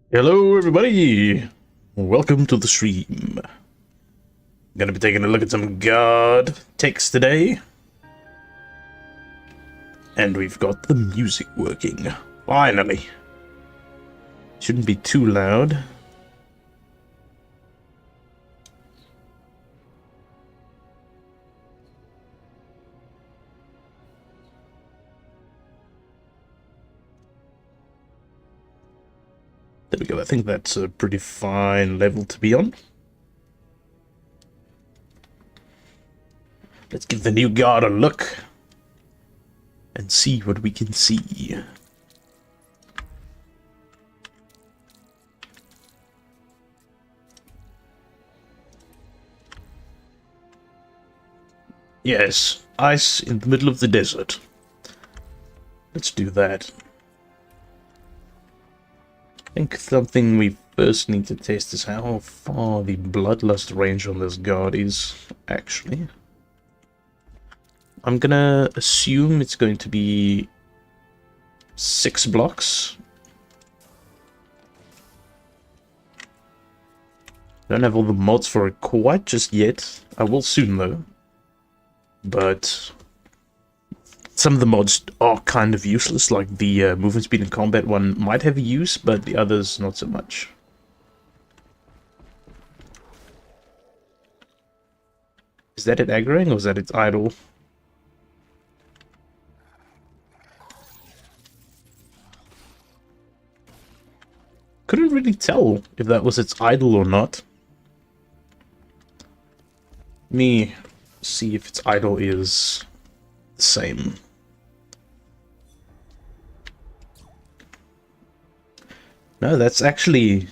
Hello everybody! Welcome to the stream. Gonna be taking a look at some god text today. And we've got the music working. Finally. Shouldn't be too loud. There we go, I think that's a pretty fine level to be on. Let's give the new god a look. And see what we can see. Yes, ice in the middle of the desert. Let's do that. I think something we first need to test is how far the bloodlust range on this guard is, actually. I'm gonna assume it's going to be 6 blocks. Don't have all the mods for it quite just yet. I will soon though. But some of the mods are kind of useless, like the movement speed and combat one might have a use, but the others not so much. Is that it aggroing, or is that its idle? Couldn't really tell if that was its idle or not. Let me see if its idle is the same. No, that's actually...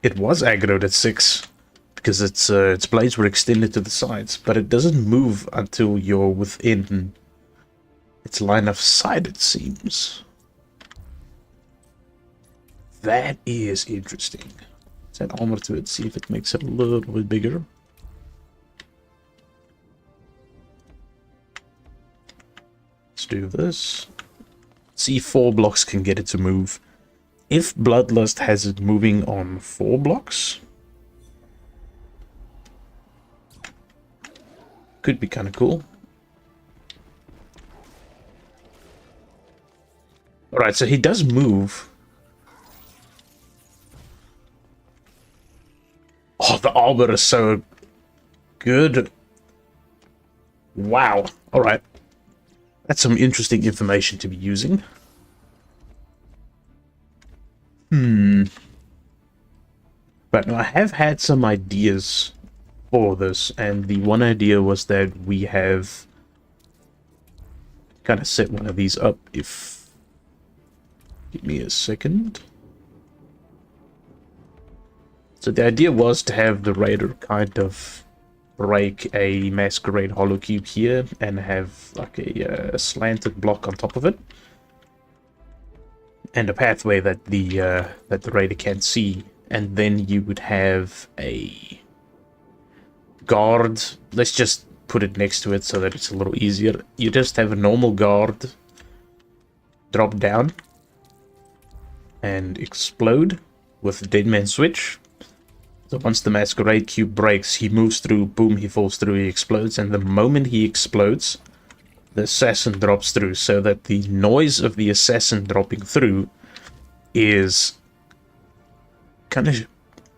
It was aggroed at 6, because its blades were extended to the sides, but it doesn't move until you're within its line of sight, it seems. That is interesting. Let's add armor to it, see if it makes it a little bit bigger. Let's do this. See, 4 blocks can get it to move. If Bloodlust has it moving on 4 blocks, could be kind of cool. Alright, so he does move. Oh, the armor is so good. Wow. Alright. That's some interesting information to be using. But I have had some ideas for this, and the one idea was that we have kind of set one of these up if... Give me a second. So the idea was to have the raider kind of break a masquerade hollow cube here and have like a slanted block on top of it. And a pathway that the raider can't see, and then you would have a guard. Let's just put it next to it so that it's a little easier. You just have a normal guard drop down and explode with the dead man switch. So once the masquerade cube breaks, he moves through, boom, he falls through, he explodes, and the moment he explodes, the assassin drops through, so that the noise of the assassin dropping through is kind of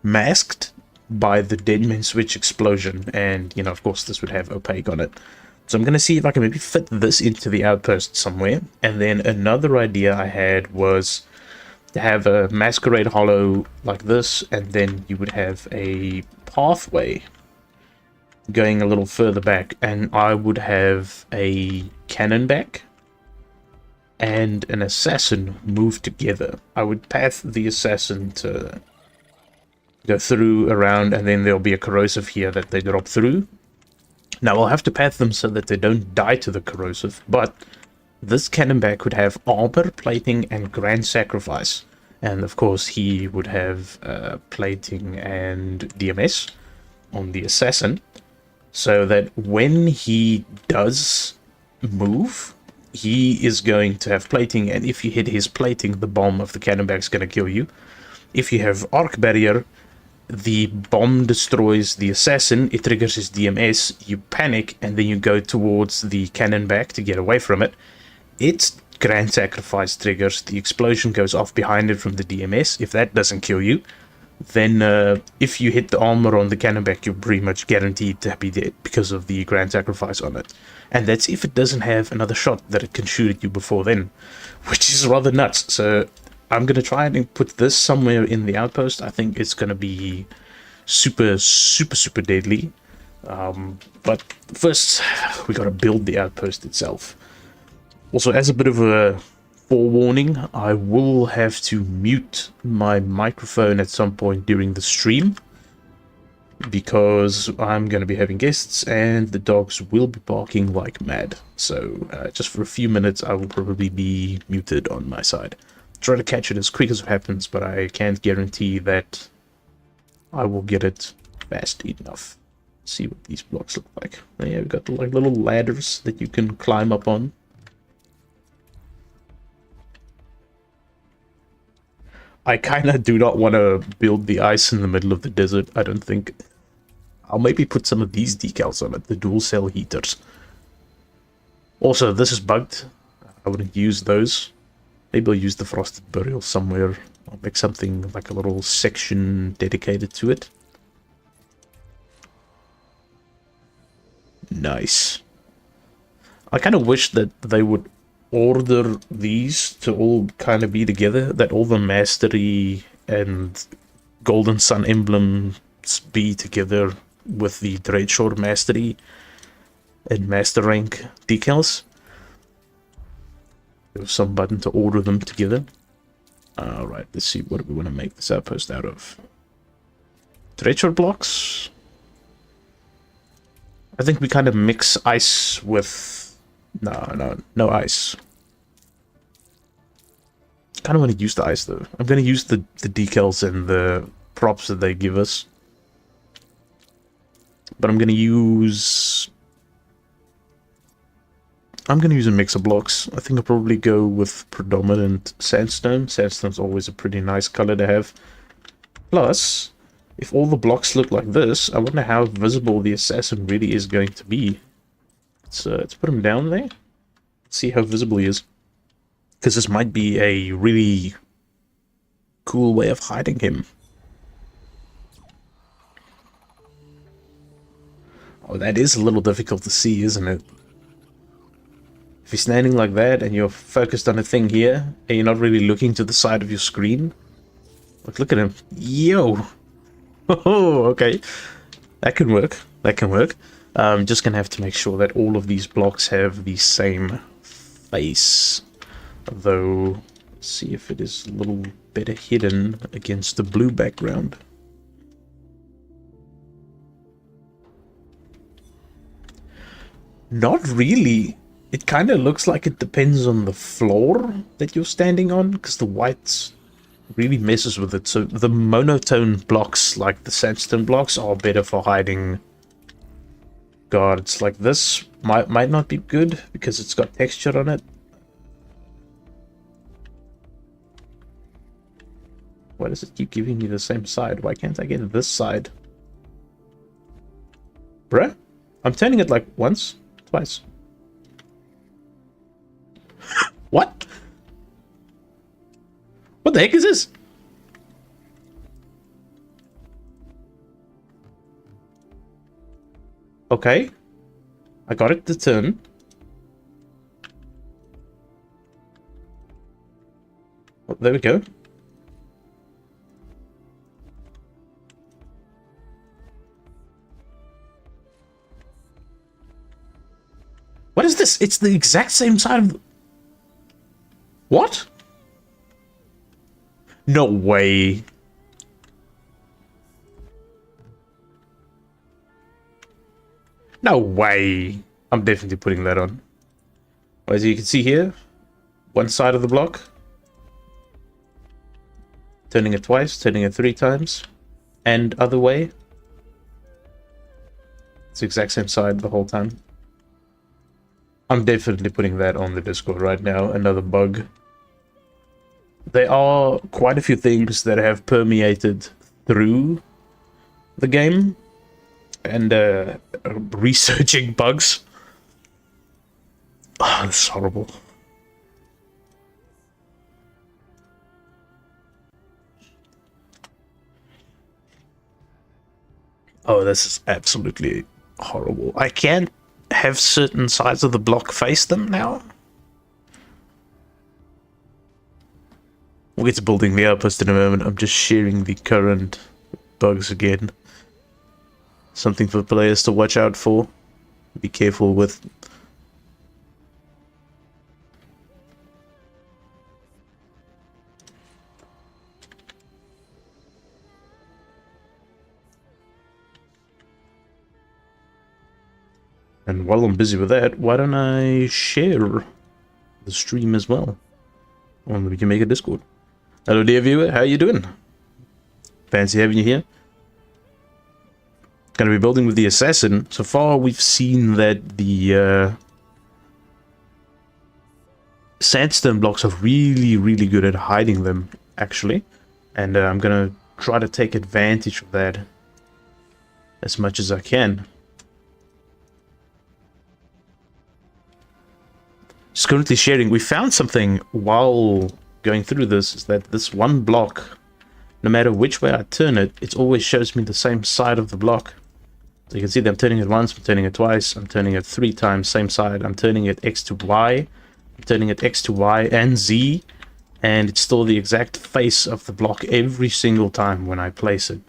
masked by the dead man switch explosion. And, you know, of course, this would have opaque on it. So I'm going to see if I can maybe fit this into the outpost somewhere. And then another idea I had was to have a masquerade hollow like this, and then you would have a pathway going a little further back, and I would have a cannon back and an assassin move together. I would path the assassin to go through, around, and then there'll be a corrosive here that they drop through. Now I'll have to path them so that they don't die to the corrosive, but this cannonback would have armor, plating, and grand sacrifice. And of course he would have plating and DMS on the assassin, so that when he does move, he is going to have plating, and if you hit his plating, the bomb of the cannonback is going to kill you. If you have arc barrier, the bomb destroys the assassin, it triggers his DMS, you panic, and then you go towards the cannon back to get away from it. Its grand sacrifice triggers, the explosion goes off behind it from the DMS. If that doesn't kill you, then if you hit the armor on the cannon back, you're pretty much guaranteed to be dead because of the grand sacrifice on it. And that's if it doesn't have another shot that it can shoot at you before then, which is rather nuts. So I'm going to try and put this somewhere in the outpost. I think it's going to be super, super, super deadly. But first, we got to build the outpost itself. Also, as a bit of a forewarning, I will have to mute my microphone at some point during the stream, because I'm going to be having guests and the dogs will be barking like mad. So just for a few minutes, I will probably be muted on my side. Try to catch it as quick as it happens, but I can't guarantee that I will get it fast enough. Let's see what these blocks look like. Oh, yeah, we've got like little ladders that you can climb up on. I kind of do not want to build the ice in the middle of the desert, I don't think. I'll maybe put some of these decals on it, the dual cell heaters. Also, this is bugged. I wouldn't use those. Maybe I'll use the frosted burial somewhere. I'll make something like a little section dedicated to it. Nice. I kind of wish that they would order these to all kind of be together, that all the mastery and golden sun emblems be together with the Dreadshore mastery and master rank decals. There's some button to order them together. Alright, let's see, what do we want to make this outpost out of? Dreadshore blocks? I think we kind of mix ice with... No ice. Kind of want to use the ice though. I'm going to use the decals and the props that they give us. But I'm going to use a mix of blocks. I think I'll probably go with predominant sandstone. Sandstone's always a pretty nice color to have. Plus, if all the blocks look like this, I wonder how visible the assassin really is going to be. Let's put him down there. See how visible he is. Because this might be a really cool way of hiding him. Oh, that is a little difficult to see, isn't it? If you're standing like that and you're focused on a thing here, and you're not really looking to the side of your screen. Look at him. Yo! Oh, okay. That can work. That can work. Just gonna have to make sure that all of these blocks have the same face. Though, let's see if it is a little better hidden against the blue background. Not really. It kind of looks like it depends on the floor that you're standing on, because the white really messes with it. So the monotone blocks, like the sandstone blocks, are better for hiding guards. Like this might not be good because it's got texture on it. Why does it keep giving me the same side? Why can't I get this side? Bruh? I'm turning it like once, twice. What? What the heck is this? Okay. I got it to turn. Oh, there we go. What is this? It's the exact same side of... What? No way. No way. I'm definitely putting that on. As you can see here, one side of the block. Turning it twice, turning it 3 times. And other way. It's the exact same side the whole time. I'm definitely putting that on the Discord right now. Another bug. there are quite a few things that have permeated through the game, and researching bugs. Oh, this is horrible. Oh, this is absolutely horrible. I can't have certain sides of the block face them now. We'll get to building the outpost in a moment. I'm just sharing the current bugs again. Something for players to watch out for. Be careful with. And while I'm busy with that, why don't I share the stream as well? Or we can make a Discord. Hello dear viewer, how you doing? Fancy having you here. Gonna be building with the assassin. So far we've seen that the sandstone blocks are really good at hiding them, actually. And I'm gonna try to take advantage of that as much as I can. Just currently sharing. We found something while going through this, is that this one block, no matter which way I turn it, it always shows me the same side of the block. So you can see that I'm turning it once, I'm turning it twice, I'm turning it 3 times, same side, I'm turning it X to Y, I'm turning it X to Y and Z, and it's still the exact face of the block every single time when I place it.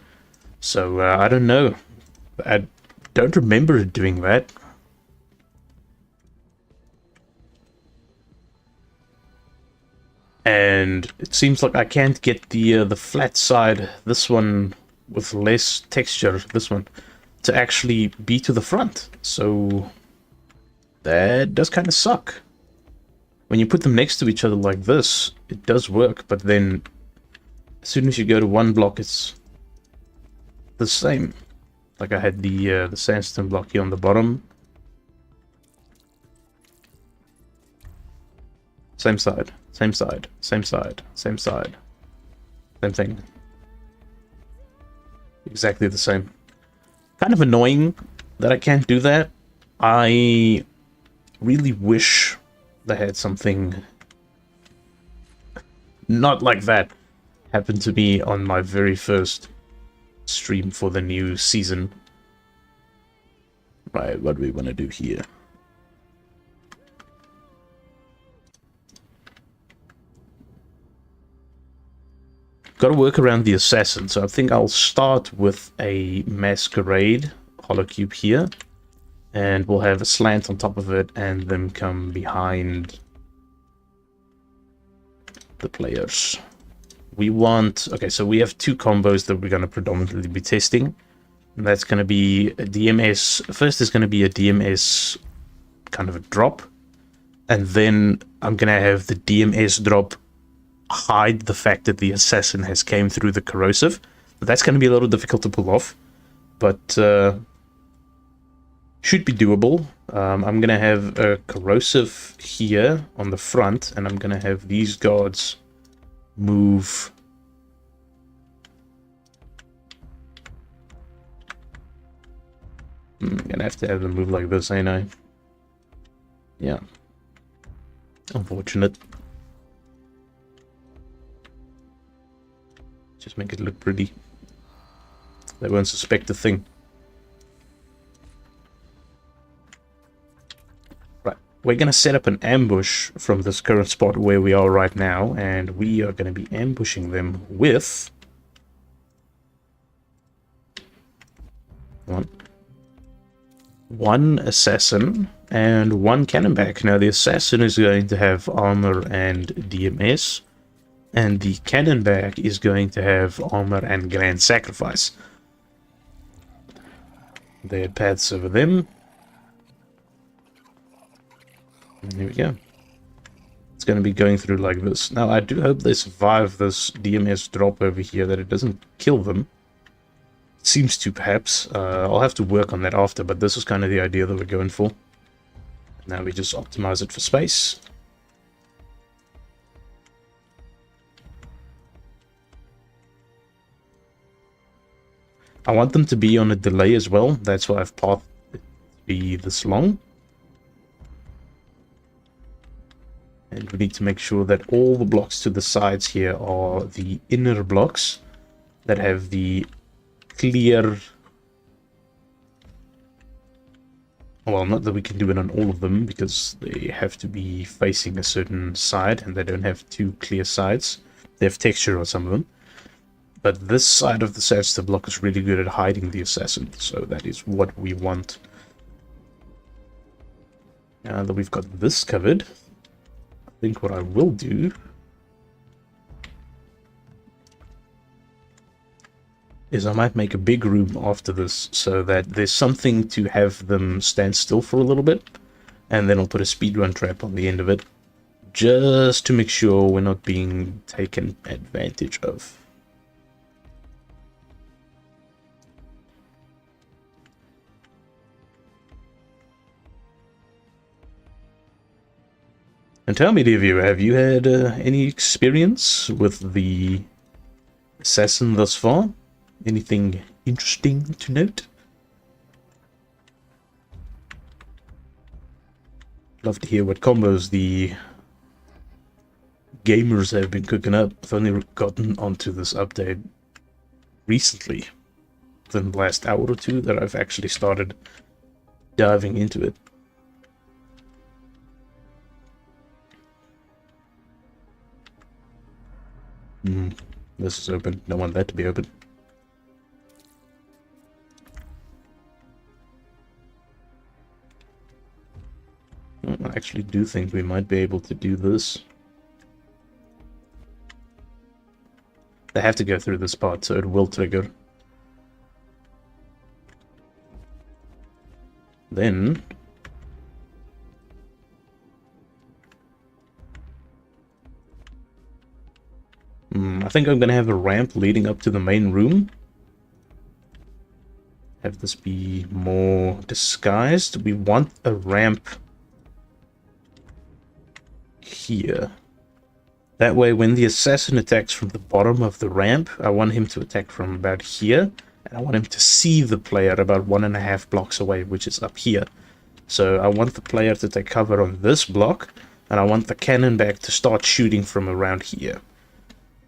So I don't know. I don't remember it doing that. And it seems like I can't get the flat side, this one with less texture, this one, to actually be to the front. So that does kind of suck. When you put them next to each other like this, it does work, but then as soon as you go to one block, it's the same. Like I had the sandstone block here on the bottom. Same side. Same side, same side, same side. Same thing. Exactly the same. Kind of annoying that I can't do that. I really wish they had something not like that happen to me on my very first stream for the new season. Right, what do we want to do here? Got to work around the assassin, so I think I'll start with a masquerade hollow cube here, and we'll have a slant on top of it and then come behind the players. We want, okay, so we have 2 combos that we're going to predominantly be testing, and that's going to be a DMS. First is going to be a DMS kind of a drop, and then I'm going to have the DMS drop hide the fact that the assassin has came through the corrosive. That's going to be a little difficult to pull off, but should be doable. I'm going to have a corrosive here on the front, and I'm going to have these guards move I'm going to have them move like this, ain't I? Yeah. Unfortunate. Just make it look pretty. They won't suspect a thing. Right, we're going to set up an ambush from this current spot where we are right now, and we are going to be ambushing them with one assassin and 1 cannonback. Now the assassin is going to have armor and DMS, and the cannonback is going to have armor and grand sacrifice. They had paths over them. And here we go. It's going to be going through like this. Now I do hope they survive this DMS drop over here, that it doesn't kill them. It seems to, perhaps. I'll have to work on that after, but this is kind of the idea that we're going for. Now we just optimize it for space. I want them to be on a delay as well. That's why I've pathed it to be this long. And we need to make sure that all the blocks to the sides here are the inner blocks that have the clear... Well, not that we can do it on all of them, because they have to be facing a certain side, and they don't have two clear sides. They have texture on some of them. But this side of the sandstone block is really good at hiding the assassin, so that is what we want. Now that we've got this covered, I think what I will do is I might make a big room after this, so that there's something to have them stand still for a little bit, and then I'll put a speedrun trap on the end of it, just to make sure we're not being taken advantage of. And tell me, dear viewer, have you had any experience with the assassin thus far? Anything interesting to note? Love to hear what combos the gamers have been cooking up. I've only gotten onto this update recently, within the last hour or two, that I've actually started diving into it. This is open. Don't want that to be open. I actually do think we might be able to do this. They have to go through this part, so it will trigger. Then... I think I'm gonna have a ramp leading up to the main room. Have this be more disguised. We want a ramp here. That way, when the assassin attacks from the bottom of the ramp, I want him to attack from about here, and I want him to see the player about 1.5 blocks away, which is up here. So I want the player to take cover on this block, and I want the cannon back to start shooting from around here.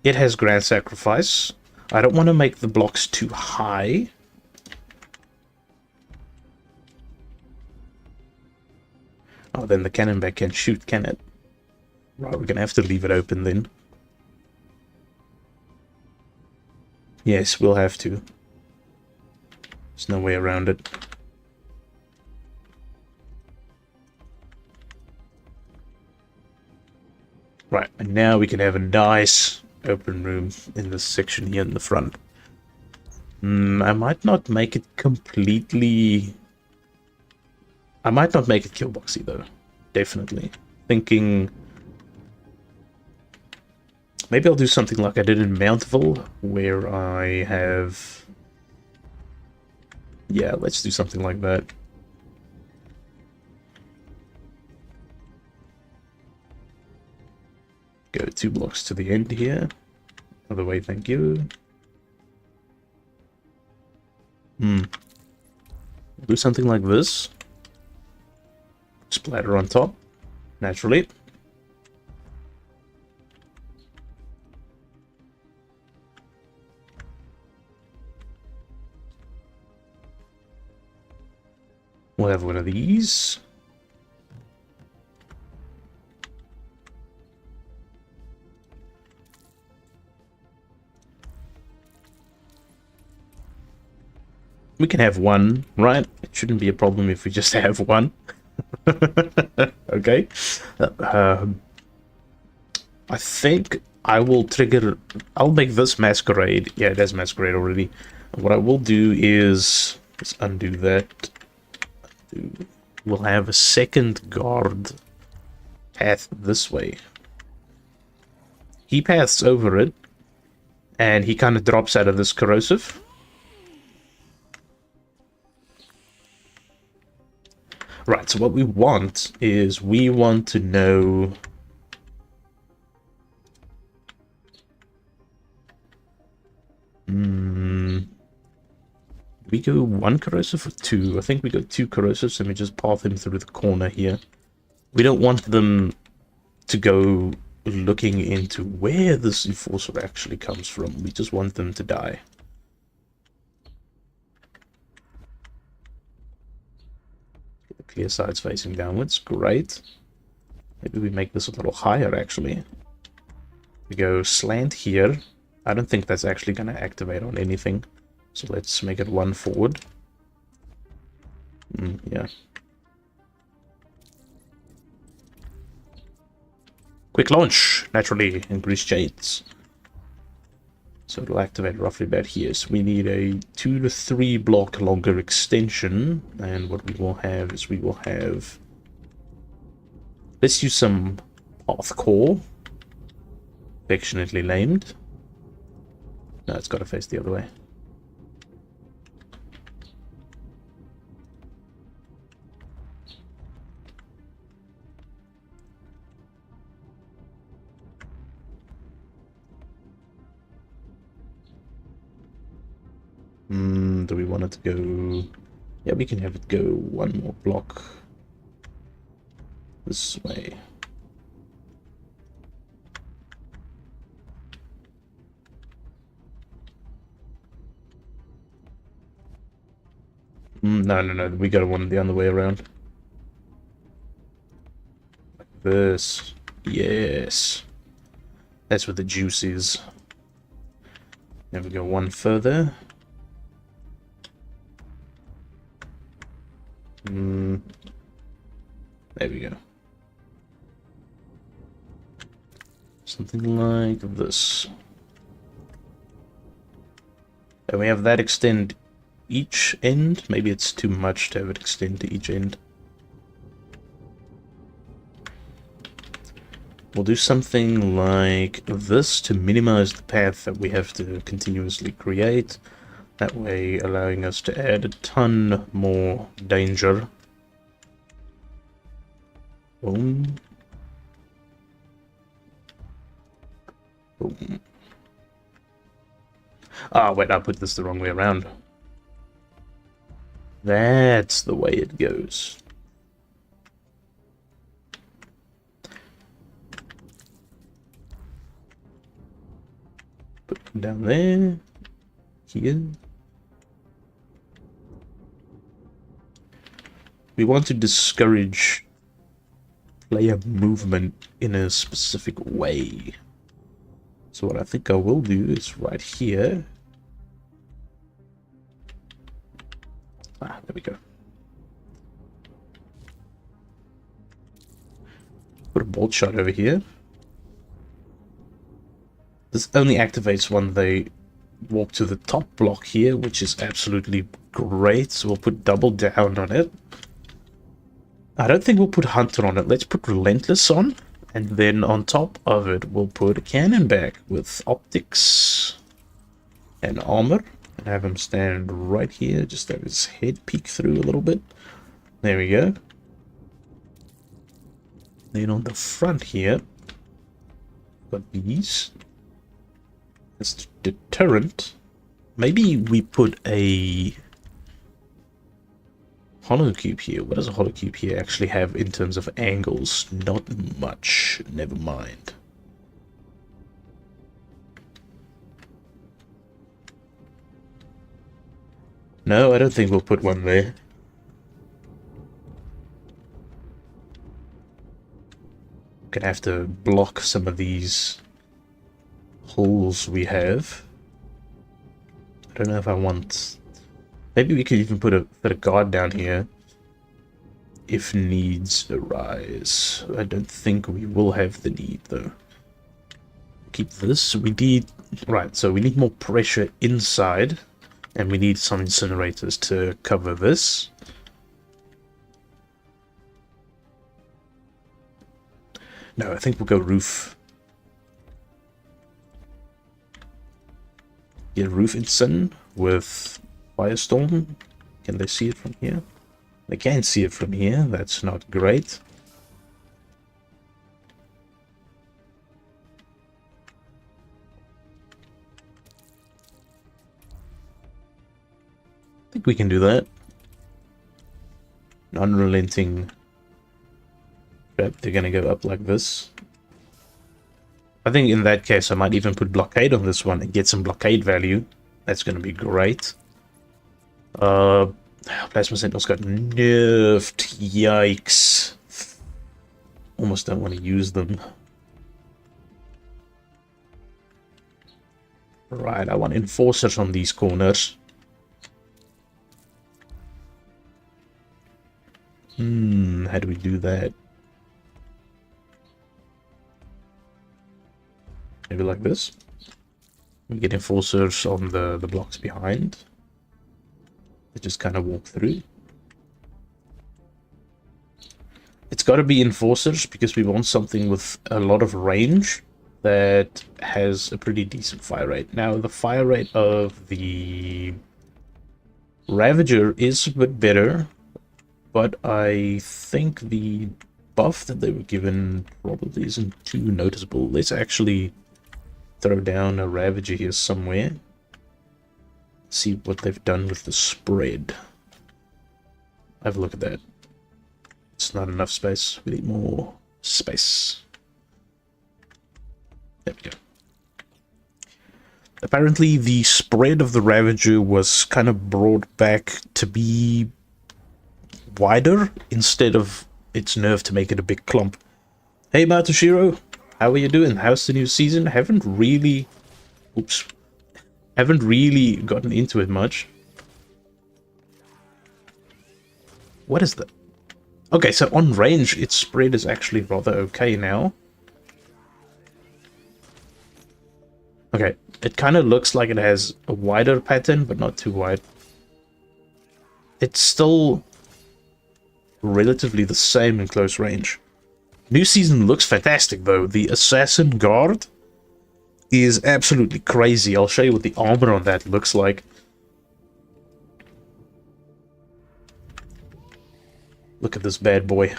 It has Grand Sacrifice. I don't want to make the blocks too high. Oh, then the cannon back can't shoot, can it? Right, we're going to have to leave it open then. Yes, we'll have to. There's no way around it. Right, and now we can have a nice open room in this section here in the front. I might not make it completely... I might not make it killboxy though. Definitely. Thinking... maybe I'll do something like I did in Mountville, where I have... yeah, let's do something like that. Go 2 blocks to the end here. Other way, thank you. Do something like this. Splatter on top, naturally. We'll have one of these. We can have one, right? It shouldn't be a problem if we just have one. Okay. I think I will trigger... I'll make this Masquerade. Yeah, it has Masquerade already. What I will do is... let's undo that. We'll have a second guard path this way. He paths over it, and he kind of drops out of this corrosive. Right, so what we want is we want to know... We go 1 corrosive or 2? I think we go 2 corrosives and we just path him through the corner here. We don't want them to go looking into where this enforcer actually comes from. We just want them to die. The clear side's facing downwards. Great. Maybe we make this a little higher, actually. We go slant here. I don't think that's actually going to activate on anything. So let's make it 1 forward. Yeah. Quick launch! Naturally, increase chains. So it'll activate roughly about here. So we need a 2 to 3 block longer extension. And what we will have is we will have... Let's use some path core. Affectionately named. No, it's got to face the other way. Do we want it to go... Yeah, we can have it go 1 more block this way. No, we gotta want it the other way around. Like this. Yes. That's where the juice is. Then we go 1 further. There we go. Something like this. And we have that extend each end. Maybe it's too much to have it extend to each end. We'll do something like this to minimize the path that we have to continuously create. That way allowing us to add a ton more danger. Boom. Boom. Ah, wait, I put this the wrong way around. That's the way it goes. Put them down there. Here. We want to discourage player movement in a specific way. So what I think I will do is right here. Ah, there we go. Put a bolt shot over here. This only activates when they walk to the top block here, which is absolutely great. So we'll put double down on it. I don't think we'll put Hunter on it. Let's put Relentless on. And then on top of it, we'll put a cannon back with optics and armor. And have him stand right here. Just have his head peek through a little bit. There we go. Then on the front here, got these. As deterrent. Maybe we put a hollow cube here. What does a hollow cube here actually have in terms of angles? Not much. Never mind. No, I don't think we'll put one there. Gonna have to block some of these holes we have. I don't know if I want... Maybe we could even put a guard down here if needs arise. I don't think we will have the need though. Keep this. We need... Right, so we need more pressure inside. And we need some incinerators to cover this. No, I think we'll go roof. Get roof incin with Firestorm. Can they see it from here? They can't see it from here. That's not great. think we can do that. An unrelenting trap. They're gonna go up like this. I think in that case I might even put blockade on this one and get some blockade value. That's gonna be great. Plasma Sentinels got nerfed. Yikes. Almost don't want to use them. Right, I want enforcers on these corners. How do we do that? Maybe like this. We get enforcers on the blocks behind. They just kind of walk through. It's got to be enforcers because we want something with a lot of range that has a pretty decent fire rate. Now, the fire rate of the Ravager is a bit better, but I think the buff that they were given probably isn't too noticeable. Let's actually throw down a Ravager here somewhere. See what they've done with the spread. Have a look at that. It's not enough space. We need more space. There we go. Apparently the spread of the Ravager was kind of brought back to be wider instead of its nerve to make it a big clump. Hey Matoshiro, how are you doing? How's the new season? Haven't really gotten into it much. What is that? Okay, so on range its spread is actually rather okay now. Okay, it kind of looks like it has a wider pattern, but not too wide. It's still relatively the same in close range. New season looks fantastic though. The Assassin Guard is absolutely crazy. I'll show you what the armor on that looks like. Look at this bad boy.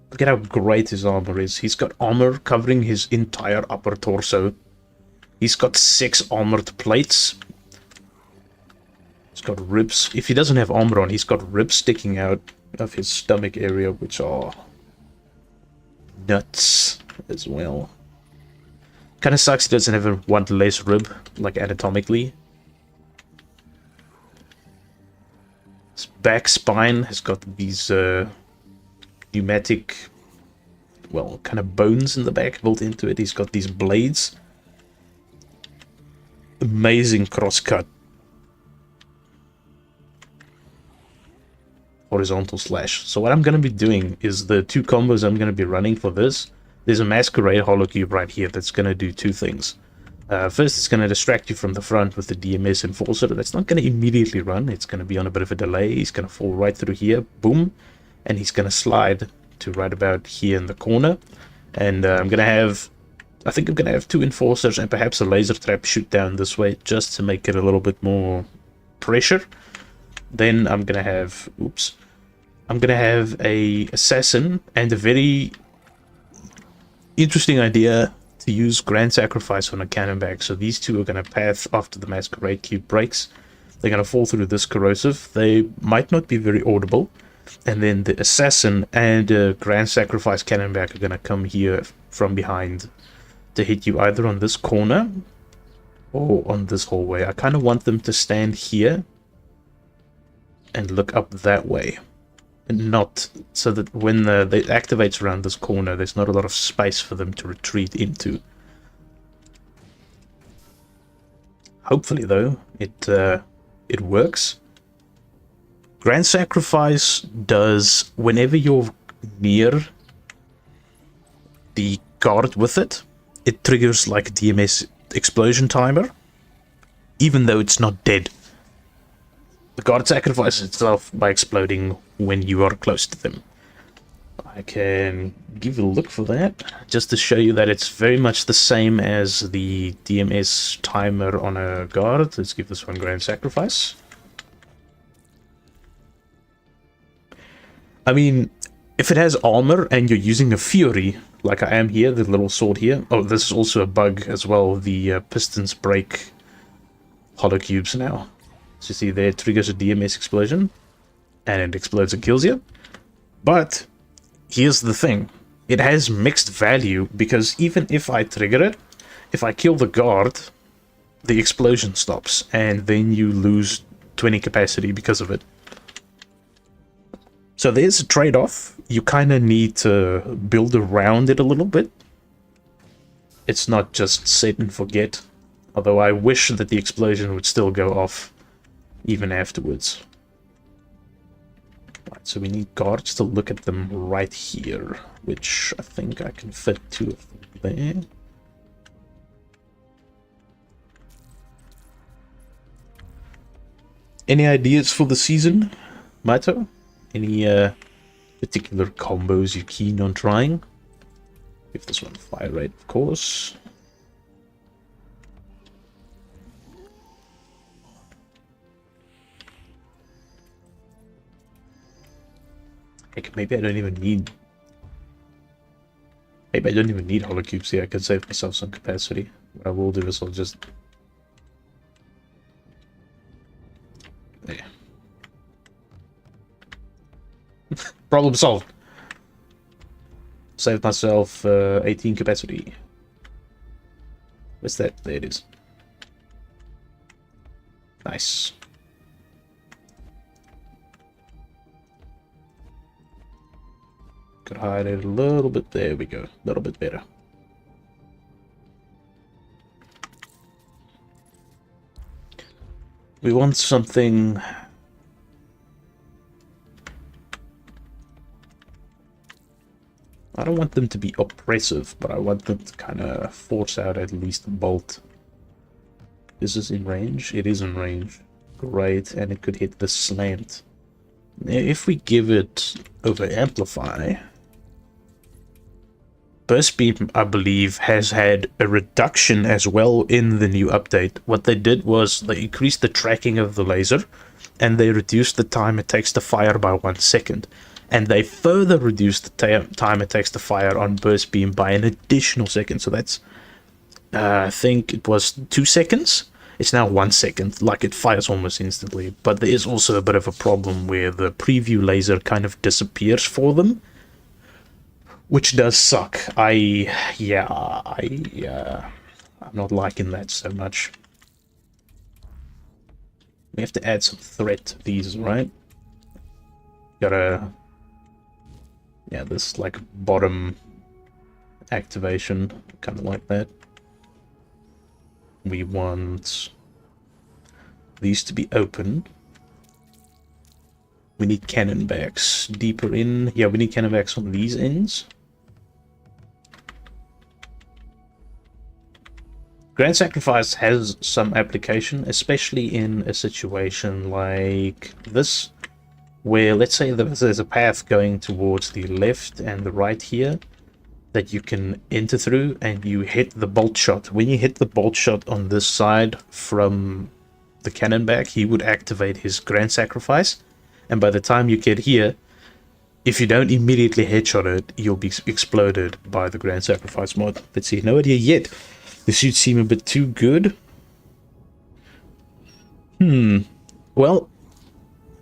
Look at how great his armor is. He's got armor covering his entire upper torso. He's got 6 armored plates. He's got ribs. If he doesn't have armor on, he's got ribs sticking out of his stomach area, which are nuts as well. Kind of sucks he doesn't have one less rib, like anatomically. His back spine has got these pneumatic, well, kind of bones in the back built into it. He's got these blades. Amazing crosscut. Horizontal slash. So what I'm going to be doing is the 2 combos I'm going to be running for this. There's a Masquerade Holocube right here that's going to do 2 things. First, it's going to distract you from the front with the DMS Enforcer. That's not going to immediately run. It's going to be on a bit of a delay. He's going to fall right through here. Boom. And he's going to slide to right about here in the corner. And I think I'm going to have 2 Enforcers and perhaps a laser trap shoot down this way just to make it a little bit more pressure. Then I'm going to have... I'm going to have a Assassin and a very interesting idea to use Grand Sacrifice on a Cannonbag. So these 2 are going to path after the Masquerade Cube breaks. They're going to fall through this corrosive. They might not be very audible. And then the Assassin and Grand Sacrifice Cannonbag are going to come here from behind to hit you either on this corner or on this hallway. I kind of want them to stand here and look up that way. And not so that when they activates around this corner, there's not a lot of space for them to retreat into. Hopefully, though, it works. Grand Sacrifice does, whenever you're near the guard with it, it triggers like a DMS explosion timer, even though it's not dead. The guard sacrifices itself by exploding when you are close to them. I can give you a look for that, just to show you that it's very much the same as the DMS timer on a guard. Let's give this one Grand Sacrifice. I mean, if it has armor and you're using a Fury, like I am here, the little sword here. Oh, this is also a bug as well. The pistons break holocubes now. So you see there, it triggers a DMS explosion, and it explodes and kills you. But here's the thing. It has mixed value, because even if I trigger it, if I kill the guard, the explosion stops, and then you lose 20 capacity because of it. So there's a trade-off. You kind of need to build around it a little bit. It's not just set and forget. Although I wish that the explosion would still go off even afterwards. Right, so we need guards to look at them right here, which I think I can fit 2 of them there. Any ideas for the season, Maito? Any particular combos you're keen on trying? Give this one fire rate, of course. Heck, maybe I don't even need... Maybe I don't even need holocubes here. I can save myself some capacity. What I will do is I'll just... There. Problem solved. Saved myself 18 capacity. What's that? There it is. Nice. Could hide it a little bit. There we go. A little bit better. We want something... I don't want them to be oppressive, but I want them to kind of force out at least a bolt. Is this in range? It is in range. Great, and it could hit the slant. If we give it over amplify, burst beam, I believe, has had a reduction as well in the new update. What they did was they increased the tracking of the laser, and they reduced the time it takes to fire by 1 second. And they further reduced the time it takes to fire on burst beam by an additional second. So that's, I think it was 2 seconds. It's now 1 second, like it fires almost instantly. But there is also a bit of a problem where the preview laser kind of disappears for them, which does suck. I'm not liking that so much. We have to add some threat to these, right? Gotta... Yeah, this like bottom activation, kind of like that. We want these to be open. We need cannon backs deeper in. Yeah, we need cannon backs on these ends. Grand Sacrifice has some application, especially in a situation like this, where let's say there's a path going towards the left and the right here that you can enter through, and you hit the bolt shot. When you hit the bolt shot on this side from the cannon back, he would activate his Grand Sacrifice, and by the time you get here, if you don't immediately headshot it, you'll be exploded by the Grand Sacrifice mod. Let's see, no idea yet. This should seem a bit too good. Well,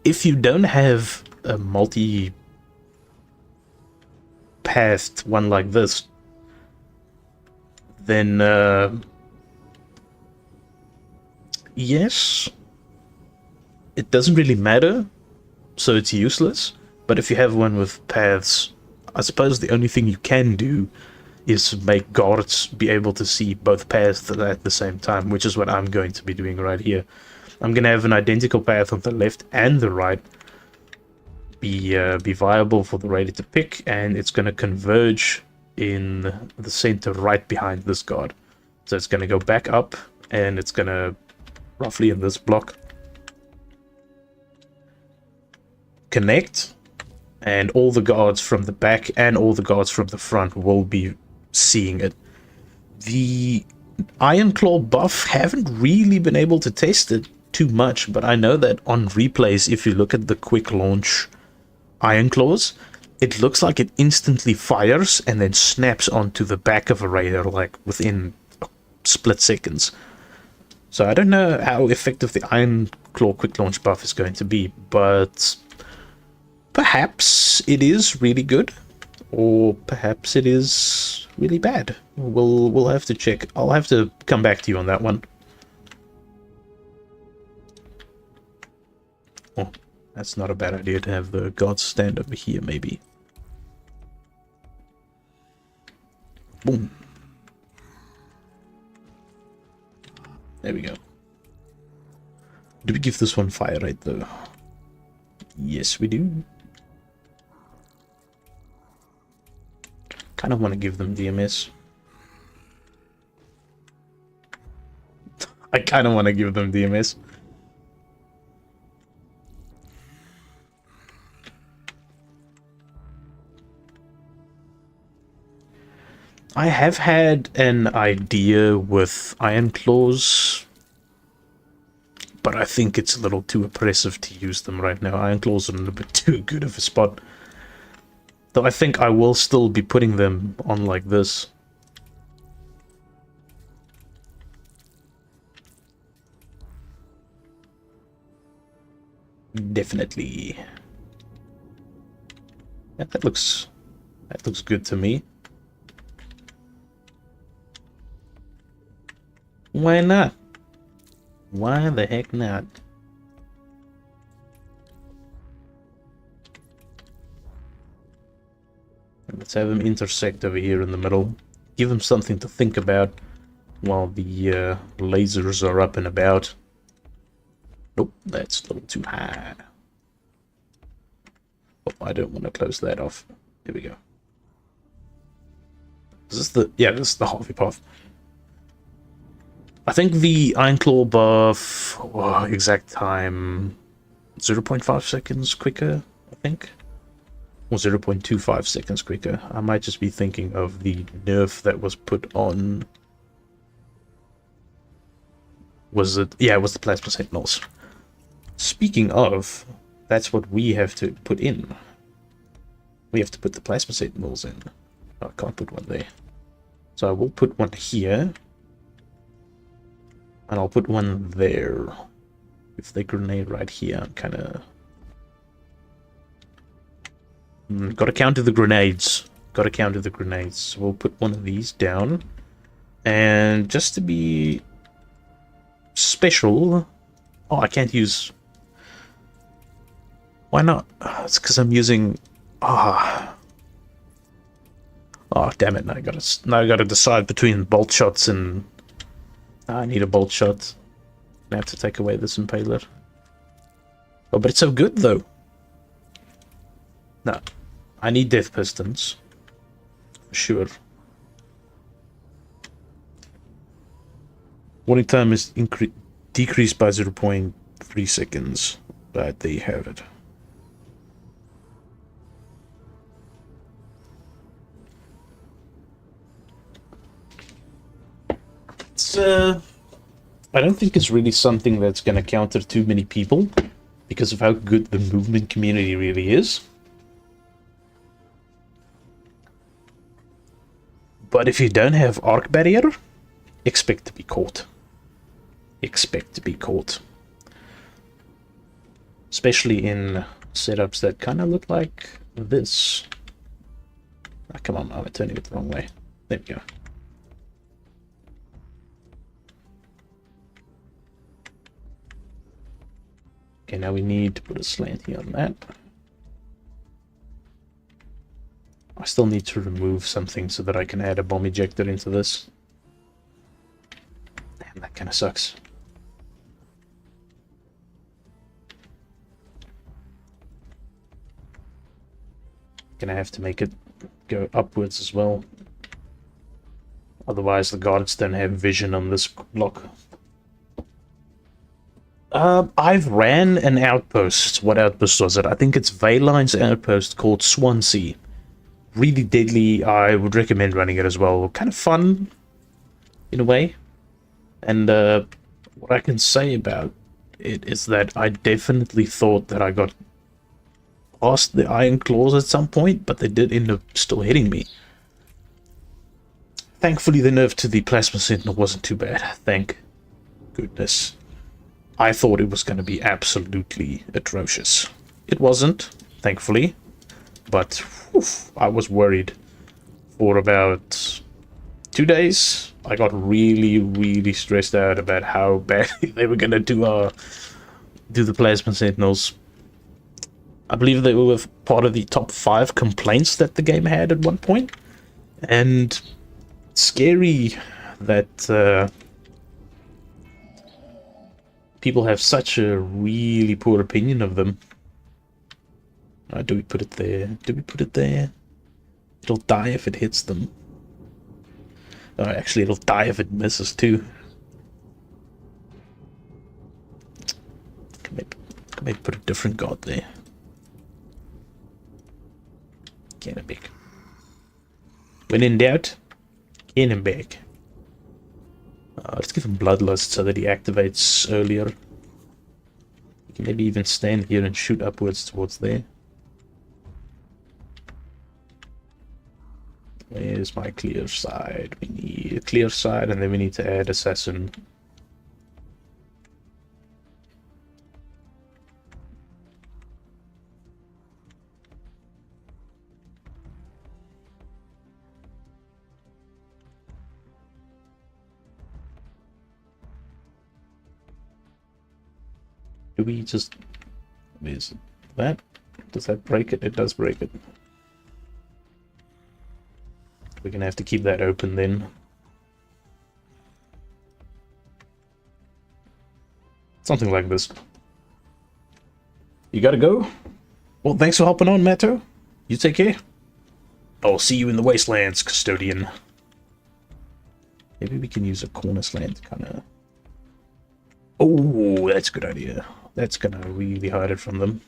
if you don't have a multi-pathed one like this, then yes, it doesn't really matter, so it's useless. But if you have one with paths, I suppose the only thing you can do is make guards be able to see both paths at the same time, which is what I'm going to be doing right here. I'm going to have an identical path on the left and the right be viable for the raider to pick, and it's going to converge in the center right behind this guard. So it's going to go back up, and it's going to, roughly in this block, connect, and all the guards from the back and all the guards from the front will be seeing it. The Iron Claw buff, haven't really been able to test it too much, but I know that on replays, if you look at the quick launch Iron Claws, it looks like it instantly fires and then snaps onto the back of a raider like within split seconds. So I don't know how effective the Iron claw quick launch buff is going to be, but perhaps it is really good, or perhaps it is really bad. We'll have to check. I'll have to come back to you on that one. Oh, that's not a bad idea to have the gods stand over here, maybe. Boom. There we go. Do we give this one fire rate though? Yes, we do. Kind of want to give them DMS. I kind of want to give them DMS. I have had an idea with Iron Claws, but I think it's a little too oppressive to use them right now. Iron Claws are a little bit too good of a spot. Though I think I will still be putting them on like this. Definitely. Yeah, that looks good to me. Why not? Why the heck not? Let's have them intersect over here in the middle. Give them something to think about while the lasers are up and about. Nope, that's a little too high. Oh, I don't want to close that off. There we go. Is this the... Yeah, this is the halfway path. I think the Iron Claw buff... Oh, exact time... 0.5 seconds quicker, I think? Or 0.25 seconds quicker. I might just be thinking of the nerf that was put on... Was it? Yeah, it was the Plasma Sentinels. Speaking of, that's what we have to put in. We have to put the Plasma Sentinels in. Oh, I can't put one there. So I will put one here. And I'll put one there. If they grenade right here, I'm kind of... Gotta counter the grenades. Gotta counter the grenades. So we'll put one of these down. And just to be special... Oh, I can't use... Why not? It's because I'm using... Oh, damn it. Now I gotta decide between bolt shots and... I need a bolt shot. I have to take away this impaler. Oh, but it's so good, though. No. I need death pistons. For sure. Warning time is decreased by 0.3 seconds. But there you have it. It's, I don't think it's really something that's going to counter too many people because of how good the movement community really is. But if you don't have arc barrier, expect to be caught. Expect to be caught. Especially in setups that kind of look like this. Ah, come on, I'm turning it the wrong way. There we go. Okay, now we need to put a slant here on that. I still need to remove something so that I can add a bomb ejector into this. Damn, that kind of sucks. Gonna have to make it go upwards as well. Otherwise the guards don't have vision on this block. I've ran an outpost. What outpost was it? I think it's Valine's outpost called Swansea. Really deadly. I would recommend running it as well. Kind of fun, in a way. And what I can say about it is that I definitely thought that I got past the Iron Claws at some point, but they did end up still hitting me. Thankfully, the nerf to the Plasma Sentinel wasn't too bad. Thank goodness. I thought it was going to be absolutely atrocious. It wasn't, thankfully, but oof, I was worried for about 2 days. I got really, really stressed out about how badly they were going to do the Plasma Sentinels. I believe they were part of the top 5 complaints that the game had at one point, and scary that people have such a really poor opinion of them. Do we put it there? Do we put it there? It'll die if it hits them. Actually, it'll die if it misses too. Can maybe put a different god there. Cannonbag. When in doubt, Cannonbag. Let's give him Bloodlust so that he activates earlier. You can maybe even stand here and shoot upwards towards there. Where's my clear side? We need a clear side, and then we need to add Assassin. Do we just... Is that? Does that break it? It does break it. We're gonna have to keep that open then. Something like this. You gotta go? Well, thanks for hopping on, Matto. You take care. I'll see you in the wastelands, custodian. Maybe we can use a corner slant to kind of... Oh, that's a good idea. That's gonna really hide it from them.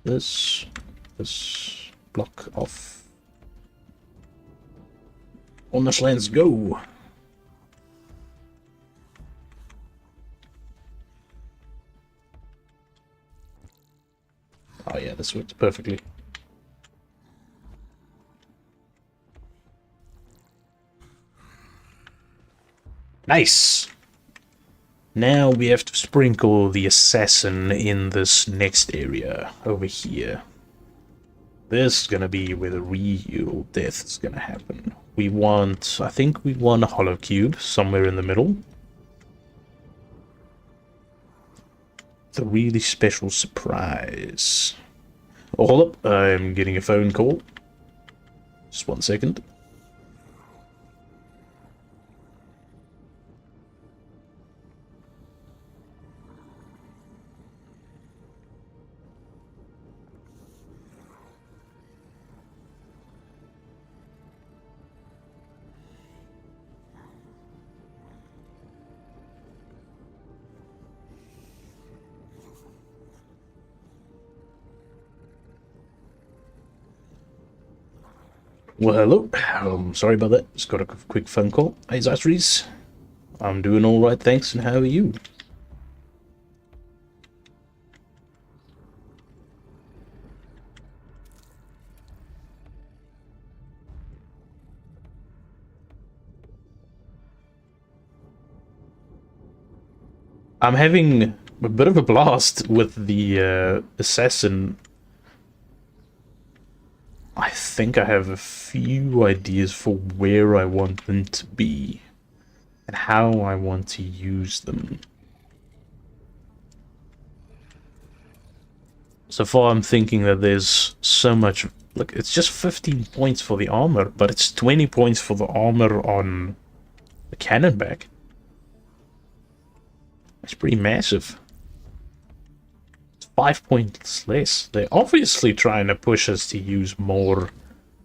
This block off. Corner slants, go! Oh yeah, this works perfectly. Nice! Now we have to sprinkle the assassin in this next area, over here. This is gonna be where the real death is gonna happen. We want, I think we want a hollow cube somewhere in the middle. The really special surprise. Oh, hold up, I'm getting a phone call. Just 1 second. Well, hello. Sorry about that. Just got a quick phone call. Hey, Zastries. I'm doing all right, thanks. And how are you? I'm having a bit of a blast with the assassin. I think I have a few ideas for where I want them to be and how I want to use them. So far I'm thinking that there's so much... Look, it's just 15 points for the armor, but it's 20 points for the armor on the cannonbag. That's pretty massive. 5 points less. They're obviously trying to push us to use more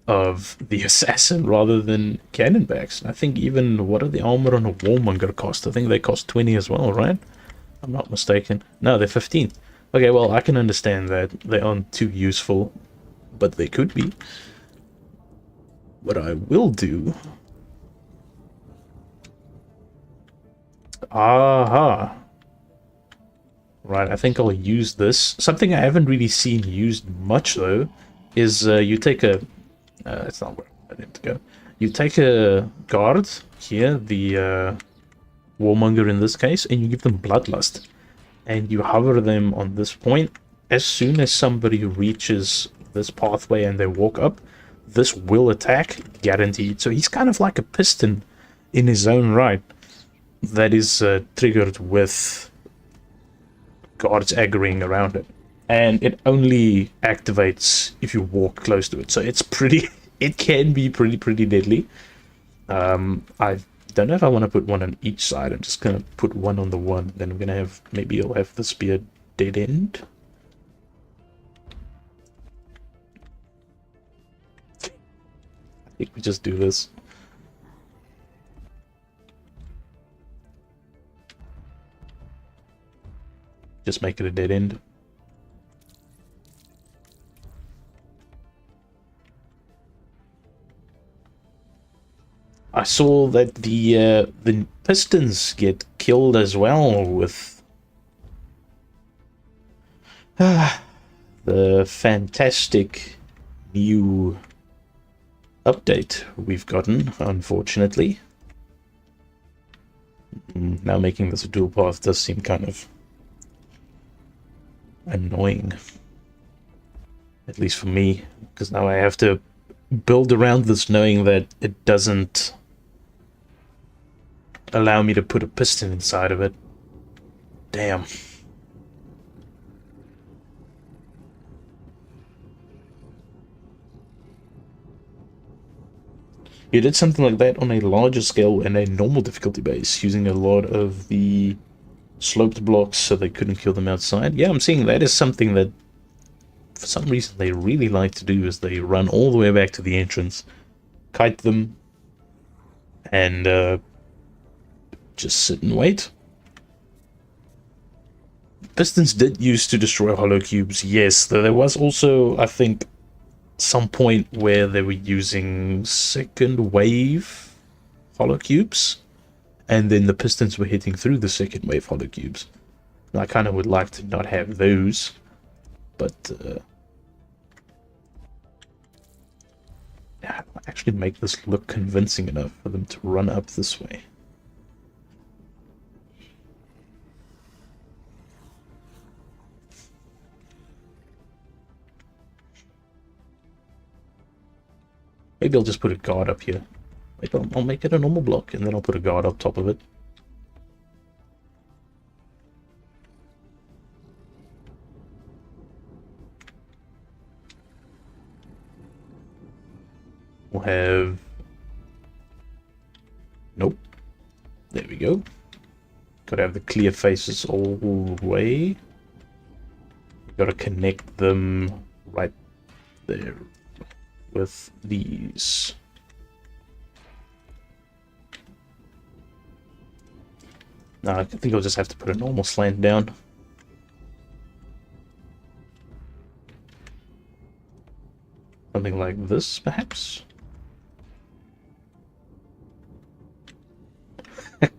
of the assassin rather than cannonbags. I think even, what are the armor on a warmonger cost? I think they cost 20 as well, right? I'm not mistaken. No, they're 15. Okay, well, I can understand that. They aren't too useful, but they could be. What I will do... Aha! Right, I think I'll use this. Something I haven't really seen used much, though, is you take a... it's not where I need to go. You take a guard here, the Warmonger in this case, and you give them Bloodlust. And you hover them on this point. As soon as somebody reaches this pathway and they walk up, this will attack, guaranteed. So he's kind of like a piston in his own right that is triggered with guards aggroing around it. And it only activates if you walk close to it. So it's pretty... it can be pretty deadly. I don't know if I want to put one on each side. I'm just going to put one on the one. Then I'm going to have... maybe I'll have this be a dead end. I think we just do this. Just make it a dead end. I saw that the pistons get killed as well with the fantastic new update we've gotten, unfortunately. Now making this a dual path does seem kind of annoying. At least for me, because now I have to build around this knowing that it doesn't allow me to put a piston inside of it. Damn. You did something like that on a larger scale and a normal difficulty base, using a lot of the sloped blocks so they couldn't kill them outside. Yeah, I'm seeing that is something that for some reason they really like to do, is they run all the way back to the entrance, kite them, and just sit and wait. Pistons did used to destroy hollow cubes, yes, though there was also, I think, some point where they were using second wave hollow cubes, and then the pistons were hitting through the second wave hollow cubes. And I kind of would like to not have those, but yeah, actually make this look convincing enough for them to run up this way. Maybe I'll just put a guard up here. Maybe I'll make it a normal block, and then I'll put a guard up top of it. We'll have... nope. There we go. Gotta have the clear faces all the way. Gotta connect them right there with these. Now I think I'll just have to put a normal slant down. Something like this, perhaps?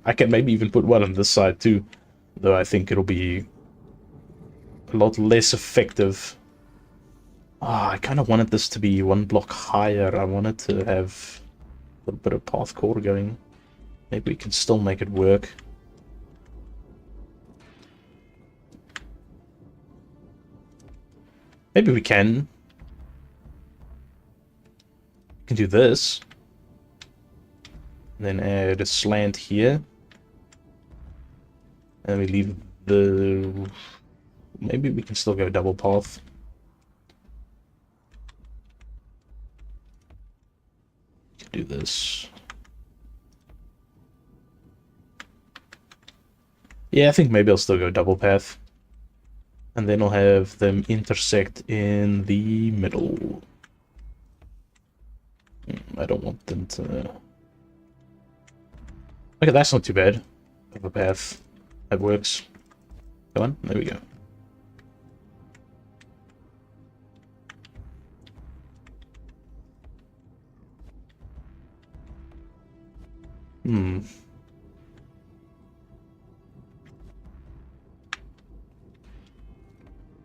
I can maybe even put one on this side too, though I think it'll be a lot less effective. I kind of wanted this to be one block higher. I wanted to have a little bit of path core going. Maybe we can still make it work. Maybe we can. We can do this. And then add a slant here. And we leave the... maybe we can still go double path. We can do this. Yeah, I think maybe I'll still go double path. And then I'll have them intersect in the middle. I don't want them to... okay, that's not too bad of a path. That works. Come on, there we go.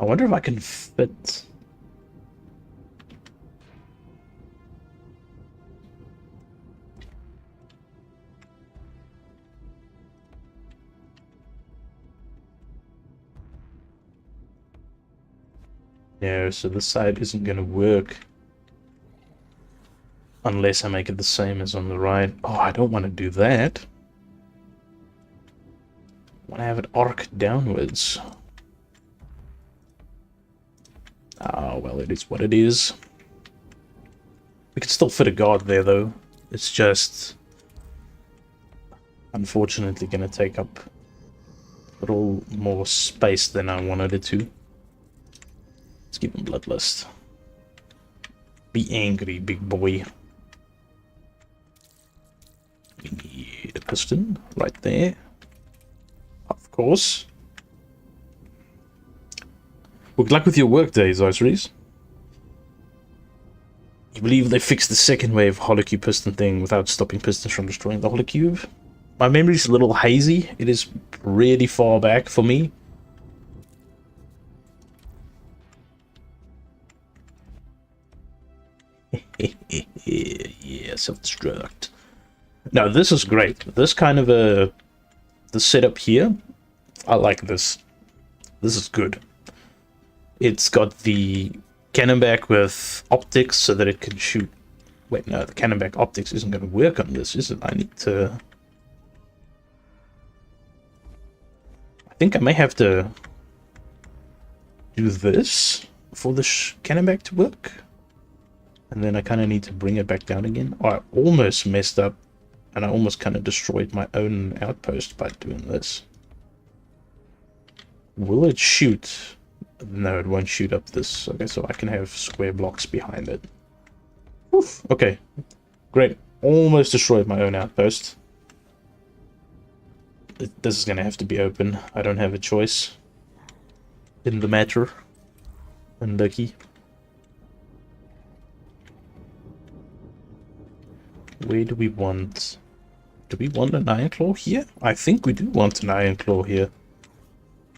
I wonder if I can fit... No, so this side isn't going to work. Unless I make it the same as on the right. Oh, I don't want to do that. I want to have it arc downwards. Oh, well, it is what it is. We can still fit a guard there, though. It's just, unfortunately, going to take up a little more space than I wanted it to. Let's give him Bloodlust. Be angry, big boy. We need a piston right there. Of course. Well, good luck with your work days, Osiris. You believe they fixed the second wave holocube piston thing without stopping pistons from destroying the holocube? My memory's a little hazy. It is really far back for me. Yeah, self-destruct. Now, this is great. This kind of the setup here, I like this. This is good. It's got the cannon back with optics so that it can shoot. Wait, no, the cannon back optics isn't going to work on this, is it? I need to... I think I may have to do this for the cannon back to work. And then I kind of need to bring it back down again. Oh, I almost messed up. And I almost kind of destroyed my own outpost by doing this. Will it shoot? No, it won't shoot up this. Okay, so I can have square blocks behind it. Oof. Okay, great. Almost destroyed my own outpost. This is going to have to be open. I don't have a choice in the matter. Unlucky. Where do we want... Do we want an Iron Claw here? I think we do want an Iron Claw here.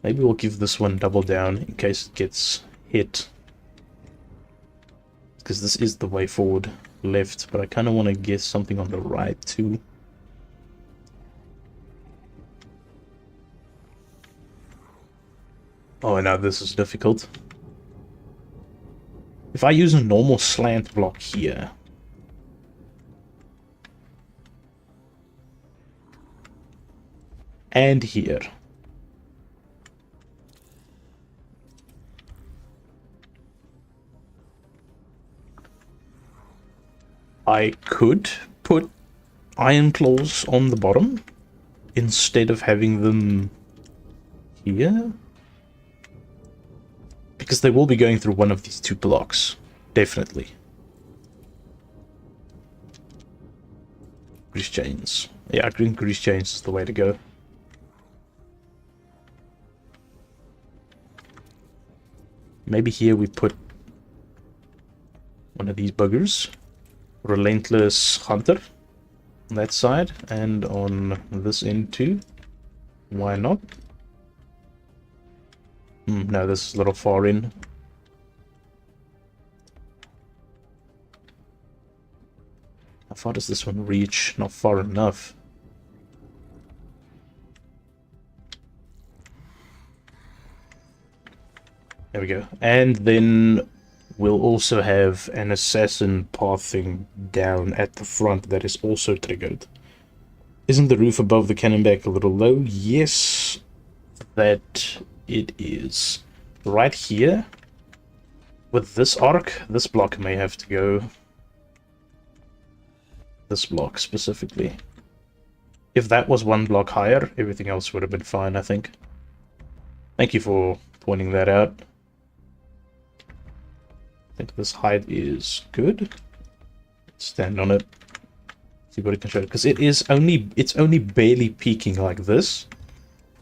Maybe we'll give this one double down in case it gets hit. Because this is the way forward left, but I kind of want to get something on the right too. Oh, now this is difficult. If I use a normal slant block here... and here. I could put Iron Claws on the bottom instead of having them here. Because they will be going through one of these two blocks. Definitely. Grease chains. Yeah, green grease chains is the way to go. Maybe here we put one of these buggers. Relentless Hunter on that side, and on this end too. Why not? No, this is a little far in. How far does this one reach? Not far enough. There we go. And then we'll also have an assassin pathing down at the front that is also triggered. Isn't the roof above the cannon back a little low? Yes, that it is. Right here, with this arc, this block may have to go. This block specifically. If that was one block higher, everything else would have been fine, I think. Thank you for pointing that out. I think this height is good. Stand on it. See what it can show. Because it's only barely peaking like this.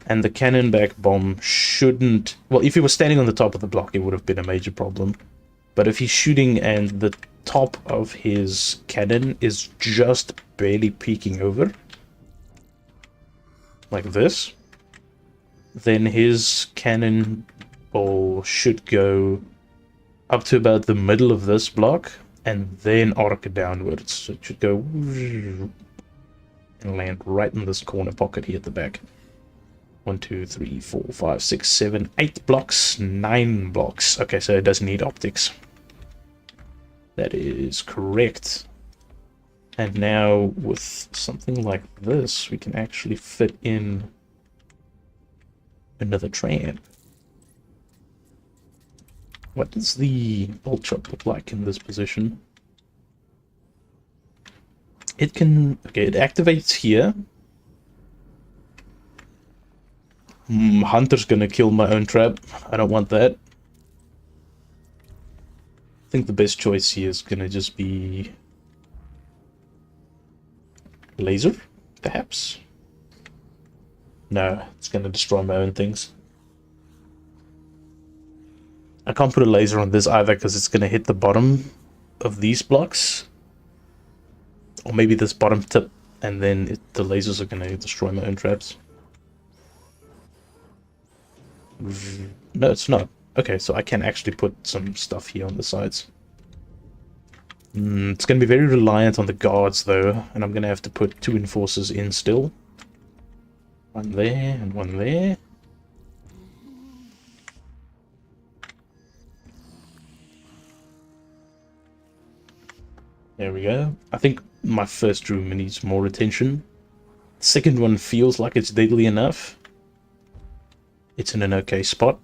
And the cannon back bomb shouldn't... Well, if he was standing on the top of the block, it would have been a major problem. But if he's shooting and the top of his cannon is just barely peeking over, like this, then his cannonball should go up to about the middle of this block and then arc downwards. So it should go and land right in this corner pocket here at the back. 1, 2, 3, 4, 5, 6, 7, 8 blocks, 9 blocks. Okay, so it doesn't need optics. That is correct. And now with something like this, we can actually fit in another tramp. What does the bolt shop look like in this position? It can... okay, it activates here. Hunter's gonna kill my own trap. I don't want that. I think the best choice here is gonna just be... laser, perhaps? No, it's gonna destroy my own things. I can't put a laser on this either because it's gonna hit the bottom of these blocks. Or maybe this bottom tip, and then the lasers are gonna destroy my own traps. No, it's not. Okay, so I can actually put some stuff here on the sides. It's going to be very reliant on the guards, though, and I'm going to have to put 2 enforcers in still. One there, and one there. There we go. I think my first room needs more attention. The second one feels like it's deadly enough. It's in an okay spot.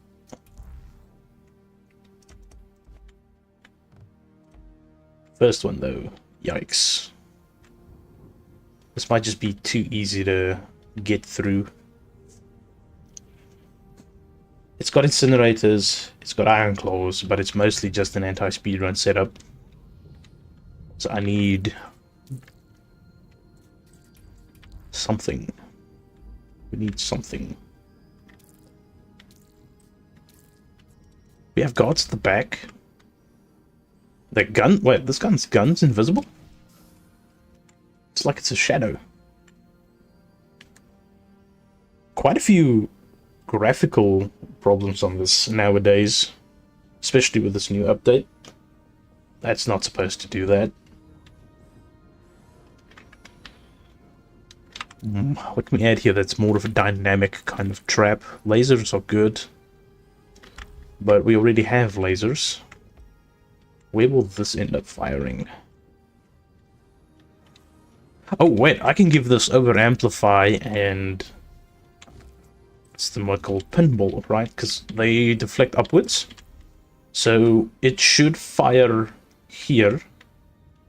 First one, though. Yikes. This might just be too easy to get through. It's got incinerators, it's got iron claws, but it's mostly just an anti-speedrun setup. So I need... something. We need something. We have guards at the back. The gun? Wait, this gun's invisible? It's like it's a shadow. Quite a few graphical problems on this nowadays. Especially with this new update. That's not supposed to do that. What can we add here that's more of a dynamic kind of trap? Lasers are good. But we already have lasers. Where will this end up firing? Oh wait, I can give this over amplify and... it's the mod called pinball, right? Because they deflect upwards. So it should fire here.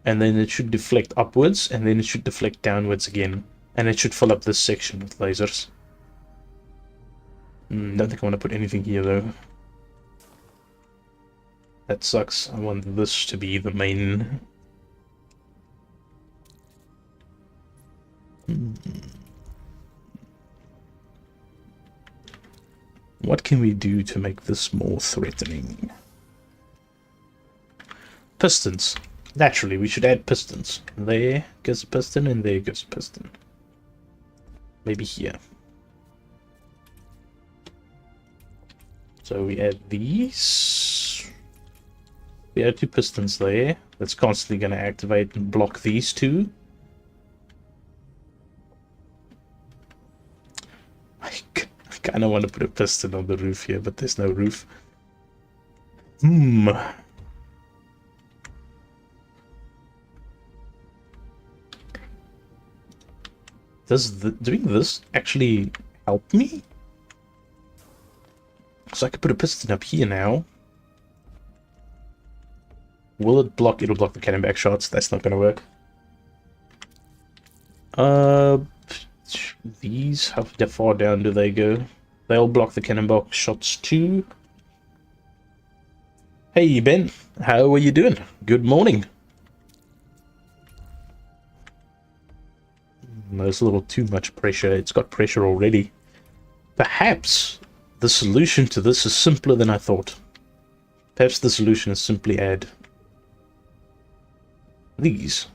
And then it should deflect upwards. And then it should deflect downwards again. And it should fill up this section with lasers. Don't think I want to put anything here though. That sucks. I want this to be the main... What can we do to make this more threatening? Pistons. Naturally, we should add pistons. There goes a piston, and there goes a piston. Maybe here. So we add these. We add 2 pistons there. That's constantly going to activate and block these 2. I kind of want to put a piston on the roof here, but there's no roof. Does doing this actually help me? So I could put a piston up here now. Will it block? It'll block the cannon back shots. That's not gonna work. These, how far down do they go? They'll block the cannonball shots too. Hey Ben, how are you doing? Good morning. There's a little too much pressure. It's got pressure already. Perhaps the solution to this is simpler than I thought. Perhaps the solution is simply add these.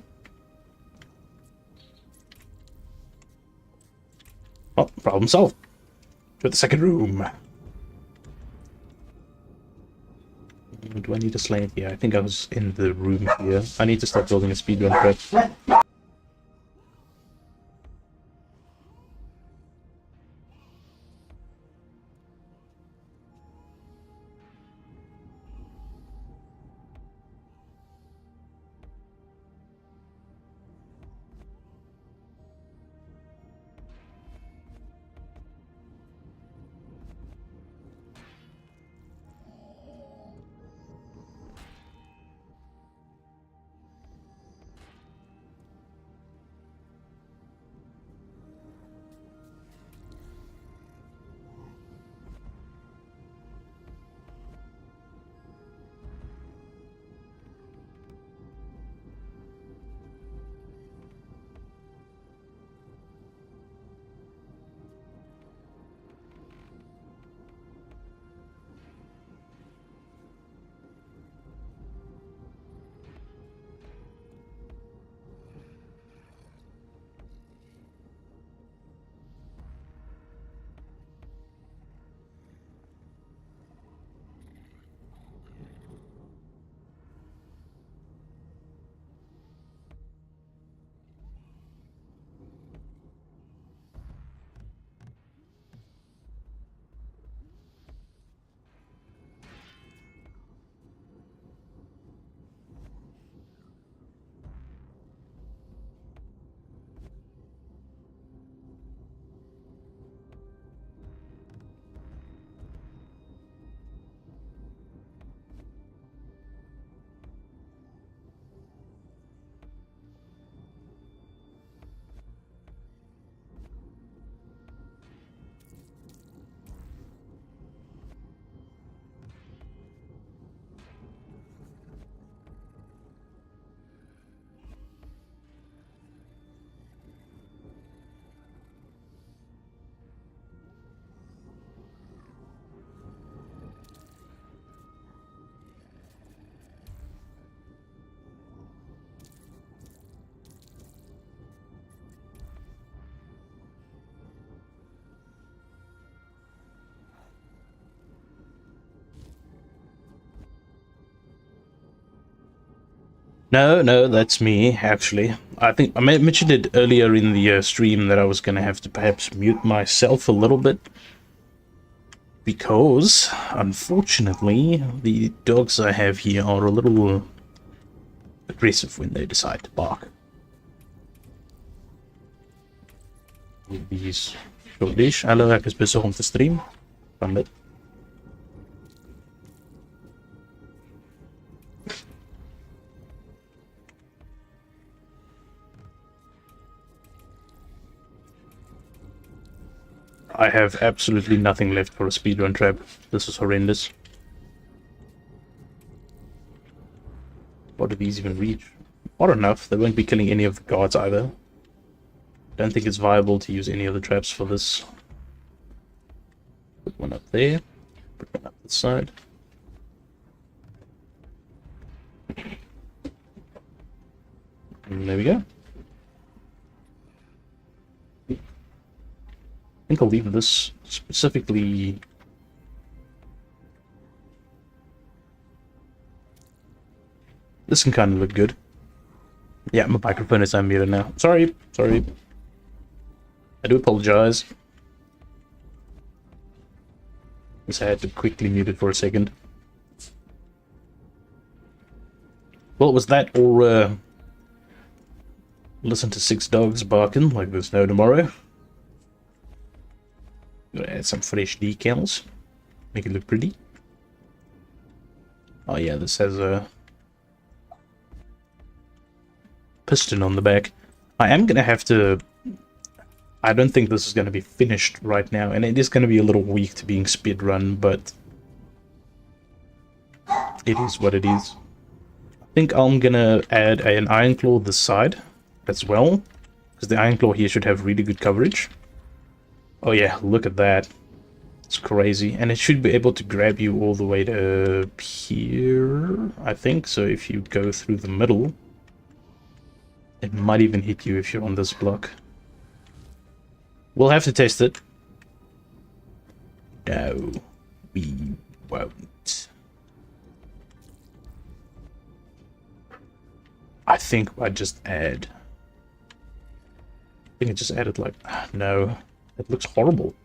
Oh, problem solved. To the second room. Do I need a slant here? I think I was in the room here. I need to start building a speedrun prep. No, that's me, actually. I think I mentioned it earlier in the stream that I was going to have to perhaps mute myself a little bit. Because, unfortunately, the dogs I have here are a little aggressive when they decide to bark. These short leash. Hallo, ek is besig om te stream. Van dit. I have absolutely nothing left for a speedrun trap. This is horrendous. What do these even reach? Not enough. They won't be killing any of the guards either. Don't think it's viable to use any of the traps for this. Put one up there. Put one up this side. And there we go. I think I'll leave this specifically. This can kind of look good. Yeah, my microphone is unmuted now. Sorry. I do apologize. I had to quickly mute it for a second. Well, it was that or listen to 6 dogs barking like there's no tomorrow. Gotta add some fresh decals. Make it look pretty. Oh yeah, this has a piston on the back. I am gonna have to... I don't think this is going to be finished right now, and it is going to be a little weak to being speedrun, but it is what it is. I think I'm going to add an Iron Claw this side as well, because the Iron Claw here should have really good coverage. Oh yeah, look at that. It's crazy, and it should be able to grab you all the way to here, I think. So if you go through the middle, it might even hit you if you're on this block. We'll have to test it. No, we won't. I think I just add... I think I just added like... No, it looks horrible.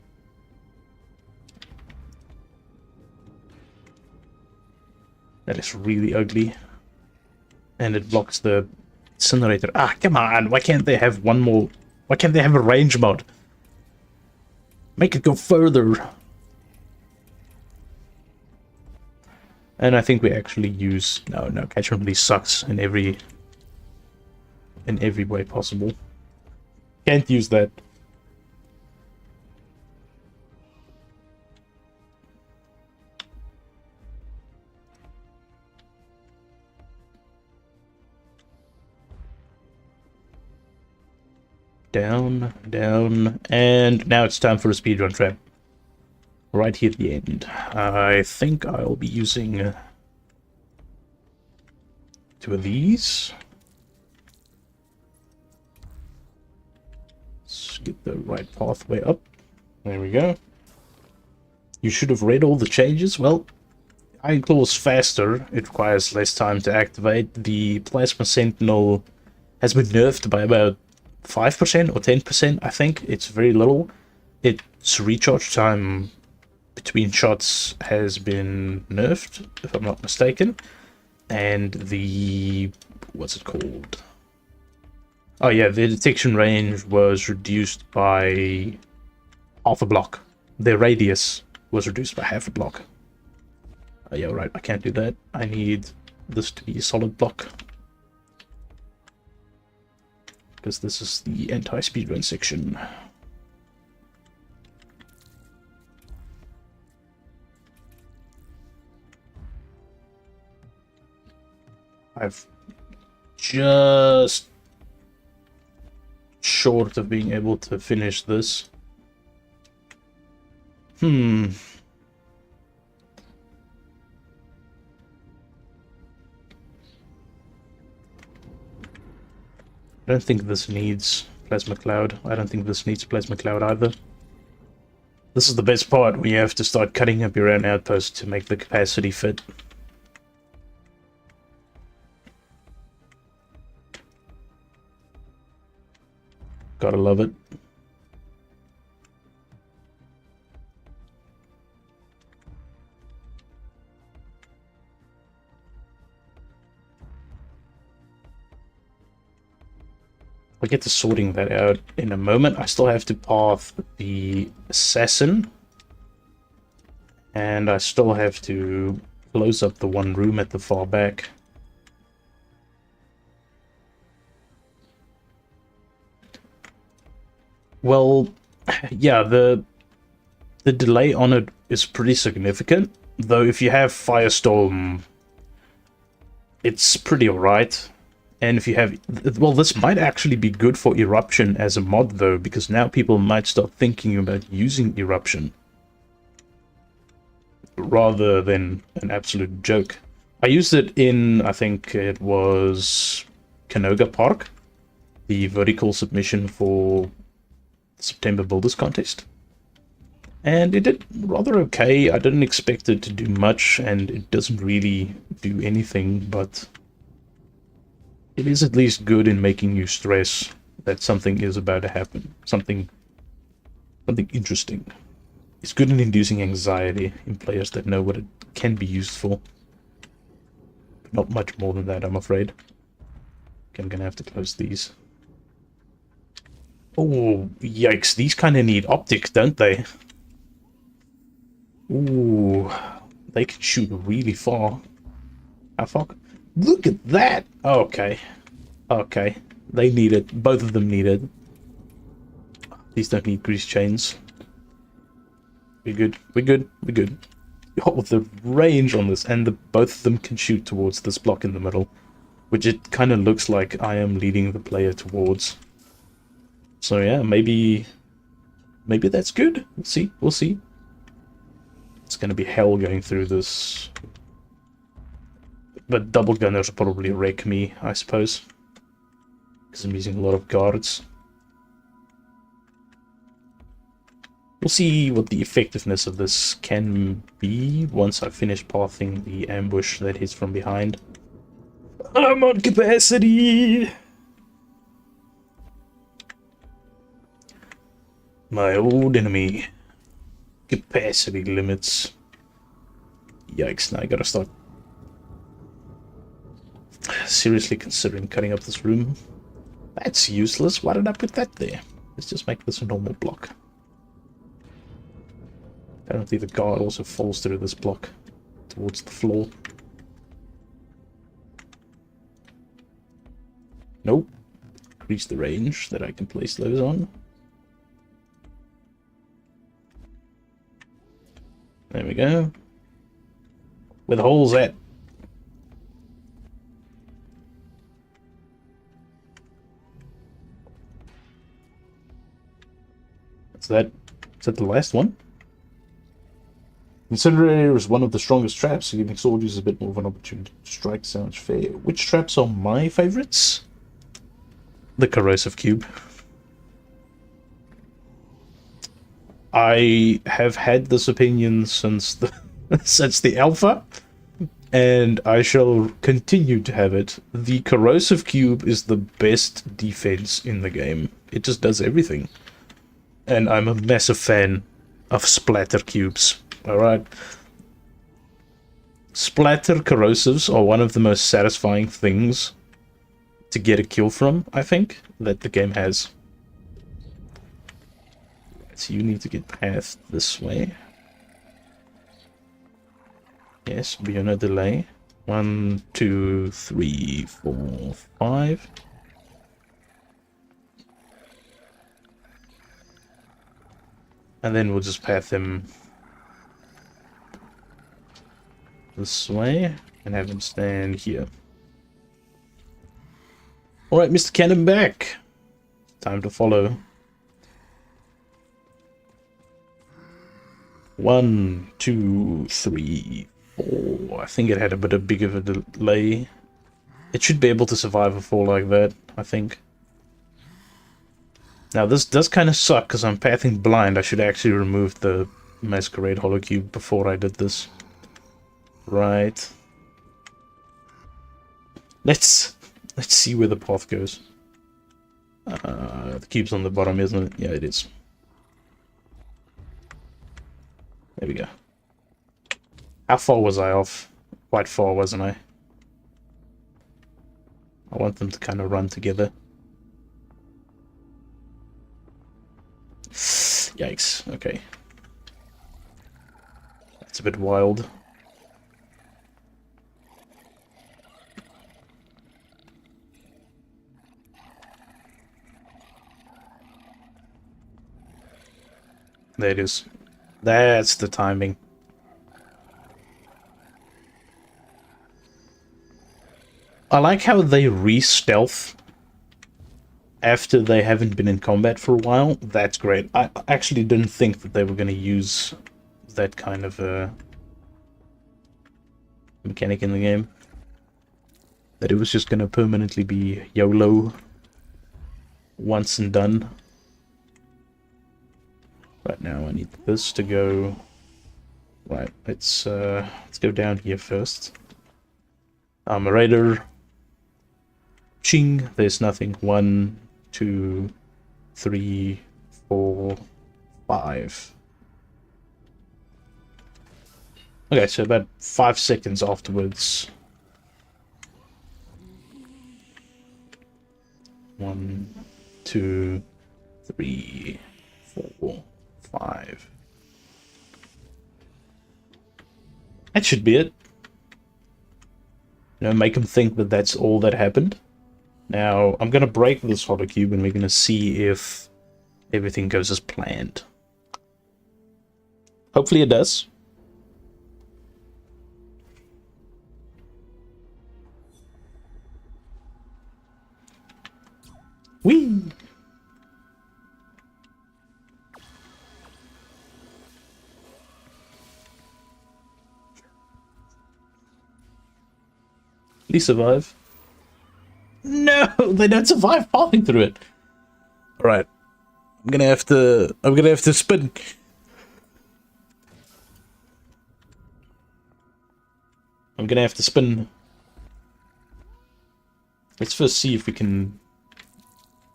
That is really ugly. And it blocks the incinerator. Ah, come on, why can't they have one more... Why can't they have a range mod? Make it go further. And I think we actually use... No, catch and release sucks in every way possible. Can't use that. Down, and now it's time for a speedrun trap. Right here at the end. I think I'll be using 2 of these. Let's get the right pathway up. There we go. You should have read all the changes. Well, Iron Claw is faster. It requires less time to activate. The Plasma Sentinel has been nerfed by about 5% or 10%, I think. It's very little. Its recharge time between shots has been nerfed, if I'm not mistaken. And the... what's it called? Oh yeah, the detection range was reduced by half a block. The radius was reduced by half a block. Oh yeah, right, I can't do that. I need this to be a solid block. Because this is the anti-speedrun section. I've just short of being able to finish this. I don't think this needs Plasma Cloud. I don't think this needs Plasma Cloud either. This is the best part, when you have to start cutting up your own outpost to make the capacity fit. Gotta love it. I'll get to sorting that out in a moment. I still have to path the assassin. And I still have to close up the one room at the far back. Well, yeah, the delay on it is pretty significant. Though if you have Firestorm, it's pretty alright. And if you have... Well, this might actually be good for Eruption as a mod, though, because now people might start thinking about using Eruption rather than an absolute joke. I used it in, I think it was Canoga Park, the vertical submission for the September Builders Contest. And it did rather okay. I didn't expect it to do much, and it doesn't really do anything, but it is at least good in making you stress that something is about to happen. Something interesting. It's good in inducing anxiety in players that know what it can be used for. But not much more than that, I'm afraid. Okay, I'm gonna have to close these. Oh, yikes. These kind of need optics, don't they? Ooh, they can shoot really far. How far? Look at that! Okay. Okay. They need it. Both of them need it. These don't need grease chains. We're good. We're good. We're good. Oh, with the range on this, and both of them can shoot towards this block in the middle, which it kind of looks like I am leading the player towards. So yeah, maybe that's good. We'll see. We'll see. It's going to be hell going through this. But double gunners will probably wreck me, I suppose. Because I'm using a lot of guards. We'll see what the effectiveness of this can be once I finish pathing the ambush that hits from behind. I'm on capacity! My old enemy. Capacity limits. Yikes, now I gotta start seriously considering cutting up this room. That's useless. Why did I put that there? Let's just make this a normal block. Apparently the guard also falls through this block towards the floor. Nope. Increase the range that I can place those on. There we go. Where the hole's at. Is that the last one? Incinerator is one of the strongest traps, so giving soldiers a bit more of an opportunity to strike sounds fair. Which traps are my favorites? The corrosive cube. I have had this opinion since the since the alpha, and I shall continue to have it. The corrosive cube is the best defense in the game. It just does everything. And I'm a massive fan of splatter cubes. Alright. Splatter corrosives are one of the most satisfying things to get a kill from, I think, that the game has. So you need to get past this way. Yes, be on a delay. 1, 2, 3, 4, 5. And then we'll just path him this way and have him stand here. Alright, Mr. Cannon back. Time to follow. 1, 2, 3, 4. I think it had a bit of big of a delay. It should be able to survive a fall like that, I think. Now this does kind of suck because I'm pathing blind. I should actually remove the Masquerade Holocube before I did this. Right. Let's see where the path goes. The cube's on the bottom, isn't it? Yeah, it is. There we go. How far was I off? Quite far, wasn't I? I want them to kind of run together. Yikes, okay. That's a bit wild. There it is. That's the timing. I like how they re-stealth after they haven't been in combat for a while. That's great. I actually didn't think that they were going to use that kind of mechanic in the game. That it was just going to permanently be YOLO once and done. Right now I need this to go... Right, let's go down here first. Armorator. Ching, there's nothing. 1, 2, 3, 4, 5. Okay, so about 5 seconds afterwards. 1, 2, 3, 4, 5. That should be it. You know, make them think that that's all that happened. Now, I'm going to break this hollow cube and we're going to see if everything goes as planned. Hopefully it does. Whee! Please survive. No, they don't survive falling through it. Alright. I'm gonna have to spin. I'm gonna have to spin. Let's first see if we can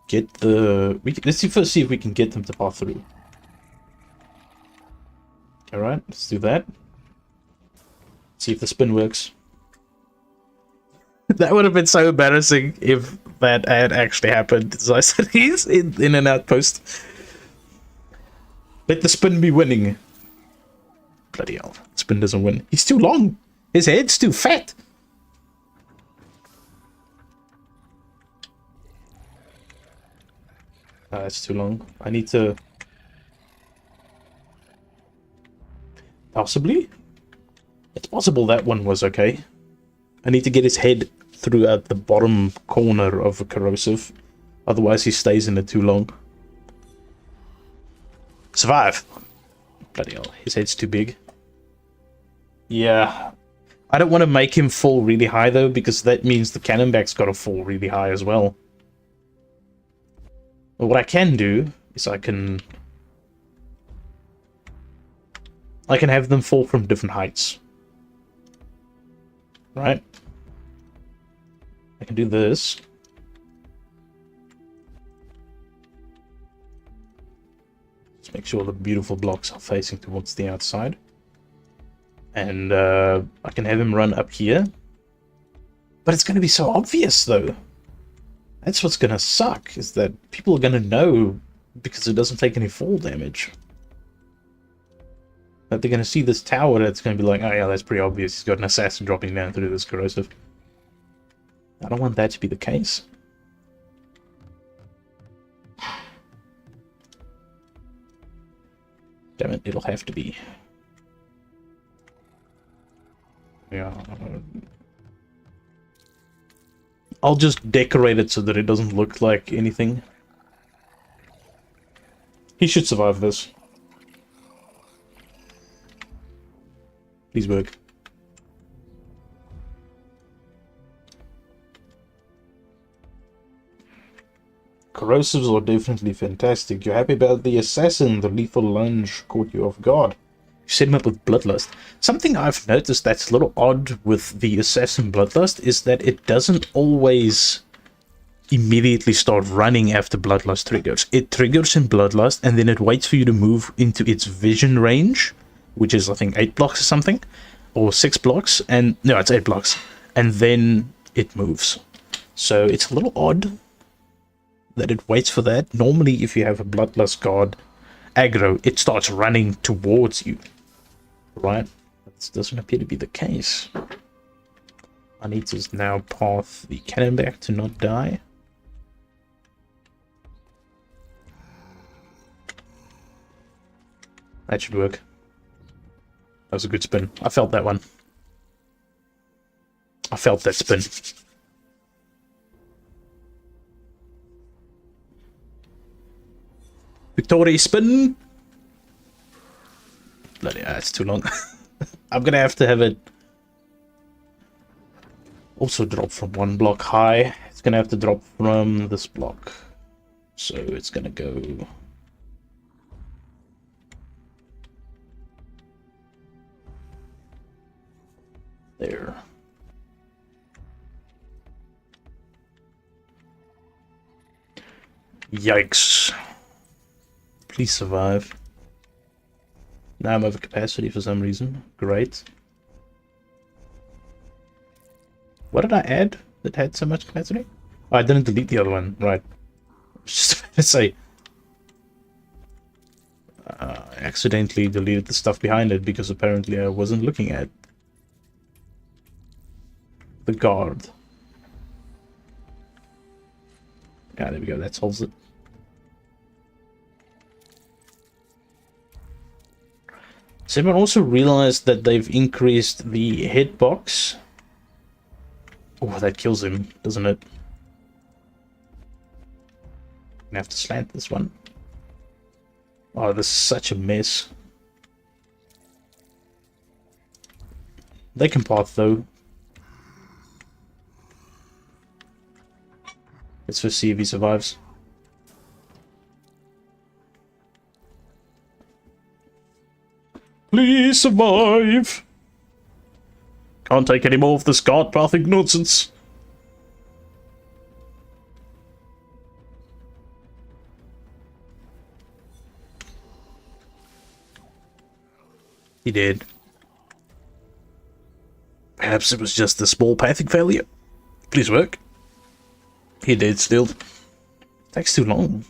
get the... Let's first see if we can get them to pass through. Alright, let's do that. See if the spin works. That would have been so embarrassing if that had actually happened. As I said, he's in an outpost. Let the spin be winning. Bloody hell. Spin doesn't win. He's too long. His head's too fat. That's too long. I need to... Possibly? It's possible that one was okay. I need to get his head through at the bottom corner of a corrosive. Otherwise he stays in it too long. Survive! Bloody hell, his head's too big. Yeah. I don't want to make him fall really high though, because that means the cannonback's got to fall really high as well. But what I can do is I can have them fall from different heights. Right? I can do this. Just make sure the beautiful blocks are facing towards the outside. And I can have him run up here. But it's going to be so obvious, though. That's what's going to suck, is that people are going to know because it doesn't take any fall damage. That they're going to see this tower that's going to be like, oh yeah, that's pretty obvious. He's got an assassin dropping down through this corrosive. I don't want that to be the case. Damn it, it'll have to be. Yeah. I'll just decorate it so that it doesn't look like anything. He should survive this. Please work. Corrosives are definitely fantastic. You're happy about the assassin. The lethal lunge caught you off guard. You set him up with bloodlust. Something I've noticed that's a little odd with the assassin bloodlust is that it doesn't always immediately start running after Bloodlust triggers. It triggers in Bloodlust, and then it waits for you to move into its vision range, which is, I think, 8 blocks or something, or 6 blocks, and no, it's 8 blocks, and then it moves. So it's a little odd that it waits for that. Normally, if you have a Bloodlust guard aggro, it starts running towards you, right? That doesn't appear to be the case. I need to now path the cannon back to not die. That should work. That was a good spin. I felt that one. I felt that spin. Victoria spin! Bloody hell, that's too long. I'm gonna have to have it also drop from 1 block high. It's gonna have to drop from this block. So it's gonna go... there. Yikes. Please survive. Now I'm over capacity for some reason. Great. What did I add that had so much capacity? Oh, I didn't delete the other one. Right. Just about to say. I accidentally deleted the stuff behind it because apparently I wasn't looking at the guard. Yeah, there we go. That solves it. So everyone also realized that they've increased the hitbox. Oh, that kills him, doesn't it? Gonna have to slant this one. Oh, this is such a mess. They can path though. Let's first see if he survives. Please survive! Can't take any more of this guard pathing nonsense. He did. Perhaps it was just a small pathing failure. Please work. He did still. Takes too long.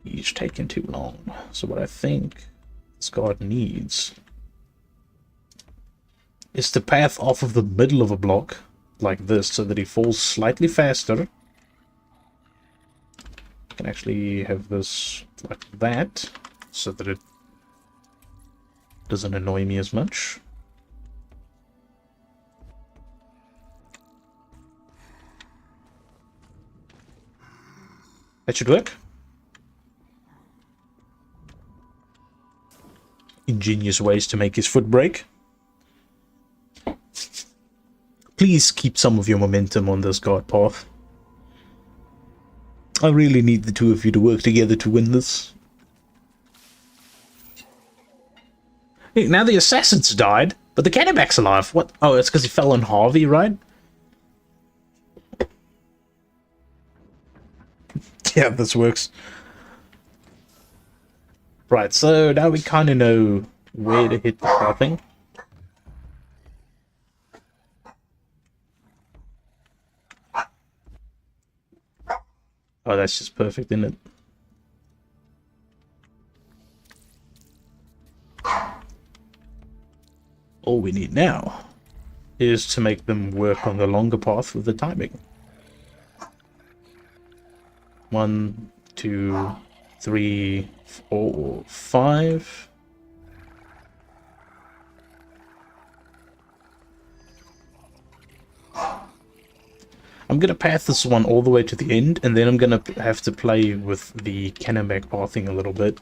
He's taking too long. So what I think this guard needs is to path off of the middle of a block like this so that he falls slightly faster. I can actually have this like that so that it doesn't annoy me as much. That should work. Ingenious ways to make his foot break. Please keep some of your momentum on this guard path. I really need the two of you to work together to win this. Hey, now the assassin's died, but the cannonback's alive. What? Oh, it's because he fell on Harvey, right? Yeah, this works. Right, so now we kind of know where to hit the pathing. Oh, that's just perfect, isn't it? All we need now is to make them work on the longer path with the timing. 1, 2, 3, 4, 5. I'm gonna path this one all the way to the end, and then I'm gonna have to play with the cannonback pathing a little bit,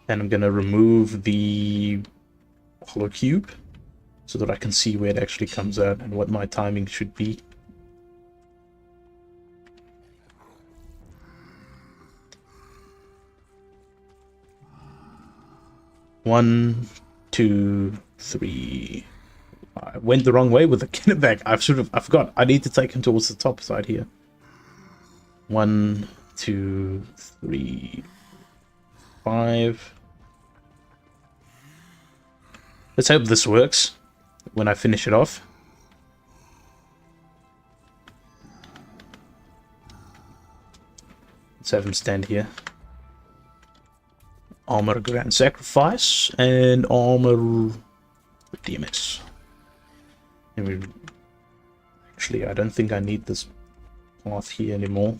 and I'm gonna remove the hollow cube so that I can see where it actually comes out and what my timing should be. One, 2, 3. I went the wrong way with the Kennebec. I forgot. I need to take him towards the top side here. 1, 2, 3, 5. Let's hope this works when I finish it off. Let's have him stand here. Armor Grand Sacrifice and armor DMS. And we actually, I don't think I need this path here anymore.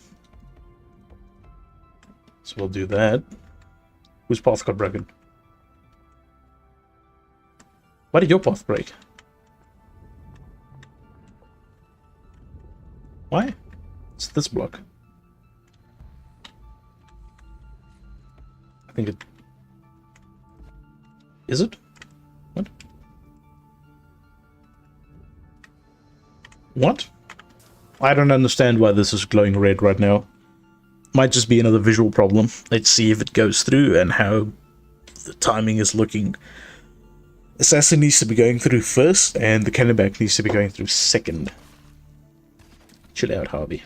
So we'll do that. Whose path got broken? Why did your path break? Why? It's this block. I think it... Is it? What? What? I don't understand why this is glowing red right now. Might just be another visual problem. Let's see if it goes through and how the timing is looking. Assassin needs to be going through first, and the Kennebec needs to be going through second. Chill out, Harvey.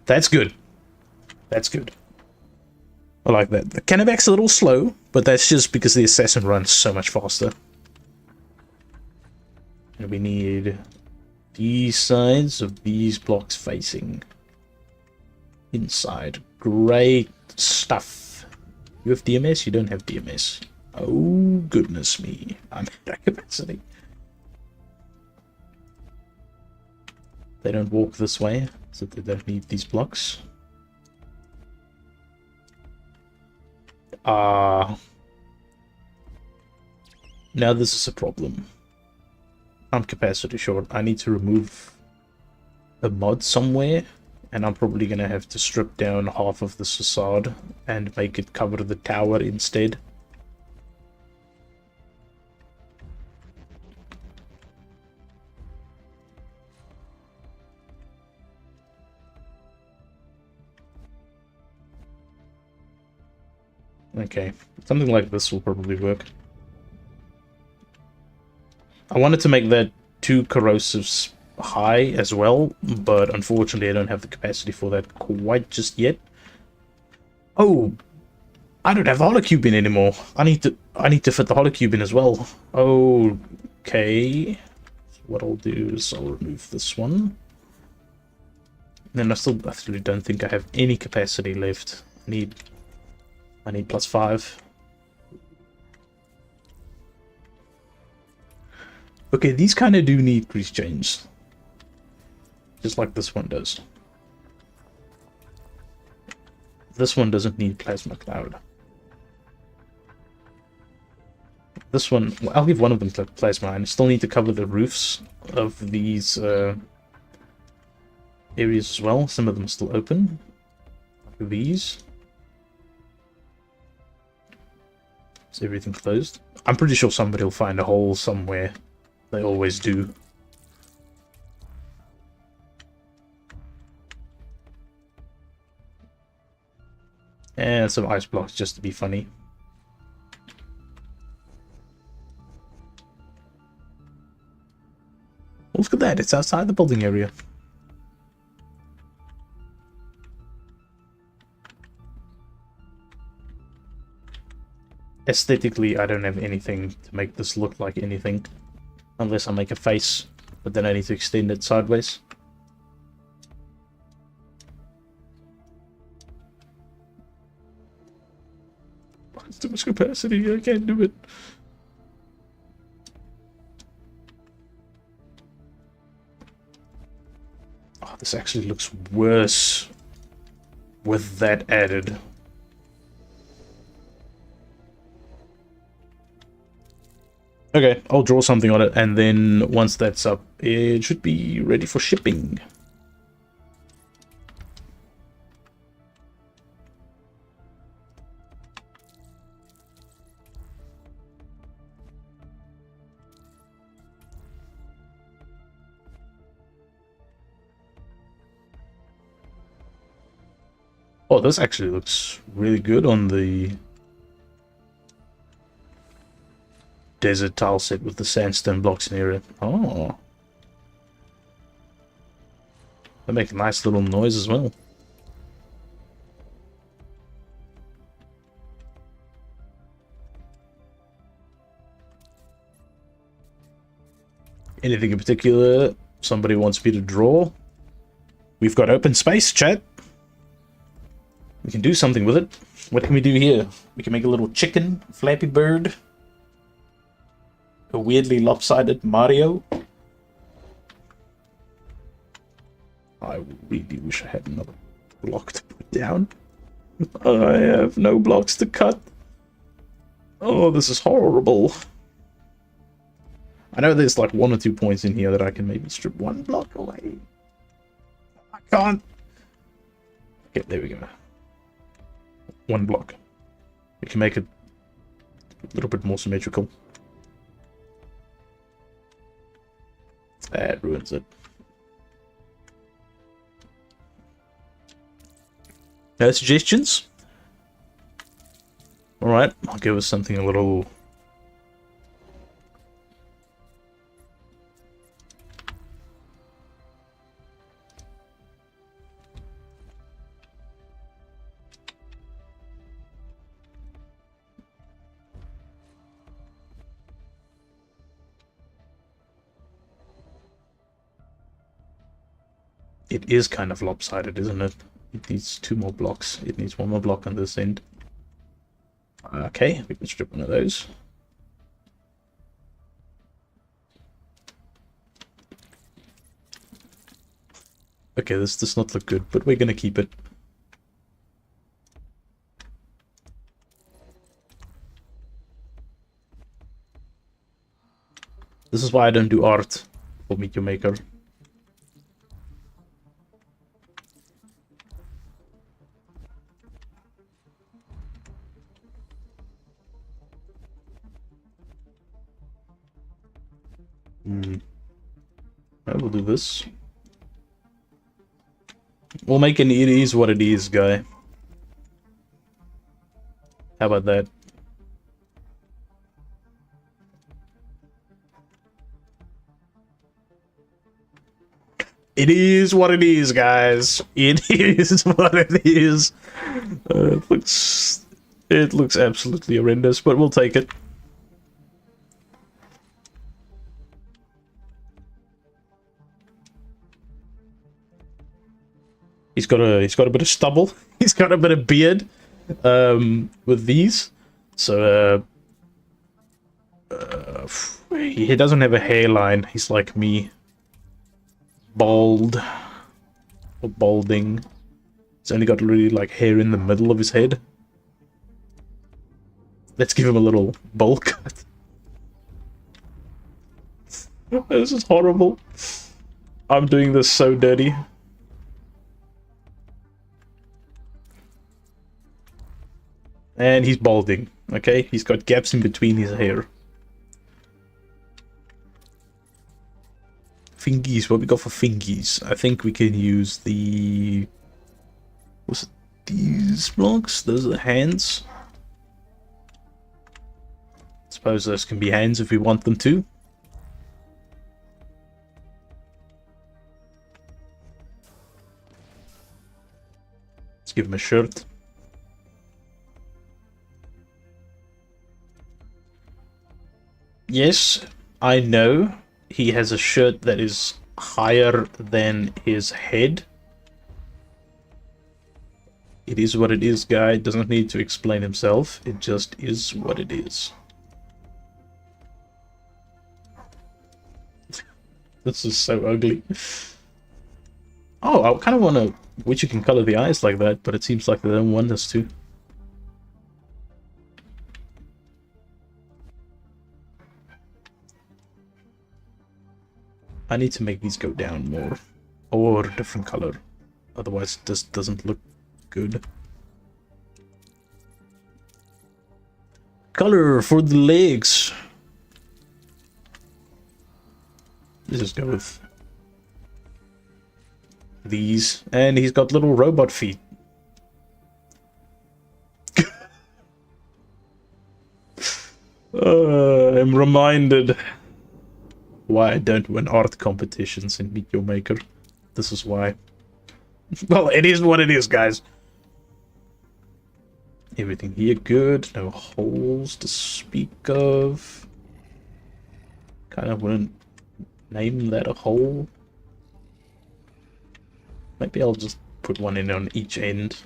That's good. That's good. I like that. The Kennebec's a little slow, but that's just because the Assassin runs so much faster. And we need these sides of these blocks facing inside. Great stuff. You have DMS? You don't have DMS. Oh, goodness me. I'm at capacity. They don't walk this way, so they don't need these blocks. Now this is a problem. I'm capacity short. I need to remove a mod somewhere, and I'm probably going to have to strip down half of the facade and make it cover the tower instead. Okay, something like this will probably work. I wanted to make that 2 corrosives high as well, but unfortunately I don't have the capacity for that quite just yet. Oh, I don't have the holocube in anymore. I need to fit the holocube in as well. Okay. So what I'll do is I'll remove this one. Then I still actually don't think I have any capacity left. I need +5. Okay, these kind of do need grease chains. Just like this one does. This one doesn't need plasma cloud. This one, well, I'll give one of them plasma, and I still need to cover the roofs of these areas as well. Some of them are still open. Like these. Is everything closed? I'm pretty sure somebody will find a hole somewhere. They always do. And some ice blocks just to be funny. Look at that, it's outside the building area. Aesthetically, I don't have anything to make this look like anything. Unless I make a face, but then I need to extend it sideways. It's too much capacity, I can't do it. Oh, this actually looks worse with that added. Okay, I'll draw something on it, and then once that's up, it should be ready for shipping. Oh, this actually looks really good on the desert tile set with the sandstone blocks near it. Oh. They make a nice little noise as well. Anything in particular somebody wants me to draw? We've got open space, chat. We can do something with it. What can we do here? We can make a little chicken, Flappy Bird, a weirdly lopsided Mario. I really wish I had another block to put down. I have no blocks to cut. Oh, this is horrible. I know there's like 1 or 2 points in here that I can maybe strip 1 block away. I can't. Okay, there we go. 1 block. We can make it a little bit more symmetrical. That ruins it. No suggestions? Alright, I'll give us something a little... It is kind of lopsided, isn't it? It needs 2 more blocks. It needs 1 more block on this end. Okay, we can strip 1 of those. Okay, this does not look good, but we're gonna keep it. This is why I don't do art for Meteor Maker. I will do this. We'll make an it is what it is guy. How about that? It is what it is, guys. It is what it is. It looks absolutely horrendous, but we'll take it. He's got a bit of stubble. He's got a bit of beard with these. So he doesn't have a hairline. He's like me. Bald. Or balding. He's only got really like hair in the middle of his head. Let's give him a little bowl cut. This is horrible. I'm doing this so dirty. And he's balding, okay? He's got gaps in between his hair. Fingies, what we got for fingies? I think we can use the... What's it? These blocks? Those are the hands. Suppose those can be hands if we want them to. Let's give him a shirt. Yes, I know he has a shirt that is higher than his head. It is what it is, guy. Doesn't need to explain himself. It just is what it is. This is so ugly. Oh, I kind of want to... Wish you can color the eyes like that, but it seems like they don't want us to. I need to make these go down more. Or a different color. Otherwise this doesn't look good. Color for the legs. Let's just go with these. And he's got little robot feet. reminded why I don't win art competitions in Meet Your Maker. This is why. Well, it is what it is, guys. Everything here good. No holes to speak of. Kind of wouldn't name that a hole. Maybe I'll just put one in on each end.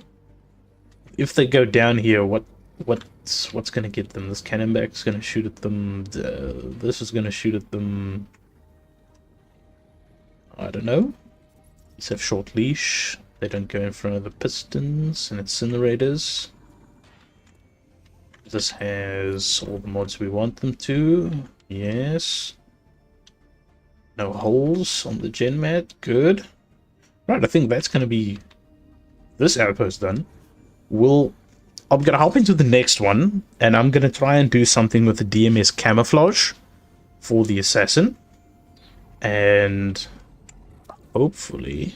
If they go down here, what's gonna get them? This cannonback's gonna shoot at them. This is gonna shoot at them. I don't know. These have short leash. They don't go in front of the pistons and incinerators. This has all the mods we want them to. Yes. No holes on the gen mat. Good. Right, I think that's going to be this outpost done. I'm going to hop into the next one, and I'm going to try and do something with the DMS camouflage for the assassin. And hopefully...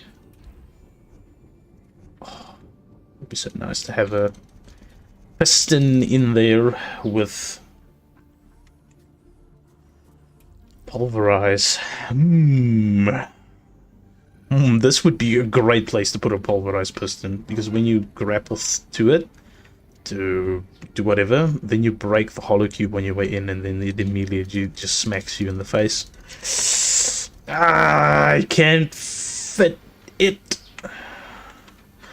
Oh, it would be so nice to have a piston in there with pulverize. This would be a great place to put a pulverized piston, because when you grapple to it to do whatever, then you break the hollow cube on your way in, and then it immediately just smacks you in the face. I can't fit it.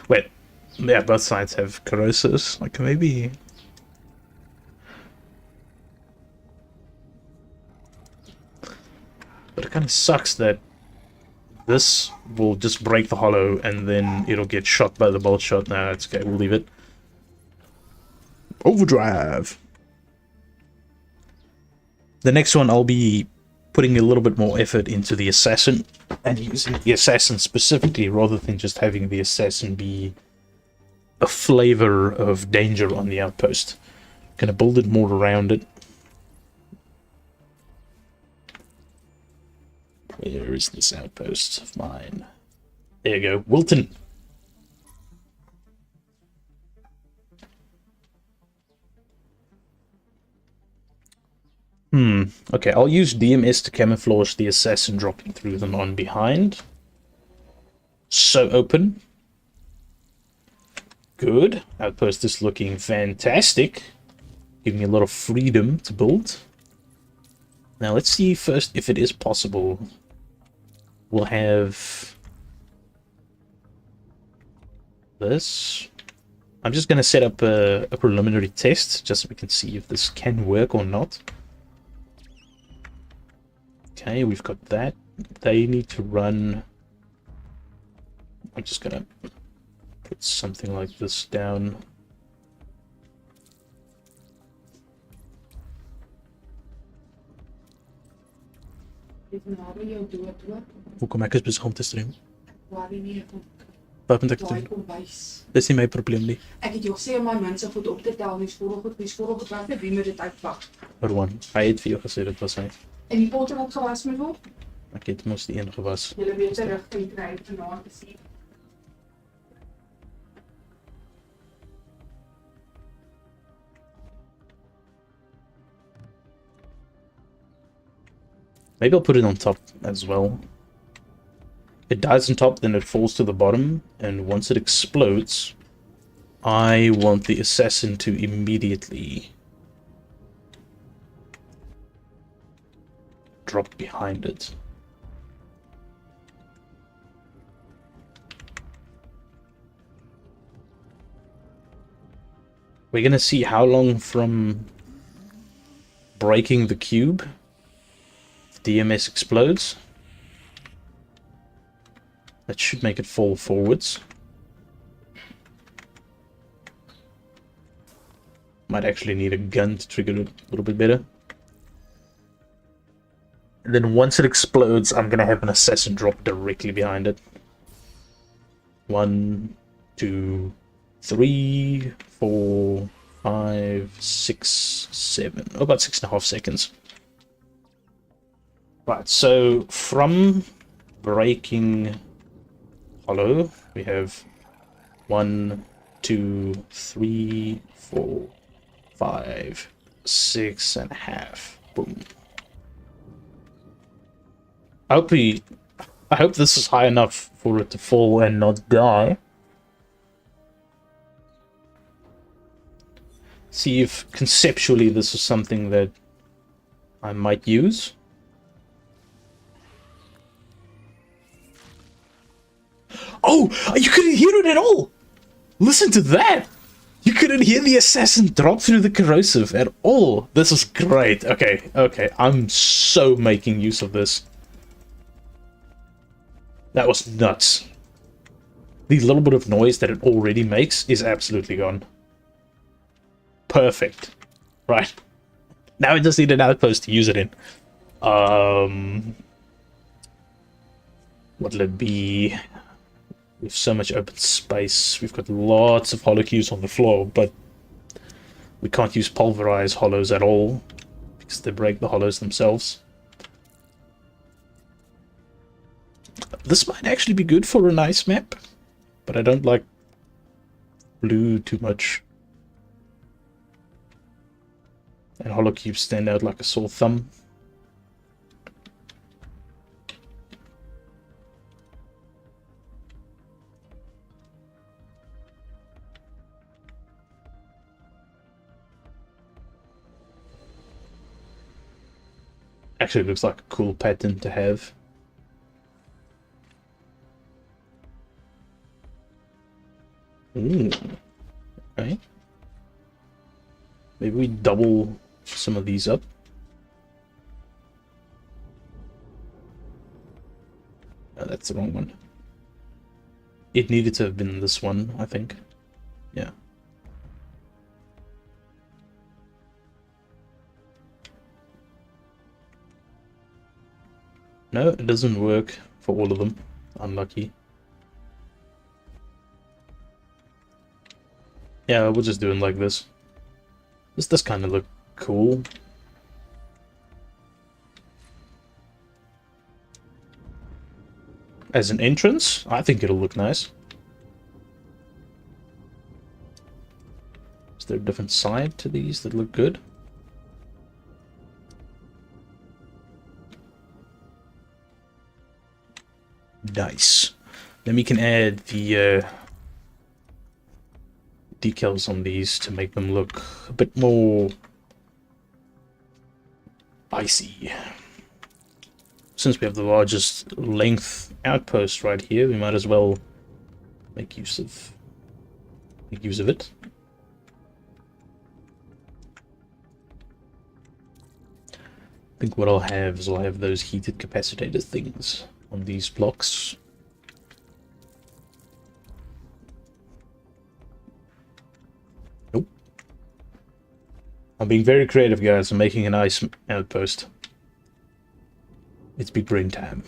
Wait, yeah, both sides have corrosives. Like, maybe... But it kind of sucks that this will just break the hollow, and then it'll get shot by the bolt shot. Nah, it's okay, we'll leave it. Overdrive! The next one, I'll be putting a little bit more effort into the assassin, and using the assassin specifically, rather than just having the assassin be a flavor of danger on the outpost. Gonna build it more around it. Where is this outpost of mine? There you go, Wilton. Okay, I'll use DMS to camouflage the assassin dropping through them on behind. So open. Good. Outpost is looking fantastic. Giving me a lot of freedom to build. Now let's see first if it is possible. We'll have this. I'm just going to set up a preliminary test, just so we can see if this can work or not. Okay, we've got that. They need to run... I'm just going to put something like this down. Hoekom ek is besig om te stream? Wat moet ek doen? Dis nie my probleem nie. Ek het jou gesê om my mense goed op te tel, die skottelgoed wat wie moet dit uitpak? Rowan, hy het vir jou gesê dit was hy. En die potte wat gewas moet word? Ek het mos die een gewas. Julle weet se rigting kry vanaand te sien. Maybe I'll put it on top as well. It dies on top, then it falls to the bottom, and once it explodes, I want the assassin to immediately drop behind it. We're gonna see how long from breaking the cube DMS explodes. That should make it fall forwards. Might actually need a gun to trigger it a little bit better. And then once it explodes, I'm gonna have an assassin drop directly behind it. 1, 2, 3, 4, 5, 6, 7. Oh, about 6.5 seconds. Right, so from breaking hollow, we have 1, 2, 3, 4, 5, 6.5. Boom. I hope this is high enough for it to fall and not die. See if conceptually this is something that I might use. Oh, you couldn't hear it at all! Listen to that! You couldn't hear the assassin drop through the corrosive at all. This is great. Okay, okay. I'm so making use of this. That was nuts. The little bit of noise that it already makes is absolutely gone. Perfect. Right. Now I just need an outpost to use it in. What'll it be? We have so much open space. We've got lots of hollow cubes on the floor, but we can't use pulverized hollows at all because they break the hollows themselves. This might actually be good for a nice map, but I don't like blue too much. And hollow cubes stand out like a sore thumb. Actually, it looks like a cool pattern to have. Ooh. Okay. Maybe we double some of these up. Oh, that's the wrong one. It needed to have been this one, I think. Yeah. No, it doesn't work for all of them. Unlucky. Yeah, we'll just do it like this. This does kind of look cool. As an entrance, I think it'll look nice. Is there a different side to these that look good? Nice. Then we can add the decals on these to make them look a bit more icy. Since we have the largest length outpost right here, we might as well make use of it. I think what I'll have is I'll have those heated capacitator things on these blocks. Nope. I'm being very creative, guys. I'm making a nice outpost. It's big brain time.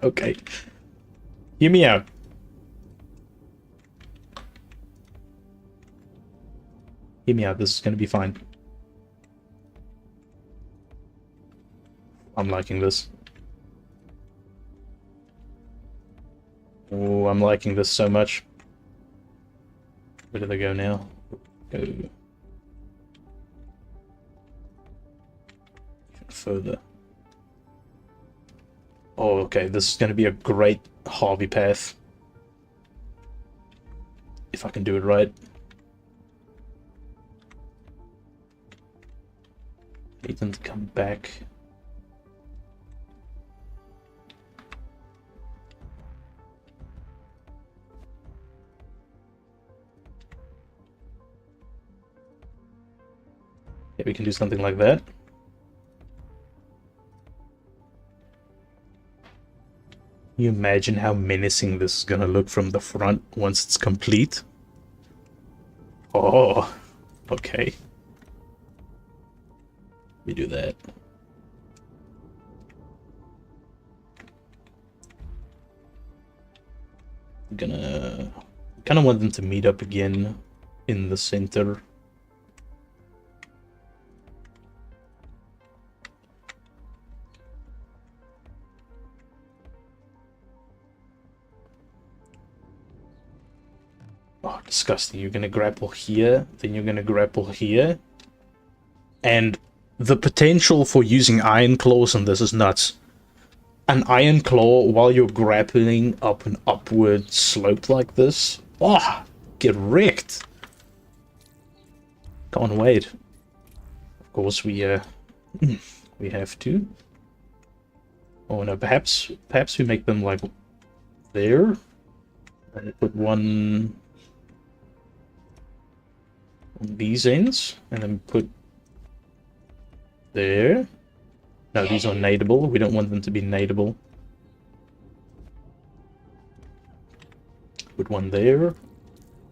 Okay. Hear me out. Hear me out. This is going to be fine. I'm liking this. Oh, I'm liking this so much. Where do they go now? Go even further. Oh, okay. This is going to be a great Harvey path. If I can do it right. Need them to come back. Yeah, we can do something like that. Can you imagine how menacing this is gonna look from the front once it's complete? Oh, okay. We do that. I'm gonna kind of want them to meet up again in the center. Disgusting. You're gonna grapple here, then you're gonna grapple here. And the potential for using iron claws on this is nuts. An iron claw while you're grappling up an upward slope like this. Oh, get wrecked. Can't wait. Of course we have to. Oh no, perhaps we make them like there. And put one on these ends, and then put there. No, these are nadeable. We don't want them to be nadeable. Put one there.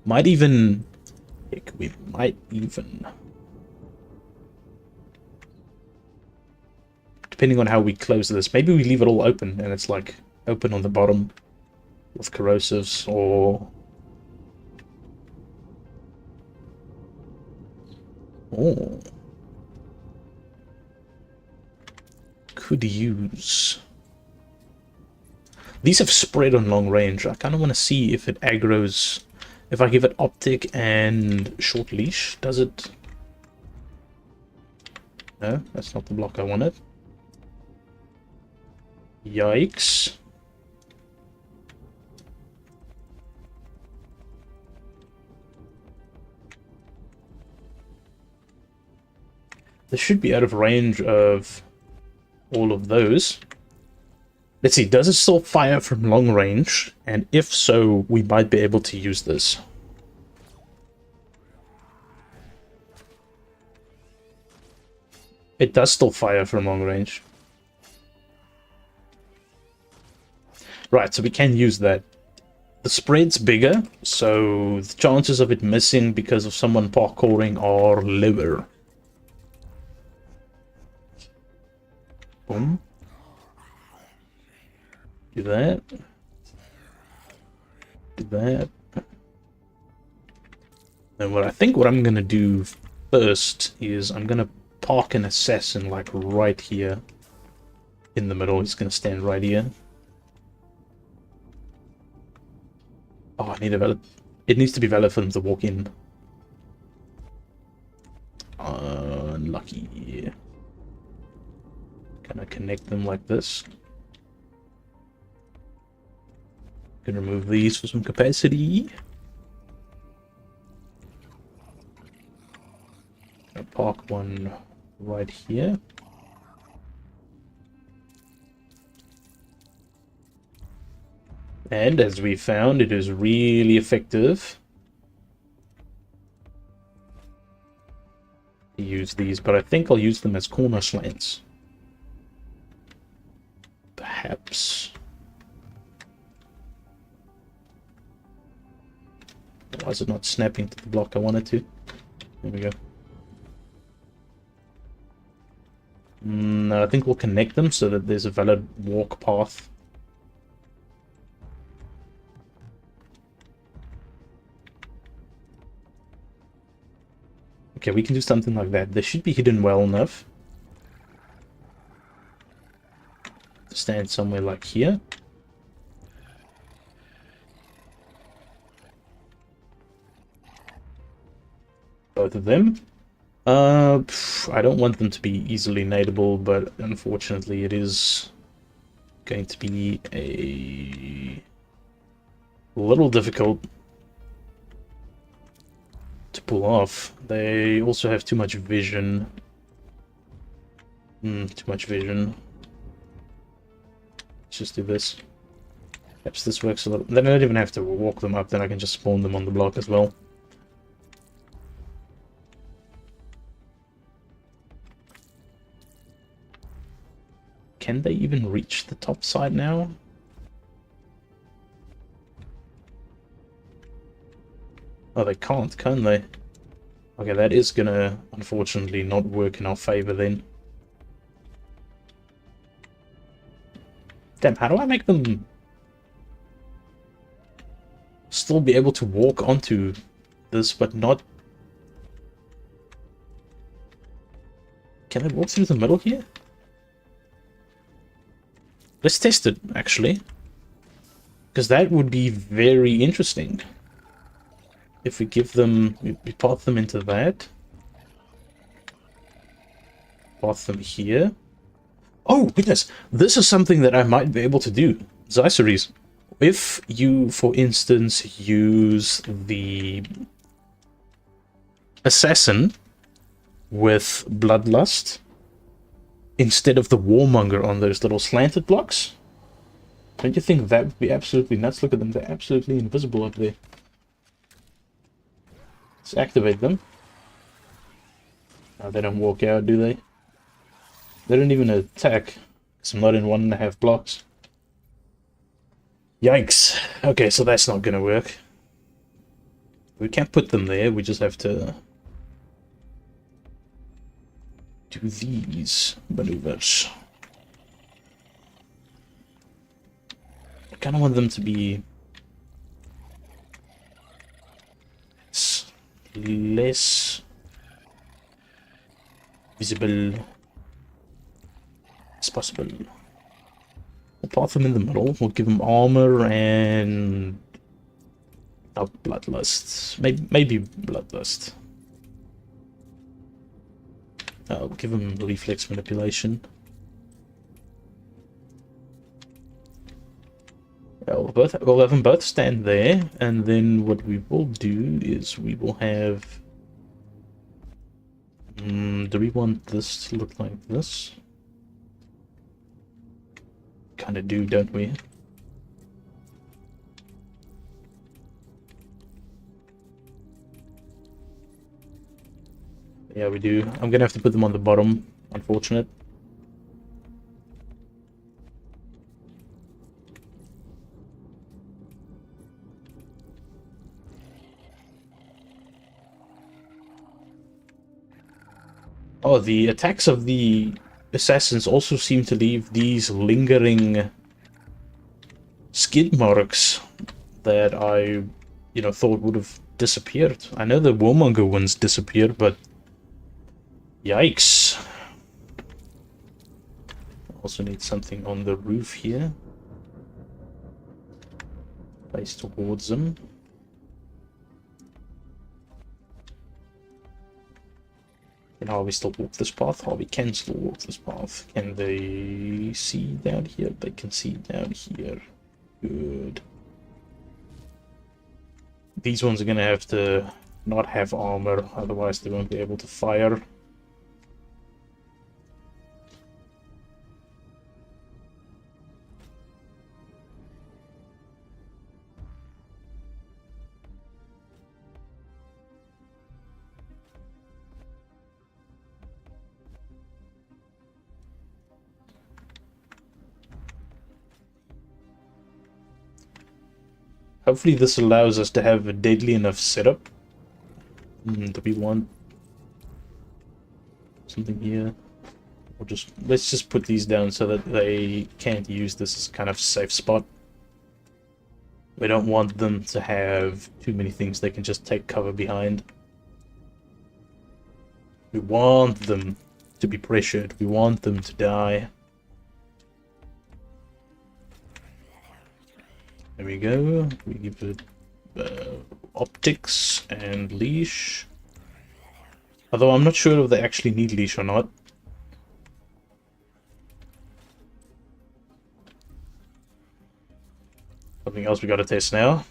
Might even... Heck, we might even... Depending on how we close this. Maybe we leave it all open, and it's like open on the bottom with corrosives, or... Oh... Could use. These have spread on long range. I kind of want to see if it aggroes. If I give it optic and short leash, does it? No, that's not the block I wanted. Yikes. This should be out of range of all of those. Let's see, does it still fire from long range? And if so, we might be able to use this. It does still fire from long range. Right, so we can use that. The spread's bigger, so the chances of it missing because of someone parkouring are lower. Boom. Do that. Do that. And what I'm gonna do first is I'm gonna park an assassin like right here in the middle. He's gonna stand right here. Oh, I need a valid. It needs to be valid for them to walk in. Unlucky. Can I connect them like this? Can remove these for some capacity. I'll park one right here. And as we found, it is really effective to use these, but I think I'll use them as corner slants. Perhaps. Why is it not snapping to the block I wanted to? There we go. No, I think we'll connect them so that there's a valid walk path. Okay, we can do something like that. They should be hidden well enough to stand somewhere like here. Both of them. I don't want them to be easily nadeable, but unfortunately it is going to be a little difficult to pull off. They also have too much vision. Too much vision. Let's just do this. Perhaps this works a little. Then I don't even have to walk them up, then I can just spawn them on the block as well. Can they even reach the top side now? Oh, they can't, can they? Okay, that is gonna, unfortunately, not work in our favor then. Damn, how do I make them still be able to walk onto this, but not... Can I walk through the middle here? Let's test it, actually. Because that would be very interesting. if we give them, we path them into that. Path them here. Oh, goodness. This is something that I might be able to do. Zyceres. If you, for instance, use the assassin with bloodlust instead of the warmonger on those little slanted blocks, don't you think that would be absolutely nuts? Look at them, they're absolutely invisible up there. Let's activate them. Oh, they don't walk out, do they? They don't even attack, because I'm not in 1.5 blocks. Yikes. Okay, so that's not gonna work. We can't put them there, we just have to do these maneuvers. I kind of want them to be less visible as possible. We'll path them in the middle. We'll give them armor and bloodlust. Maybe bloodlust. We'll give them reflex manipulation. We'll have them both stand there, and then what we will do is we will have. Do we want this to look like this? Kind of do, don't we? Yeah, we do. I'm gonna have to put them on the bottom. Unfortunate. Oh, the attacks of the assassins also seem to leave these lingering skid marks that I, thought would have disappeared. I know the warmonger ones disappeared, but yikes. Also need something on the roof here. Face towards them. Can Harvey still walk this path? Harvey can still walk this path. Can they see down here? They can see down here. Good. These ones are gonna have to not have armor, otherwise they won't be able to fire. Hopefully this allows us to have a deadly enough setup. Do we want something here? Or let's just put these down so that they can't use this as kind of safe spot. We don't want them to have too many things they can just take cover behind. We want them to be pressured. We want them to die. There we go. We give it optics and leash. Although I'm not sure if they actually need leash or not. Something else we gotta test now.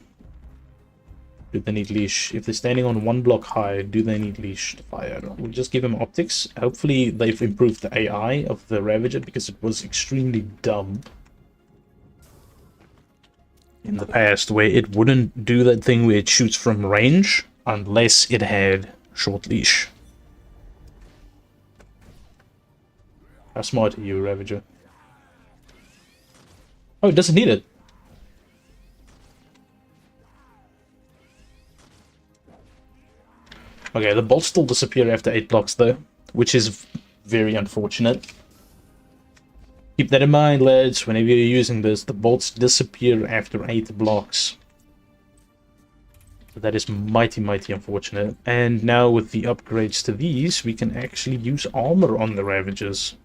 Do they need leash? If they're standing on 1 block high, do they need leash to fire? We'll just give them optics. Hopefully they've improved the AI of the Ravager, because it was extremely dumb in the past, where it wouldn't do that thing where it shoots from range unless it had short leash. How smart are you, Ravager? Oh, it doesn't need it. Okay, the bolts still disappear after 8 blocks though, which is very unfortunate. Keep that in mind, lads. Whenever you're using this, the bolts disappear after 8 blocks. So that is mighty, mighty unfortunate. And now with the upgrades to these, we can actually use armor on the Ravagers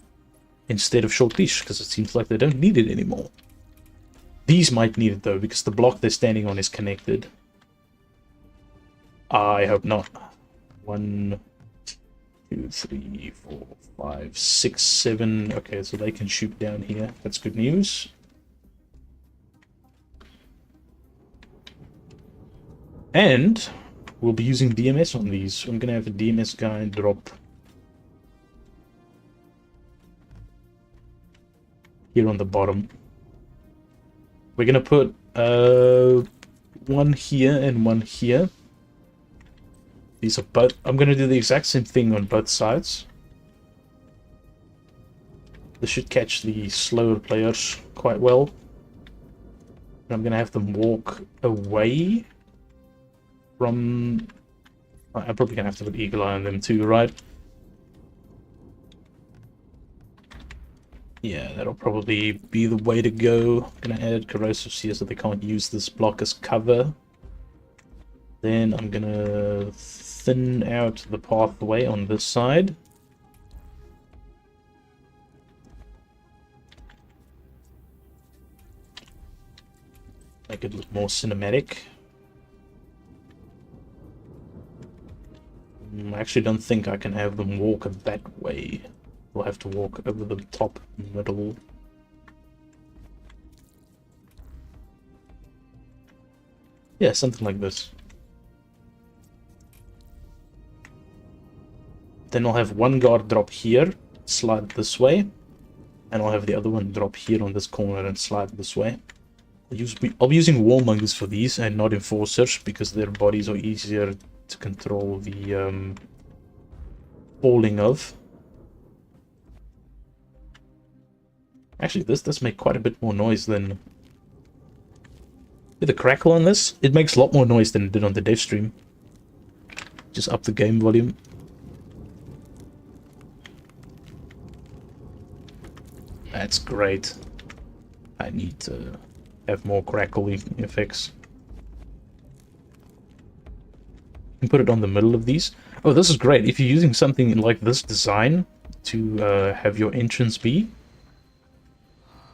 instead of short leash, because it seems like they don't need it anymore. These might need it though, because the block they're standing on is connected. I hope not. 1, 2, 3, 4, 5, 6, 7. Okay, so they can shoot down here. That's good news. And we'll be using DMS on these. I'm gonna have a DMS guy drop here on the bottom. We're gonna put one here and one here. These are both. I'm gonna do the exact same thing on both sides. This should catch the slower players quite well. I'm gonna have them walk away from... I'm probably gonna have to put Eagle Eye on them too, right? Yeah, that'll probably be the way to go. I'm gonna add corrosive here so they can't use this block as cover. Then I'm gonna thin out the pathway on this side. Make it look more cinematic. I actually don't think I can have them walk that way. We'll have to walk over the top middle. Yeah, something like this. Then I'll have one guard drop here, slide this way, and I'll have the other one drop here on this corner and slide this way. I'll be using warmongers for these and not enforcers because their bodies are easier to control the falling of. Actually, this does make quite a bit more noise than... With the crackle on this, it makes a lot more noise than it did on the dev stream. Just up the game volume. That's great. I need to have more crackling effects. And put it on the middle of these. Oh, this is great. If you're using something like this design to have your entrance be,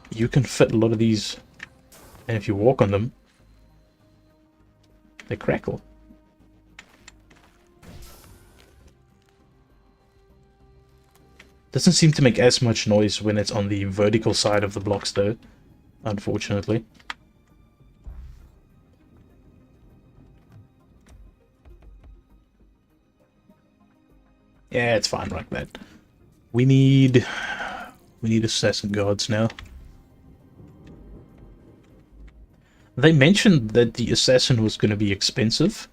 you can fit a lot of these, and if you walk on them, they crackle. Doesn't seem to make as much noise when it's on the vertical side of the blocks though, unfortunately. Yeah, it's fine like that. We need assassin guards now. They mentioned that the assassin was going to be expensive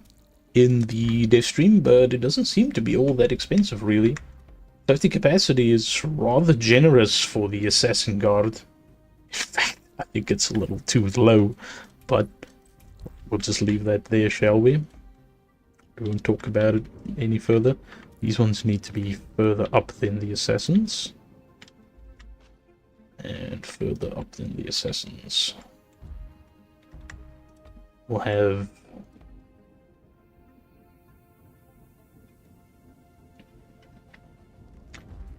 in the dev stream, but it doesn't seem to be all that expensive really. 50 capacity is rather generous for the assassin guard. In fact, I think it's a little too low, but we'll just leave that there, shall we? We won't talk about it any further. These ones need to be further up than the assassins. And further up than the assassins. We'll have...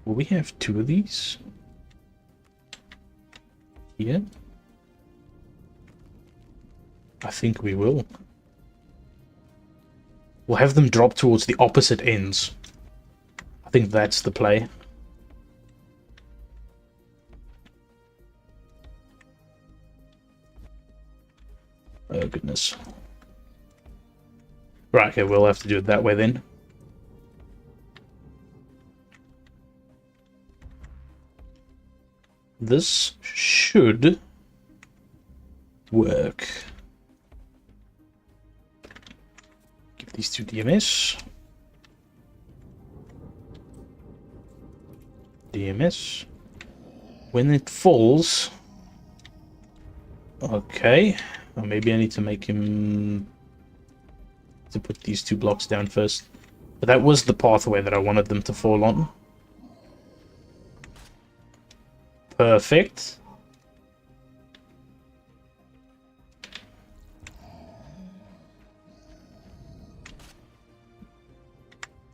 Will we have two of these? Here? I think we will. We'll have them drop towards the opposite ends. I think that's the play. Oh, goodness. Right, okay, we'll have to do it that way then. This should work. Give these two DMS. DMS. When it falls... Okay. Well, maybe I need to make him... to put these two blocks down first. But that was the pathway that I wanted them to fall on. Perfect.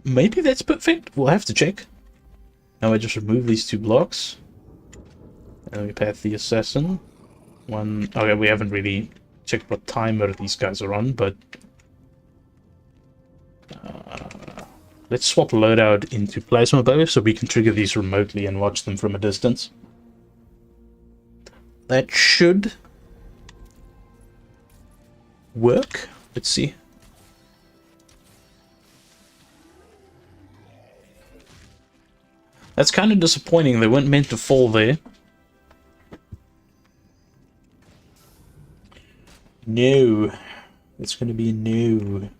Maybe that's perfect. We'll have to check. Now I just remove these two blocks. And we path the assassin. One... Okay, we haven't really checked what timer these guys are on, but... Let's swap loadout into plasma bow so we can trigger these remotely and watch them from a distance. That should work. Let's see. That's kind of disappointing. They weren't meant to fall there. No. It's going to be a no.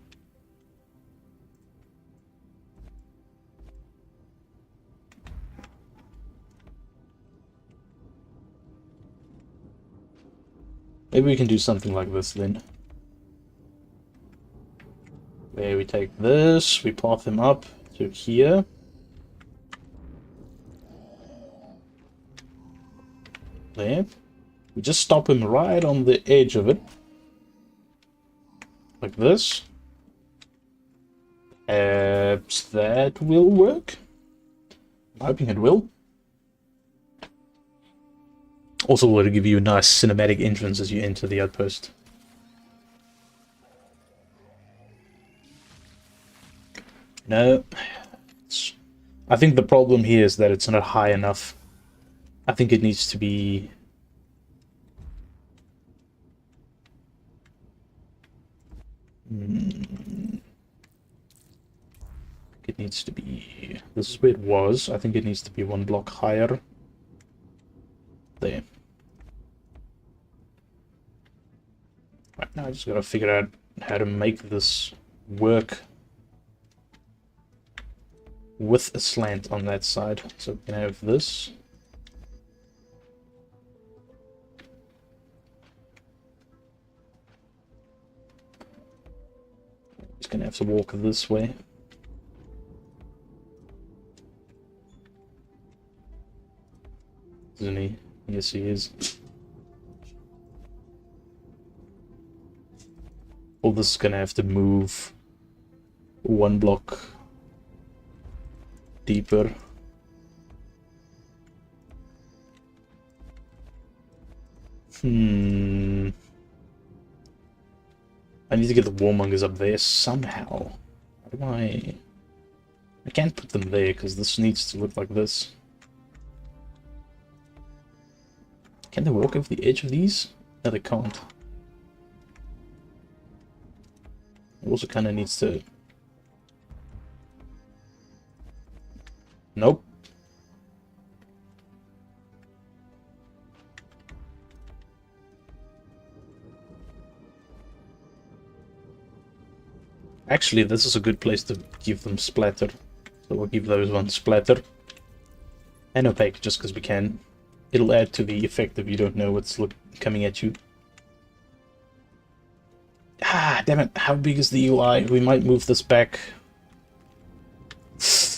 Maybe we can do something like this then. Where we take this, we path him up to here. There. We just stop him right on the edge of it. Like this. Perhaps that will work. I'm hoping it will. Also will give you a nice cinematic entrance as you enter the outpost. No. I think the problem here is that it's not high enough. I think it needs to be... It needs to be... This is where it was. I think it needs to be one block higher. There. Right, now I just gotta figure out how to make this work with a slant on that side. So we can have this. Just gonna have to walk this way. Isn't he? Yes, he is. All this is gonna have to move one block deeper. I need to get the warmongers up there somehow. How do I can't put them there because this needs to look like this. Can they walk over the edge of these? No, they can't. It also kind of needs to... Nope. Actually, this is a good place to give them splatter. So we'll give those ones splatter. And opaque, just because we can. It'll add to the effect if you don't know what's coming at you. Ah, damn it. How big is the UI? We might move this back.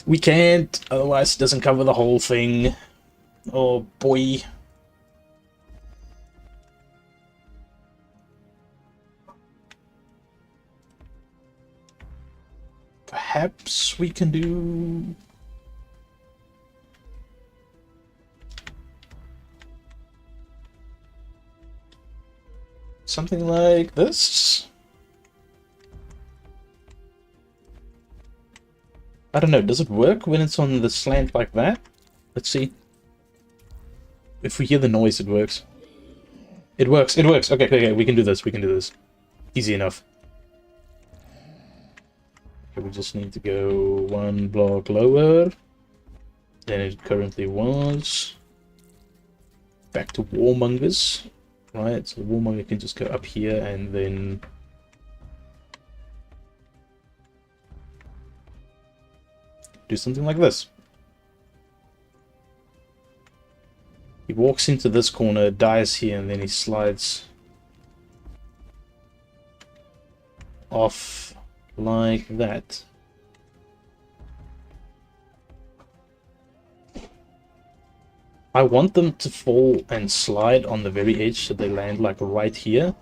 We can't, otherwise it doesn't cover the whole thing. Oh boy. Perhaps we can do... something like this? I don't know, does it work when it's on the slant like that? Let's see. If we hear the noise, it works. It works, it works. Okay, okay, we can do this, we can do this. Easy enough. Okay, we just need to go one block lower than it currently was. Back to warmongers. Right, so the warmonger can just go up here and then... do something like this. He walks into this corner, dies here, and then he slides off like that. I want them to fall and slide on the very edge so they land like right here.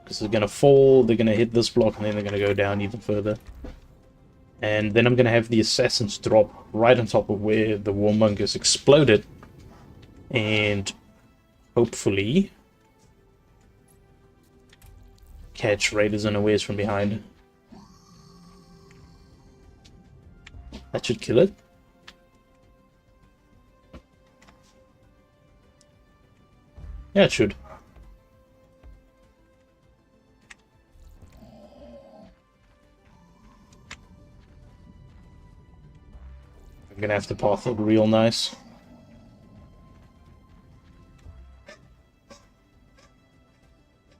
Because they're going to fall, they're going to hit this block, and then they're going to go down even further. And then I'm going to have the assassins drop right on top of where the warmongers exploded. And hopefully catch raiders unawares from behind. That should kill it. Yeah, it should. I'm gonna have to path it real nice.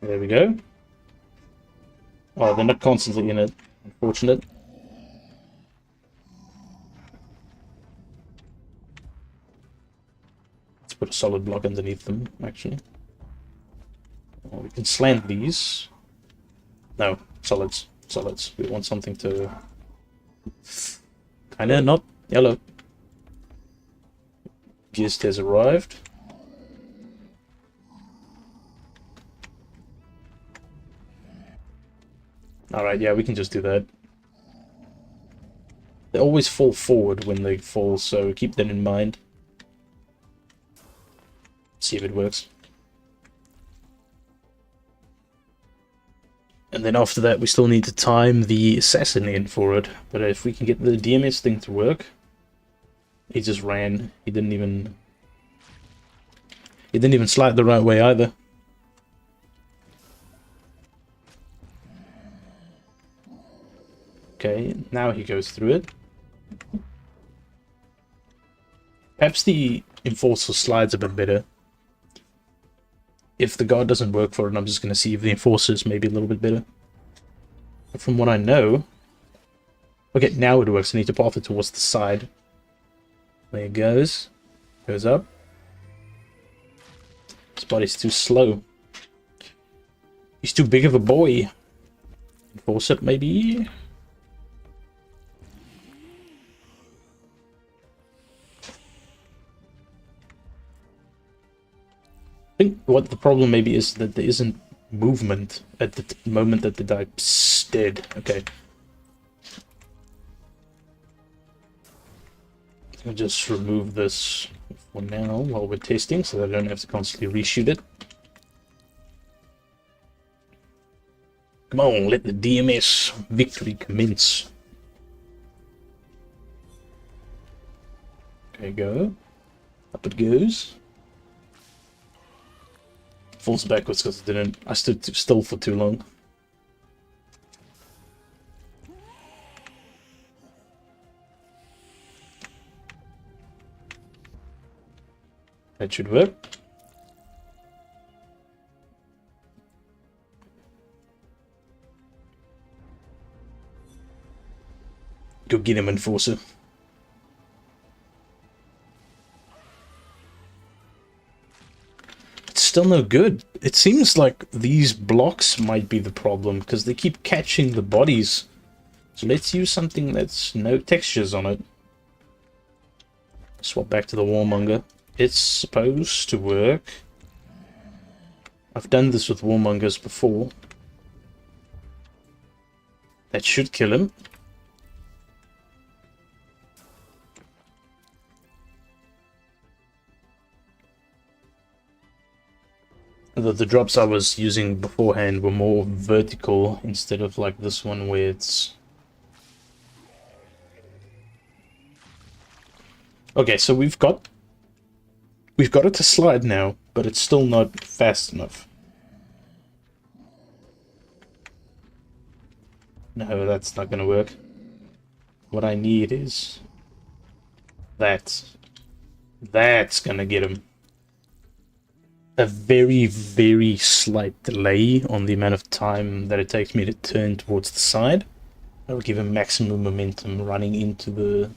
There we go. Oh, they're not constantly in it. Unfortunate. Let's put a solid block underneath them, actually. Oh, we can slant these. No, solids. Solids. We want something to... Kinda not yellow. Just has arrived. Alright, yeah, we can just do that. They always fall forward when they fall, so keep that in mind. See if it works. And then after that, we still need to time the assassin in for it. But if we can get the DMS thing to work... He just ran. He didn't even slide the right way either. Okay, now he goes through it. Perhaps the Enforcer slides a bit better. If the guard doesn't work for it, I'm just going to see if the Enforcer is maybe a little bit better. But from what I know... Okay, now it works. I need to path it towards the side. There it goes. Goes up. His body's too slow. He's too big of a boy. Force it, maybe? I think what the problem maybe is that there isn't movement at the moment that the dive's dead. Okay. I'll just remove this for now while we're testing so that I don't have to constantly reshoot it. Come on, let the DMS victory commence. Okay, go. Up it goes. Falls backwards because I stood still for too long. That should work. Go get him, Enforcer. It's still no good. It seems like these blocks might be the problem because they keep catching the bodies. So let's use something that's no textures on it. Swap back to the Warmonger. It's supposed to work. I've done this with Warmongers before. That should kill him. The drops I was using beforehand were more vertical instead of like this one where it's... Okay, so we've got it to slide now, but it's still not fast enough. No, that's not gonna work. What I need is that. That's gonna get him. A very, very slight delay on the amount of time that it takes me to turn towards the side. That'll give him maximum momentum running into the...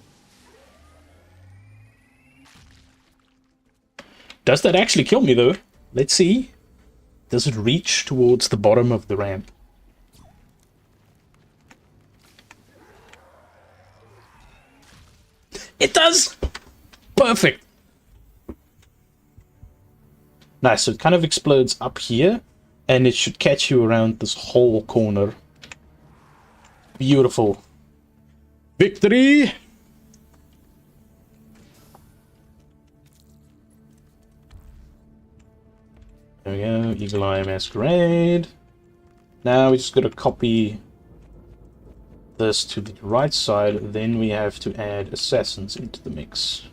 Does that actually kill me, though? Let's see. Does it reach towards the bottom of the ramp? It does! Perfect! Nice, so it kind of explodes up here, and it should catch you around this whole corner. Beautiful. Victory! There we go, Eagle Eye Masquerade. Now we just gotta copy this to the right side, then we have to add assassins into the mix.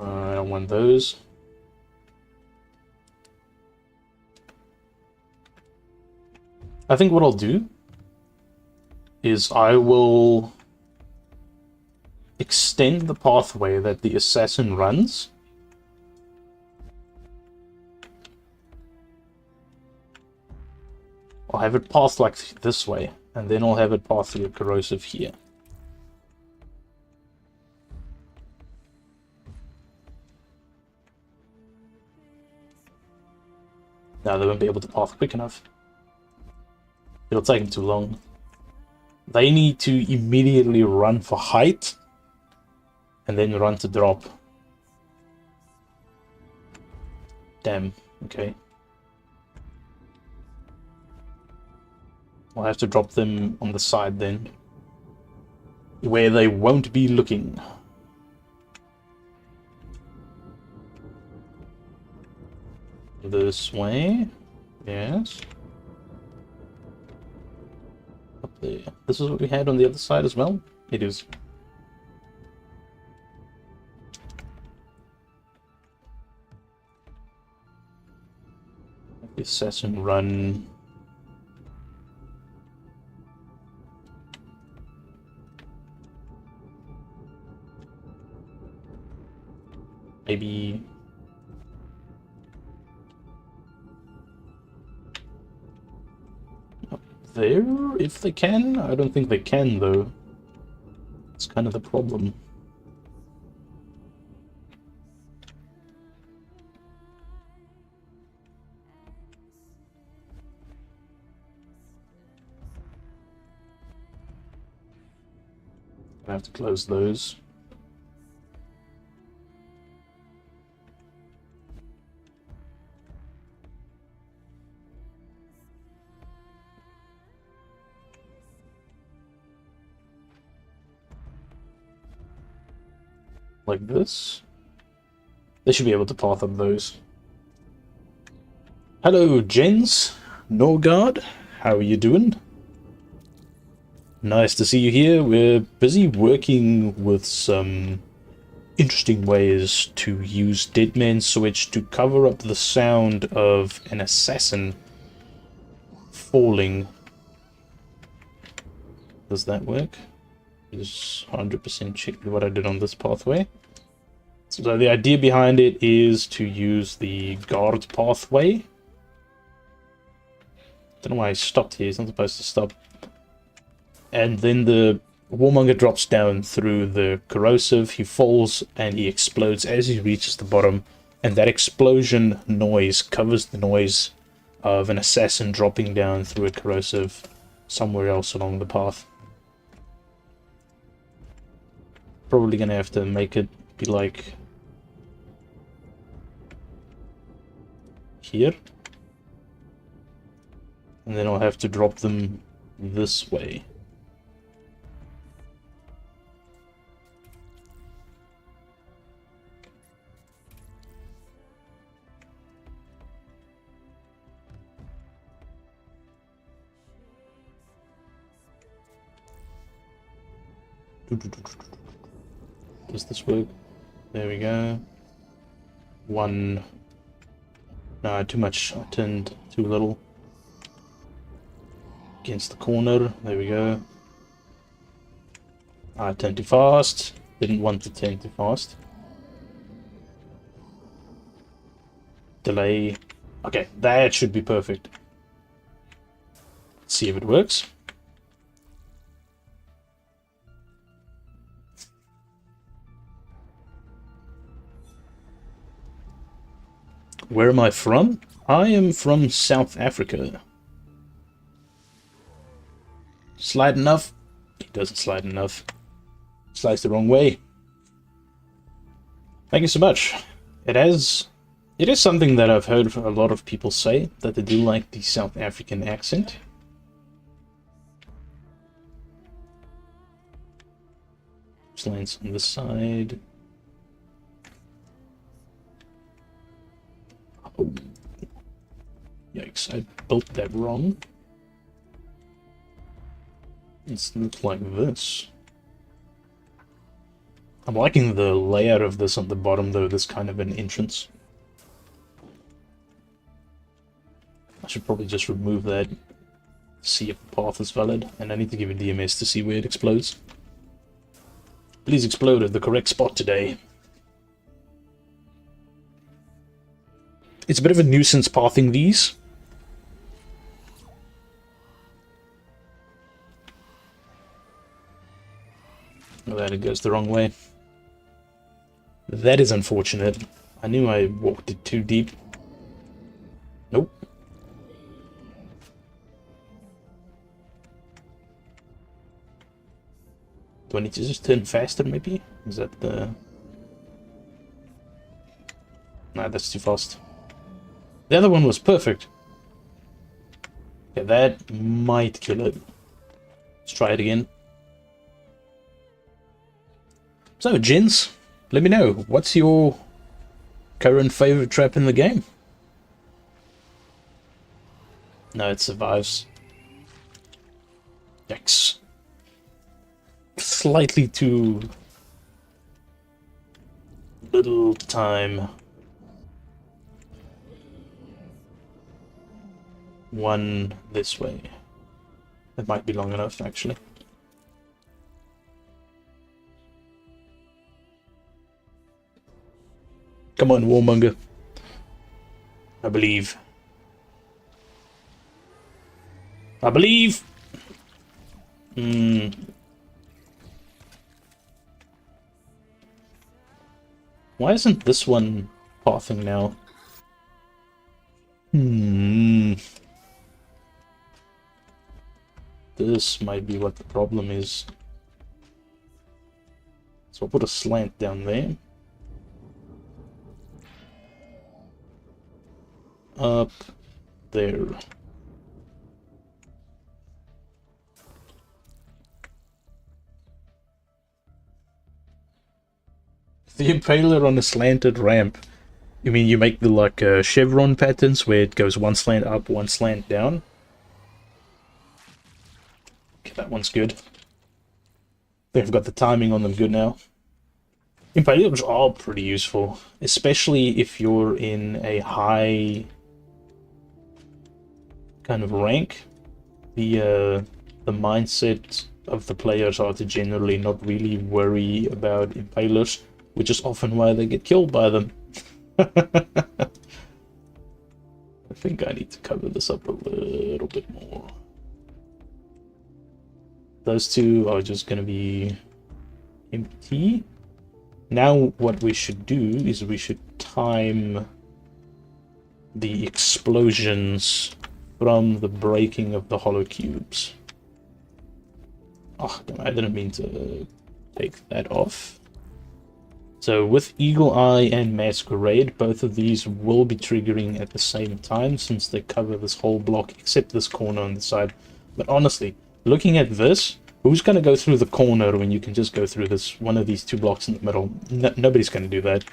I don't want those. I think what I'll do is I will extend the pathway that the assassin runs. I'll have it path like this way, and then I'll have it path through a corrosive here. Now they won't be able to path quick enough. It'll take them too long. They need to immediately run for height, and then run to drop. Damn, okay. I'll have to drop them on the side then, where they won't be looking. This way, yes. Up there. This is what we had on the other side as well? It is. The assassin run. Maybe up there, if they can. I don't think they can, though. It's kind of the problem. I have to close those. Like this. They should be able to path up those. Hello, gents. Norgard, how are you doing? Nice to see you here. We're busy working with some interesting ways to use Dead Man's Switch to cover up the sound of an assassin falling. Does that work? Just 100% check what I did on this pathway. So the idea behind it is to use the guard pathway. Don't know why I stopped here. It's not supposed to stop. And then the warmonger drops down through the corrosive. He falls and he explodes as he reaches the bottom. And that explosion noise covers the noise of an assassin dropping down through a corrosive somewhere else along the path. Probably gonna have to make it be like here, and then I'll have to drop them this way. Does this work? There we go. One. No, too much. I turned too little. Against the corner. There we go. I turned too fast. Didn't want to turn too fast. Delay. Okay, that should be perfect. Let's see if it works. Where am I from? I am from South Africa. Slide enough? It doesn't slide enough. Slides the wrong way. Thank you so much. It is something that I've heard a lot of people say, that they do like the South African accent. Lines on this side. Oh. Yikes, I built that wrong. It's not like this. I'm liking the layout of this on the bottom, though. This kind of an entrance. I should probably just remove that, see if the path is valid, and I need to give it DMS to see where it explodes. Please explode at the correct spot today. It's a bit of a nuisance pathing these. Oh, that it goes the wrong way. That is unfortunate. I knew I walked it too deep. Nope. Do I need to just turn faster, maybe? Is that the... Nah, that's too fast. The other one was perfect. Okay, that might kill it. Let's try it again. So, gents, let me know. What's your current favorite trap in the game? No, it survives. Yikes. Slightly too little time. One this way. That might be long enough, actually. Come on, Warmonger. I believe. I believe! Why isn't this one pathing now? This might be what the problem is. So I'll put a slant down there. Up there. The impaler on a slanted ramp. You mean you make the like chevron patterns where it goes one slant up, one slant down? Okay, that one's good. I think I've got the timing on them good now. Impalers are pretty useful, especially if you're in a high kind of rank. The mindset of the players are to generally not really worry about impalers, which is often why they get killed by them. I think I need to cover this up a little bit more. Those two are just going to be empty. Now what we should do is we should time the explosions from the breaking of the hollow cubes. Oh, I didn't mean to take that off. So with Eagle Eye and Masquerade, both of these will be triggering at the same time since they cover this whole block except this corner on the side. But honestly, looking at this, who's going to go through the corner when you can just go through this one of these two blocks in the middle? Nobody's going to do that.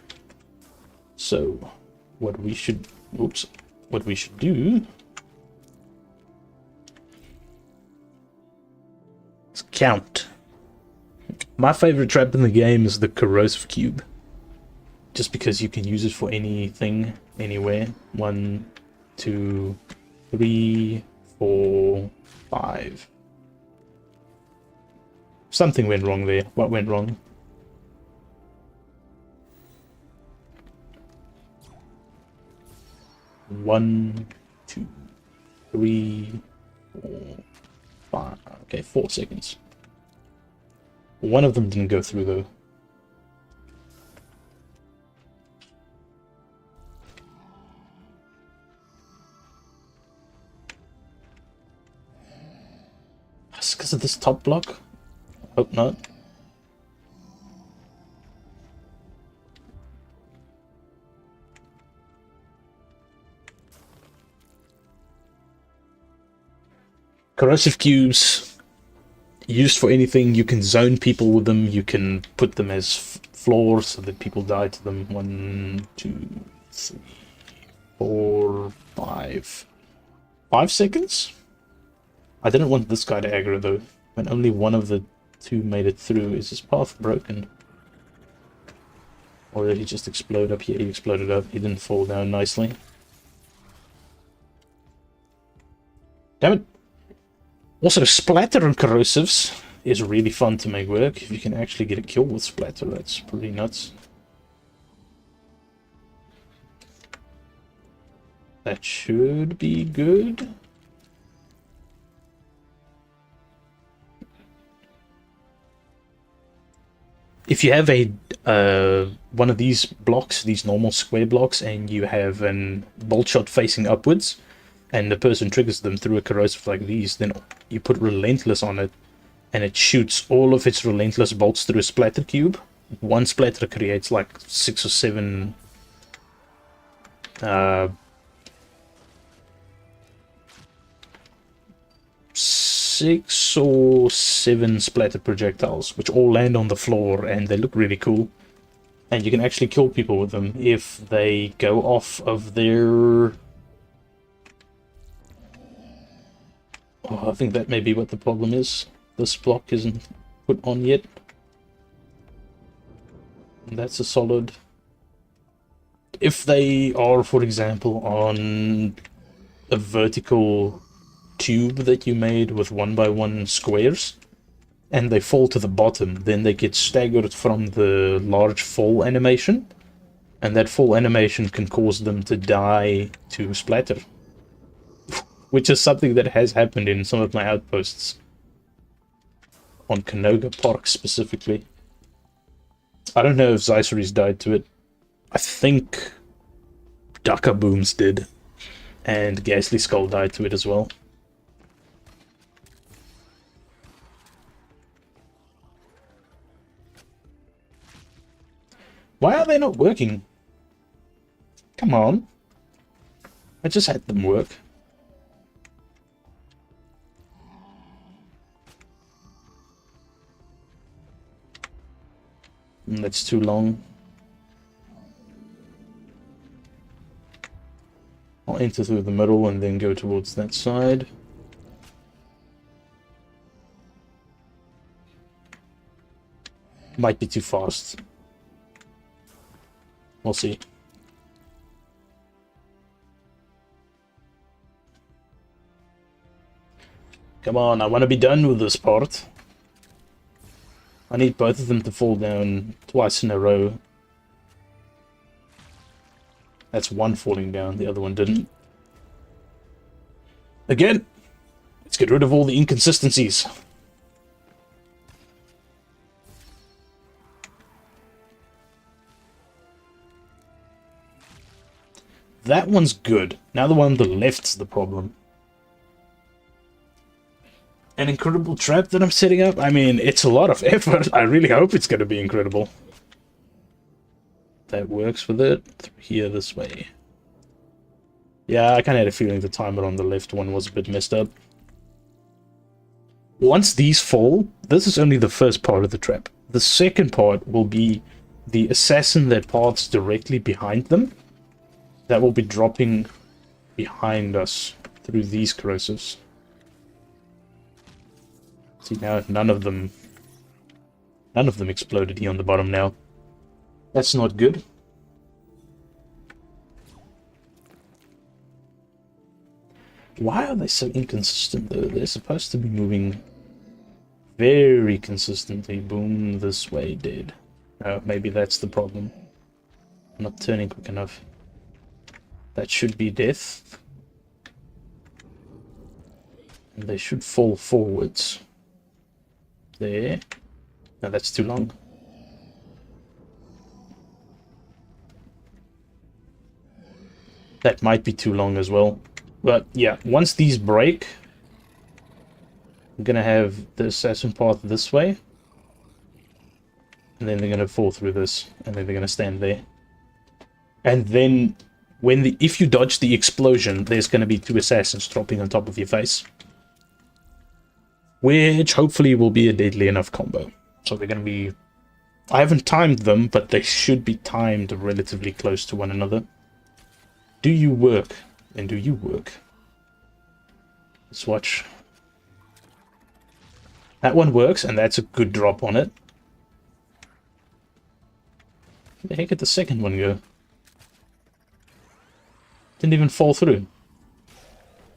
So what we should do is count. My favorite trap in the game is the corrosive cube. Just because you can use it for anything, anywhere. 1, 2, 3, 4, 5. Something went wrong there. What went wrong? One, 2, 3, 4, 5. Okay, 4 seconds. One of them didn't go through though. It's because of this top block? Hope not. Corrosive cubes. Used for anything. You can zone people with them. You can put them as floors so that people die to them. 1, 2, 3, 4, 5. 5 seconds? I didn't want this guy to aggro though. When only one of the two made it through. Is his path broken? Or did he just explode up here? He exploded up. He didn't fall down nicely. Damn it! Also, splatter and corrosives is really fun to make work. If you can actually get a kill with splatter, that's pretty nuts. That should be good. If you have a one of these blocks, these normal square blocks, and you have an bolt shot facing upwards, and the person triggers them through a corrosive like these, then you put Relentless on it, and it shoots all of its Relentless bolts through a splatter cube. One splatter creates like 6 or 7 6 or 7 splatter projectiles, which all land on the floor, and they look really cool. And you can actually kill people with them if they go off of their... Oh, I think that may be what the problem is. This block isn't put on yet. And that's a solid. If they are, for example, on a vertical tube that you made with 1x1 squares, and they fall to the bottom, then they get staggered from the large fall animation, and that fall animation can cause them to die to splatter. Which is something that has happened in some of my outposts. On Canoga Park specifically. I don't know if Zyceres died to it. I think Daka Booms did. And Ghastly Skull died to it as well. Why are they not working? Come on. I just had them work. That's too long. I'll enter through the middle and then go towards that side. Might be too fast. We'll see. Come on, I want to be done with this part. I need both of them to fall down twice in a row. That's one falling down, the other one didn't. Again, let's get rid of all the inconsistencies. That one's good. Now the one on the left's the problem. An incredible trap that I'm setting up? I mean, it's a lot of effort. I really hope it's going to be incredible. That works with it. Through here this way. Yeah, I kind of had a feeling the timer on the left one was a bit messed up. Once these fall, this is only the first part of the trap. The second part will be the assassin that paths directly behind them. That will be dropping behind us through these corrosives. See, now none of them exploded here on the bottom now. That's not good. Why are they so inconsistent though? They're supposed to be moving very consistently. Boom, this way, dead. Oh, maybe that's the problem. I'm not turning quick enough. That should be death. And they should fall forwards. There. No, that's too long. That might be too long as well. But yeah, once these break, I'm gonna have the assassin path this way. And then they're gonna fall through this. And then they're gonna stand there. And then if you dodge the explosion, there's gonna be 2 assassins dropping on top of your face. Which hopefully will be a deadly enough combo. So they're gonna be... I haven't timed them, but they should be timed relatively close to one another. Do you work? And do you work? Let's watch. That one works, and that's a good drop on it. Where the heck did the second one go? Didn't even fall through.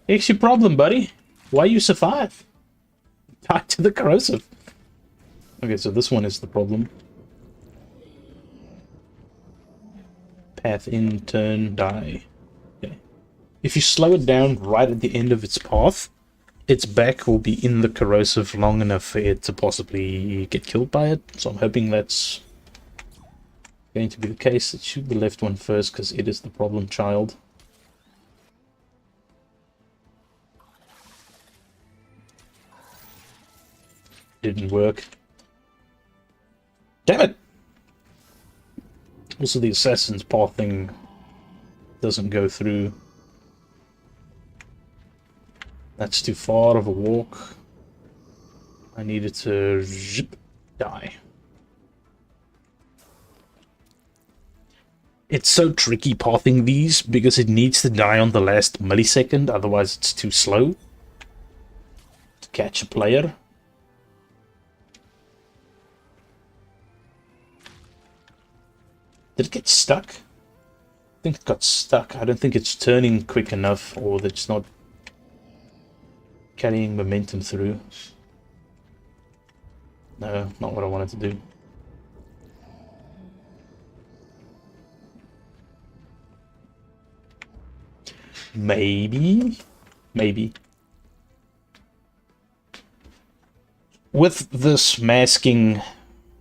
Here's your problem, buddy. Why you survive? Tied to the corrosive. Okay, so this one is the problem. Path in, turn, die. Okay. If you slow it down right at the end of its path, its back will be in the corrosive long enough for it to possibly get killed by it. So I'm hoping that's going to be the case. Let's shoot the left one first, because it is the problem child. Didn't work. Damn it! Also, the assassin's path thing doesn't go through. That's too far of a walk. I needed to zip, die. It's so tricky pathing these because it needs to die on the last millisecond, otherwise it's too slow to catch a player. Did it get stuck? I think it got stuck. I don't think it's turning quick enough, or that it's not carrying momentum through. No, not what I wanted to do. Maybe. With this masking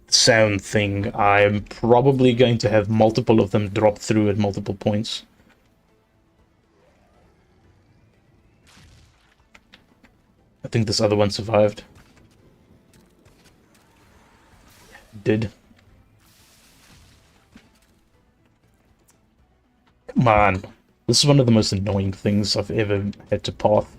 sound thing, I'm probably going to have multiple of them drop through at multiple points. I think this other one survived. Did. Come on. This is one of the most annoying things I've ever had to path.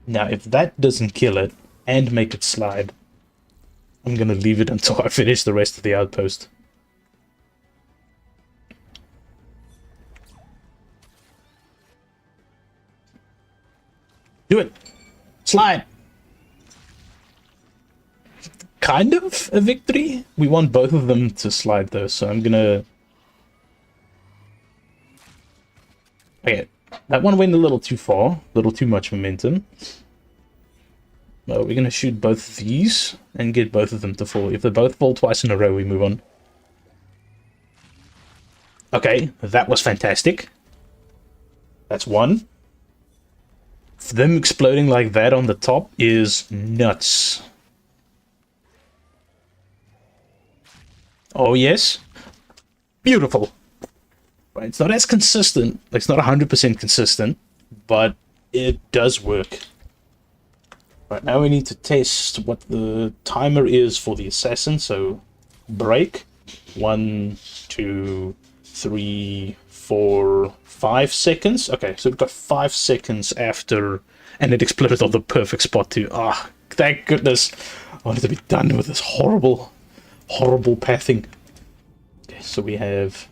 Now, if that doesn't kill it and make it slide, I'm gonna leave it until I finish the rest of the outpost. Do it! Slide! Kind of a victory. We want both of them to slide though, so I'm gonna... Okay, that one went a little too far, a little too much momentum. Well, we're gonna shoot both of these and get both of them to fall. If they both fall twice in a row, we move on. Okay, that was fantastic. That's one. Them exploding like that on the top is nuts. Oh, yes. Beautiful. Right, it's not as consistent. It's not 100% consistent, but it does work. Right, now we need to test what the timer is for the assassin. So, break. 1, 2, 3, 4, 5 seconds. Okay, so we've got 5 seconds after, and it exploded on the perfect spot too. Ah, thank goodness. I wanted to be done with this horrible pathing. Okay, so we have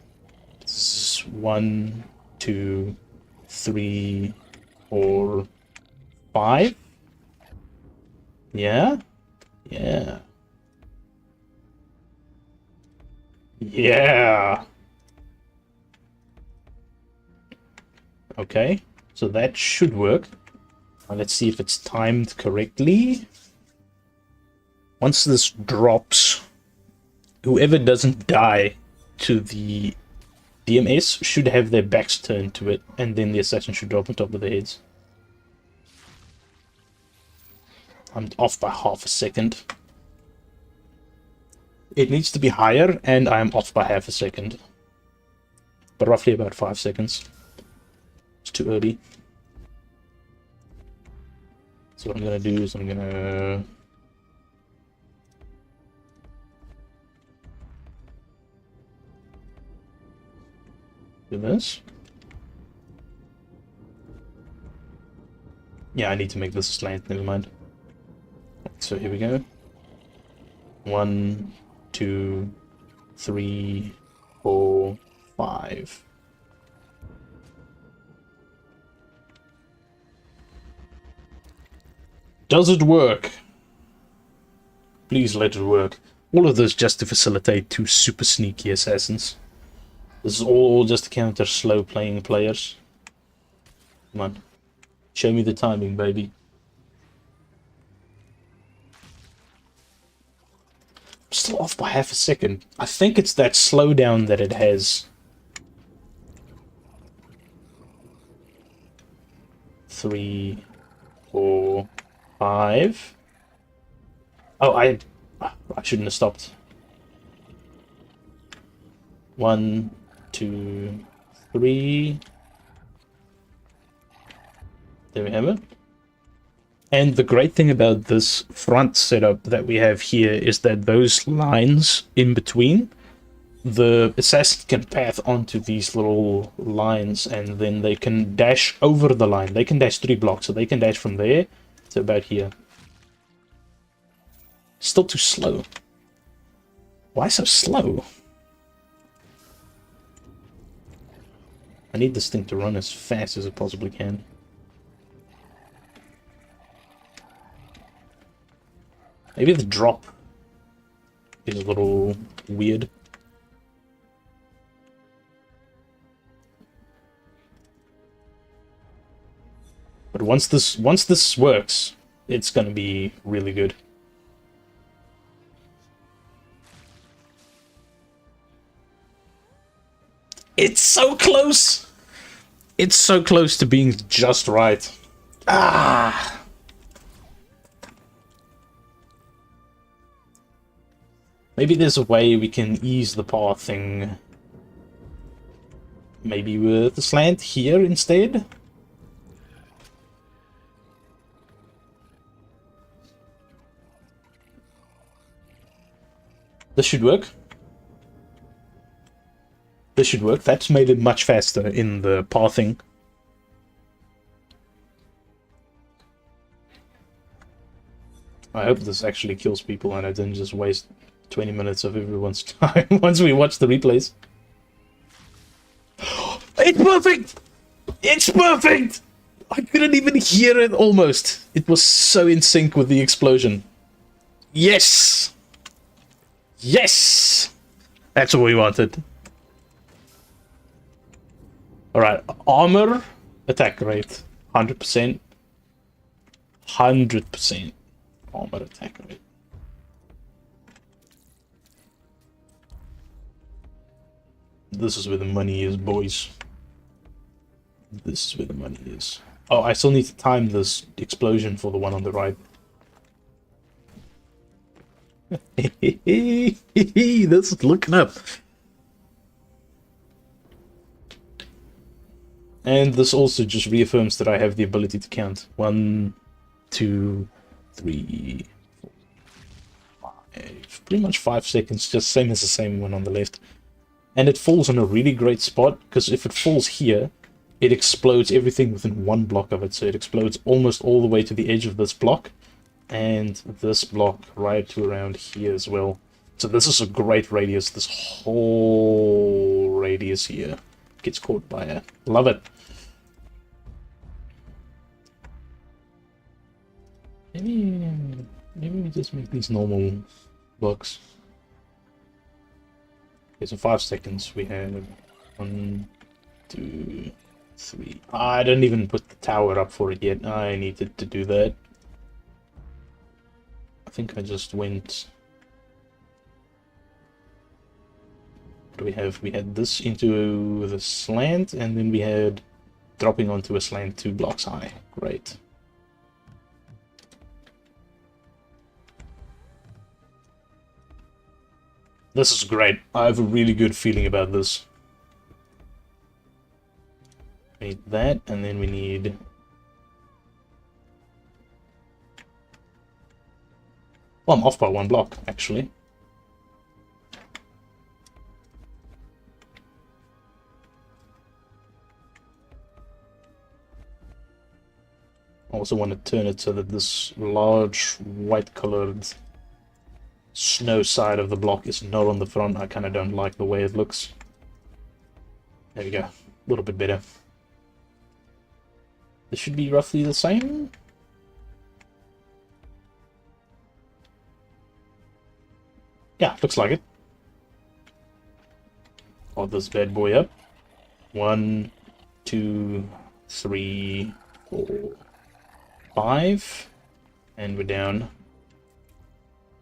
1, 2, 3, 4, 5. Yeah. Okay, so that should work. Now let's see if it's timed correctly. Once this drops, whoever doesn't die to the DMS should have their backs turned to it, and then the assassin should drop on top of their heads. I'm off by half a second. It needs to be higher, and I'm off by half a second. But roughly about 5 seconds. It's too early. So what I'm gonna do is I'm gonna... do this. Yeah, I need to make this a slant, never mind. So here we go. 1, 2, 3, 4, 5. Does it work? Please let it work. All of this just to facilitate two super sneaky assassins. This is all just to counter slow playing players. Come on. Show me the timing, baby. I'm still off by half a second. I think it's that slowdown that it has. 3, 4, 5. Oh, I shouldn't have stopped. 1, 2, 3. There we have it. And the great thing about this front setup that we have here is that those lines in between, the assassin can path onto these little lines and then they can dash over the line. They can dash 3 blocks, so they can dash from there to about here. Still too slow. Why so slow? I need this thing to run as fast as it possibly can. Maybe the drop is a little weird. But once this works, it's gonna be really good. It's so close! It's so close to being just right. Ah! Maybe there's a way we can ease the pathing. Maybe with the slant here instead? This should work. This should work. That's made it much faster in the pathing. I hope this actually kills people and I didn't just waste 20 minutes of everyone's time once we watch the replays. It's perfect! It's perfect! I couldn't even hear it almost. It was so in sync with the explosion. Yes! Yes! That's what we wanted. Alright, armor, attack rate, 100%. 100% armor attack rate. This is where the money is, boys. This is where the money is. Oh, I still need to time this explosion for the one on the right. This is looking up. And this also just reaffirms that I have the ability to count. 1, 2, 3, 4, 5. Pretty much 5 seconds, just same as the same one on the left. And it falls on a really great spot, because if it falls here, it explodes everything within 1 block of it. So it explodes almost all the way to the edge of this block, and this block right to around here as well. So this is a great radius. This whole radius here gets caught by it. Love it. Maybe we just make these normal blocks. Okay, so 5 seconds. We have 1, 2, 3. I didn't even put the tower up for it yet. I needed to do that. I think I just went... What do we have? We had this into the slant, and then we had dropping onto a slant 2 blocks high. Great. This is great. I have a really good feeling about this. We need that, and then we need... Well, I'm off by 1 block, actually. I also want to turn it so that this large white-colored snow side of the block is not on the front. I kind of don't like the way it looks. There we go. A little bit better. This should be roughly the same. Yeah, looks like it. Hold this bad boy up. 1, 2, 3, 4, 5. And we're down.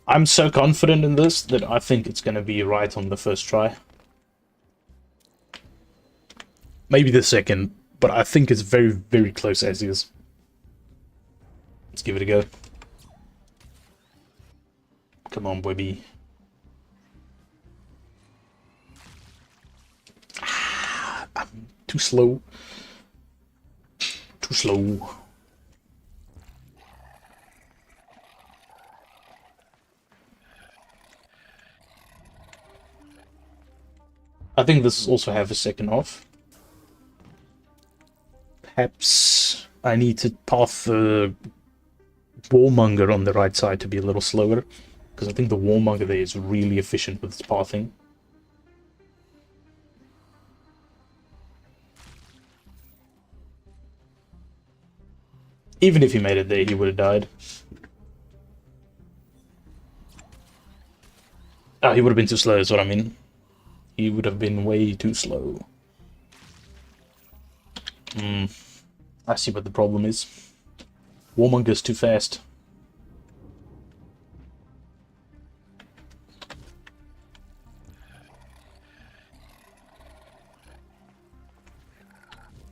I'm so confident in this that I think it's going to be right on the first try. Maybe the second, but I think it's very, very close as is. Let's give it a go. Come on, baby. I'm too slow. Too slow. I think this also have a second off. Perhaps I need to path the Warmonger on the right side to be a little slower, because I think the Warmonger there is really efficient with its pathing. Even if he made it there, he would have died. Oh, he would have been too slow, is what I mean. He would have been way too slow. I see what the problem is. Warmonger's too fast.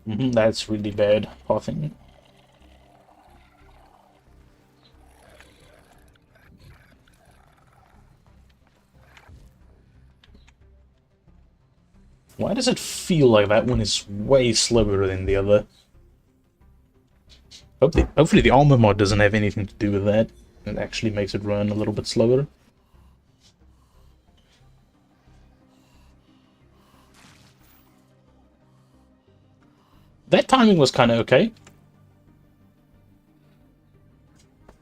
That's really bad pathing. Why does it feel like that one is way slower than the other? Hopefully the armor mod doesn't have anything to do with that. It actually makes it run a little bit slower. That timing was kind of okay.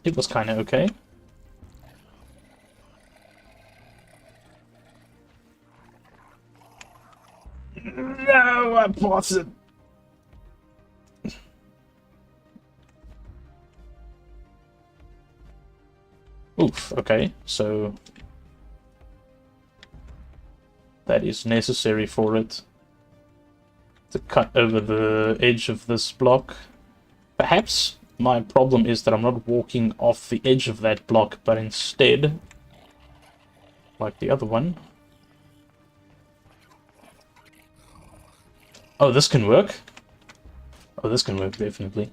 It was kind of okay. No, I paused it. Oof, okay, so that is necessary for it to cut over the edge of this block. Perhaps my problem is that I'm not walking off the edge of that block, but instead, like the other one. Oh, this can work. Oh, this can work, definitely.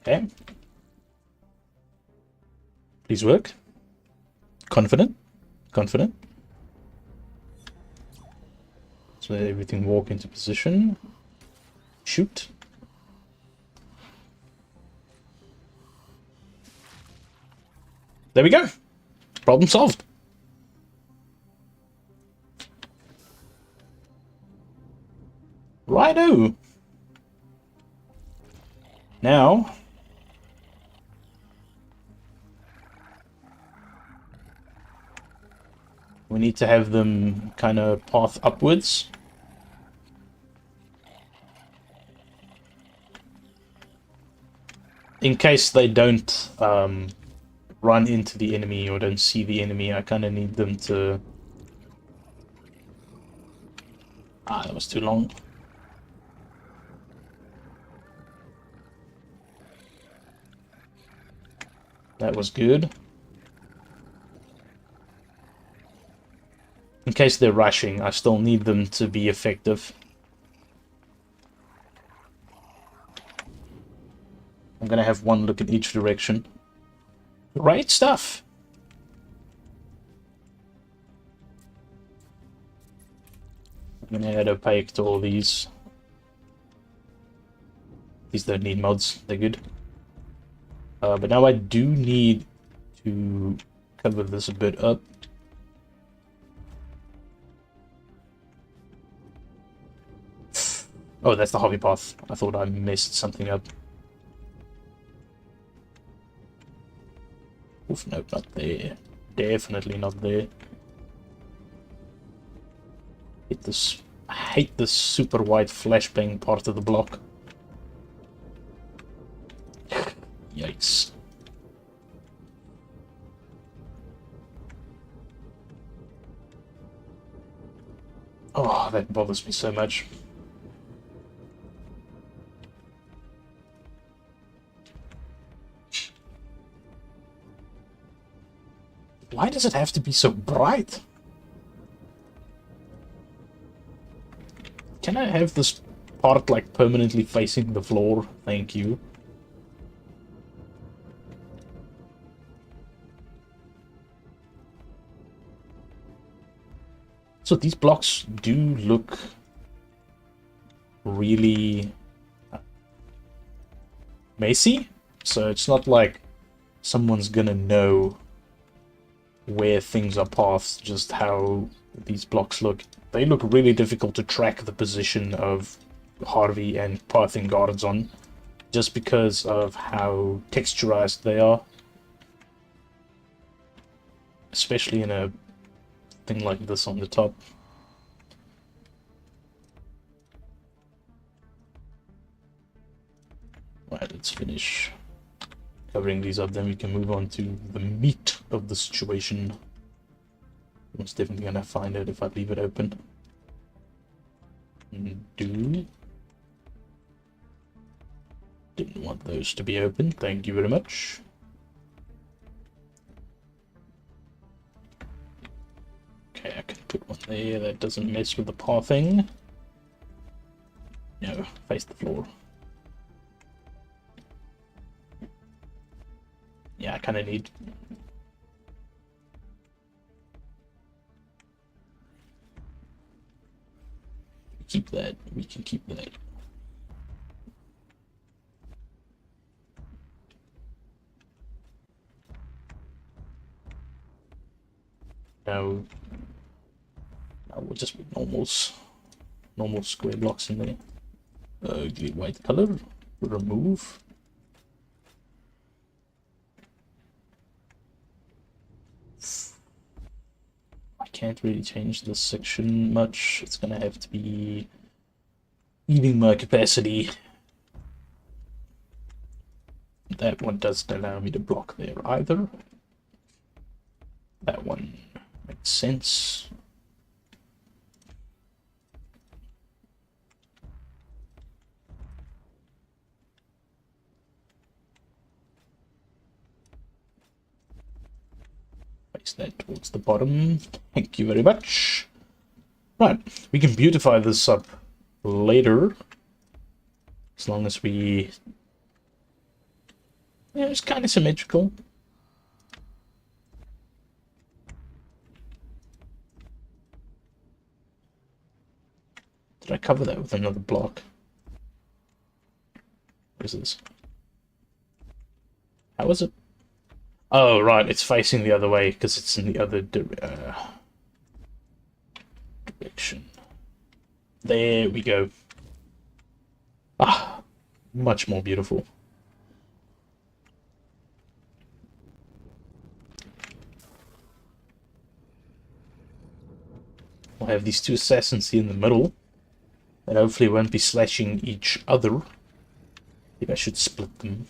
Okay. Please work. Confident. Confident. So let everything walk into position. Shoot. There we go. Problem solved. Righto. Now, we need to have them kind of path upwards. In case they don't run into the enemy or don't see the enemy, I kind of need them to... Ah, that was too long. That was good. In case they're rushing, I still need them to be effective. I'm gonna have one look in each direction. Great stuff! I'm gonna add opaque to all these. These don't need mods, they're good. But now I do need to cover this a bit up. Oh, that's the hobby path. I thought I messed something up. Oof, nope, not there. Definitely not there. Hit this. I hate this super wide flashbang part of the block. Yikes. that bothers me so much. Why does it have to be so bright? Can I have this part like permanently facing the floor? Thank you. So these blocks do look really messy. So it's not like someone's gonna know where things are pathed, just how these blocks look. They look really difficult to track the position of Harvey and pathing guards on, just because of how texturized they are. Especially in a thing like this on the top. Right, let's finish covering these up, then we can move on to the meat of the situation. I'm most definitely gonna find out if I leave it open. Didn't want those to be open, thank you very much. Okay, I can put one there that doesn't mess with the pathing. No, face the floor. Yeah, I kind of need... Keep that. We can keep that. No. No, we'll just put normal square blocks in there. Ugly white color. Remove. I can't really change this section much. It's gonna have to be eating my capacity. That one doesn't allow me to block there either. That one makes sense. Place that towards the bottom. Thank you very much. Right, we can beautify this up later. As long as we... Yeah, it's kind of symmetrical. Did I cover that with another block? What is this? How is it? Oh, right, it's facing the other way because it's in the other direction. There we go. Ah, much more beautiful. We'll have these two assassins here in the middle that hopefully won't be slashing each other. Maybe I should split them.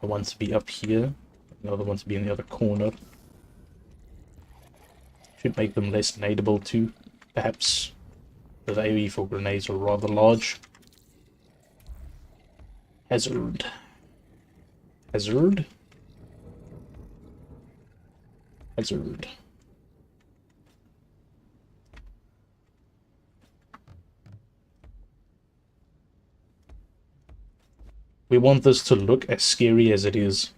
The one to be up here, the other one to be in the other corner. Should make them less nadeable too, perhaps. The AoE for grenades are rather large. Hazard. Hazard. Hazard. We want this to look as scary as it is.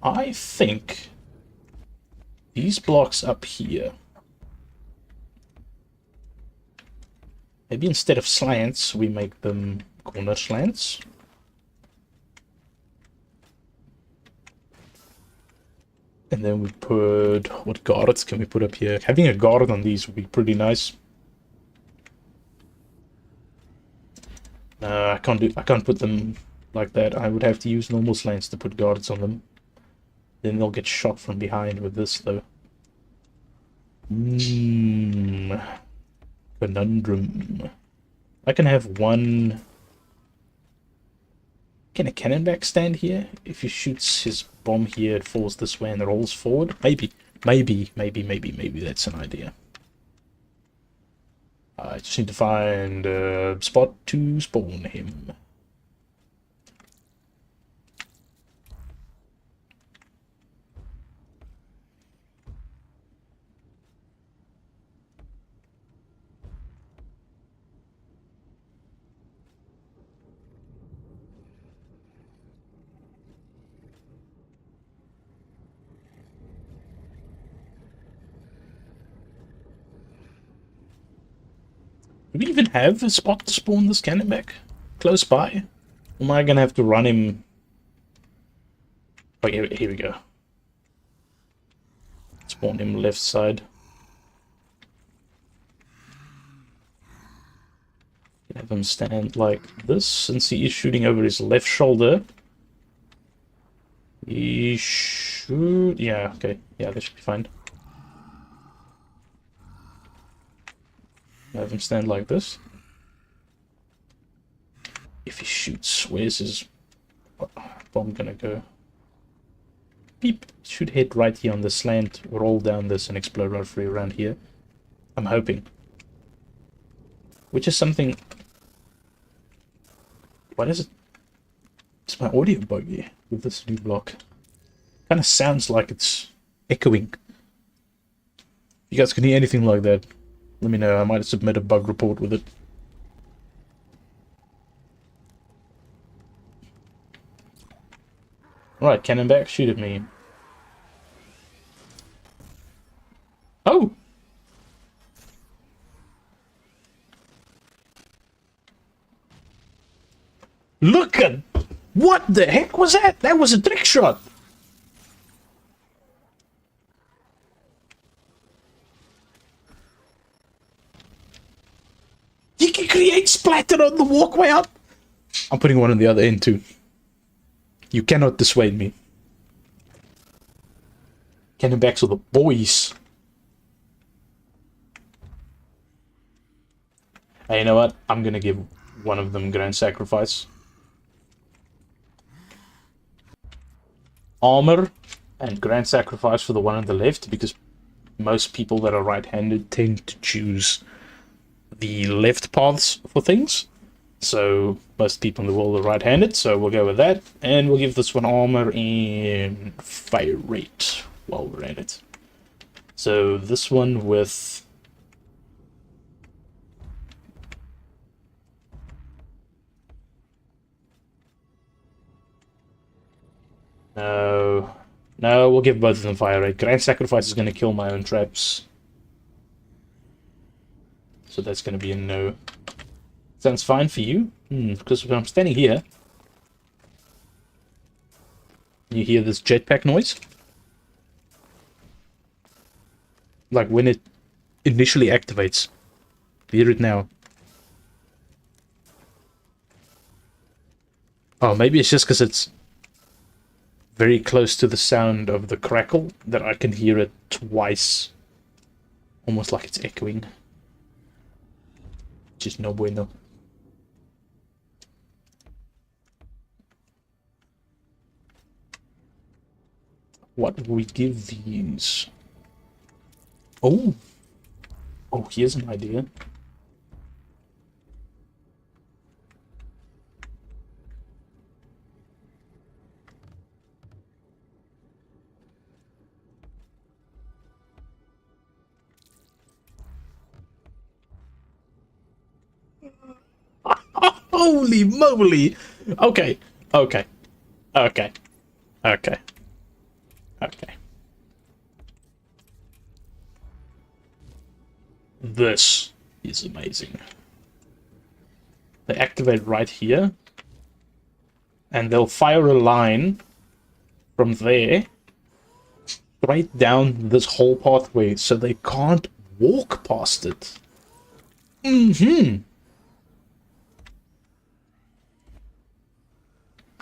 I think these blocks up here, maybe instead of slants, we make them corner slants. And then we put, what guards can we put up here? Having a guard on these would be pretty nice. I can't put them like that. I would have to use normal slants to put guards on them. Then they'll get shot from behind with this though. Conundrum. I can have one... Can a cannonback stand here? If he shoots his bomb here, it falls this way and rolls forward? Maybe that's an idea. I just need to find a spot to spawn him. Do we even have a spot to spawn this cannon back? Close by? Am I gonna have to run him? Oh, here we go. Spawn him left side. Have him stand like this, since he is shooting over his left shoulder. He should... yeah, okay. Yeah, that should be fine. Have him stand like this. If he shoots, where's his bomb gonna go? Beep. Should hit right here on the slant, roll down this and explode roughly around here. I'm hoping. Which is something... what is it? It's my audio buggy with this new block. Kind of sounds like it's echoing. If you guys can hear anything like that, let me know. I might submit a bug report with it. Alright, cannon back, shoot at me. Oh! Look at... what the heck was that? That was a trick shot! You can create splatter on the walkway up! I'm putting one on the other end too. You cannot dissuade me. Cannon backs with the boys. Hey, you know what? I'm gonna give one of them grand sacrifice. Armor and grand sacrifice for the one on the left, because most people that are right-handed tend to choose the left paths for things. So most people in the world are right-handed, so we'll go with that. And we'll give this one armor and fire rate while we're at it. So this one with... no, we'll give both of them fire rate. Grand Sacrifice is going to kill my own traps. So that's going to be a no. Sounds fine for you? Because when I'm standing here, you hear this jetpack noise? Like when it initially activates. Hear it now. Oh, maybe it's just because it's very close to the sound of the crackle that I can hear it twice. Almost like it's echoing. Which is no bueno. What will we give these? Oh! Oh, here's an idea. Holy moly! Okay, okay, okay, okay, okay. This is amazing. They activate right here, and they'll fire a line from there straight down this whole pathway, so they can't walk past it.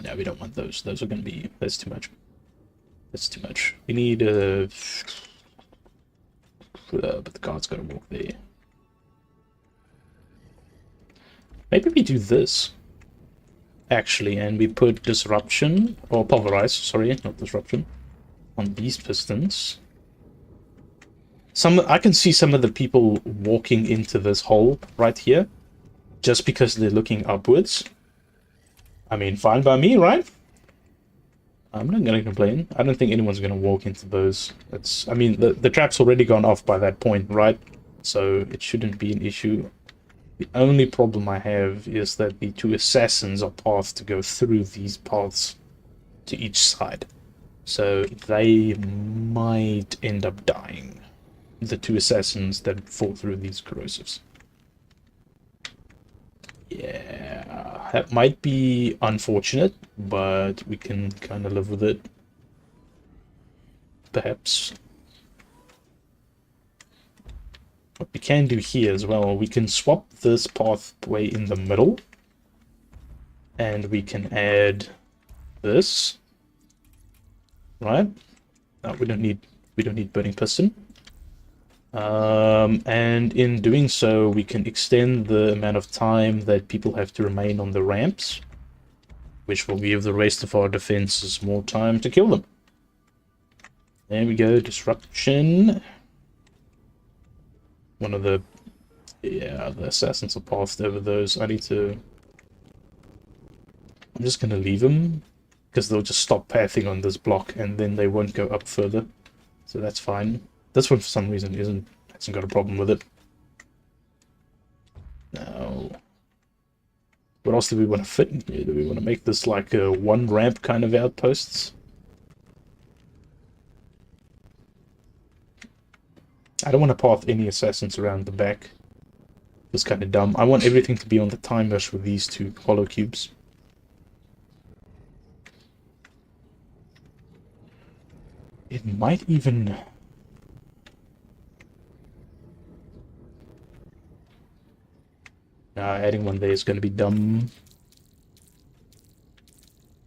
No, we don't want those. Those are going to be... that's too much. That's too much. We need a... but the guard's got to walk there. Maybe we do this. Actually, and we put disruption, or pulverize, sorry, not disruption, on these pistons. I can see some of the people walking into this hole right here just because they're looking upwards. I mean, fine by me, right? I'm not gonna complain. I don't think anyone's gonna walk into those. I mean, the trap's already gone off by that point, right? So it shouldn't be an issue. The only problem I have is that the two assassins are pathed to go through these paths to each side. So they might end up dying. The two assassins that fall through these corrosives. Yeah, that might be unfortunate, but we can kind of live with it. Perhaps. What we can do here as well, we can swap this pathway in the middle. And we can add this. Right? No, we don't need burning piston. And in doing so, we can extend the amount of time that people have to remain on the ramps, which will give the rest of our defenses more time to kill them. There we go, disruption. One of the assassins are passed over those. I'm just gonna leave them because they'll just stop pathing on this block and then they won't go up further. So that's fine. This one, for some reason, hasn't got a problem with it. Now, what else do we want to fit in here? Do we want to make this like a one ramp kind of outposts? I don't want to path any assassins around the back. It's kind of dumb. I want everything to be on the time mesh with these two hollow cubes. It might even... adding one there is going to be dumb.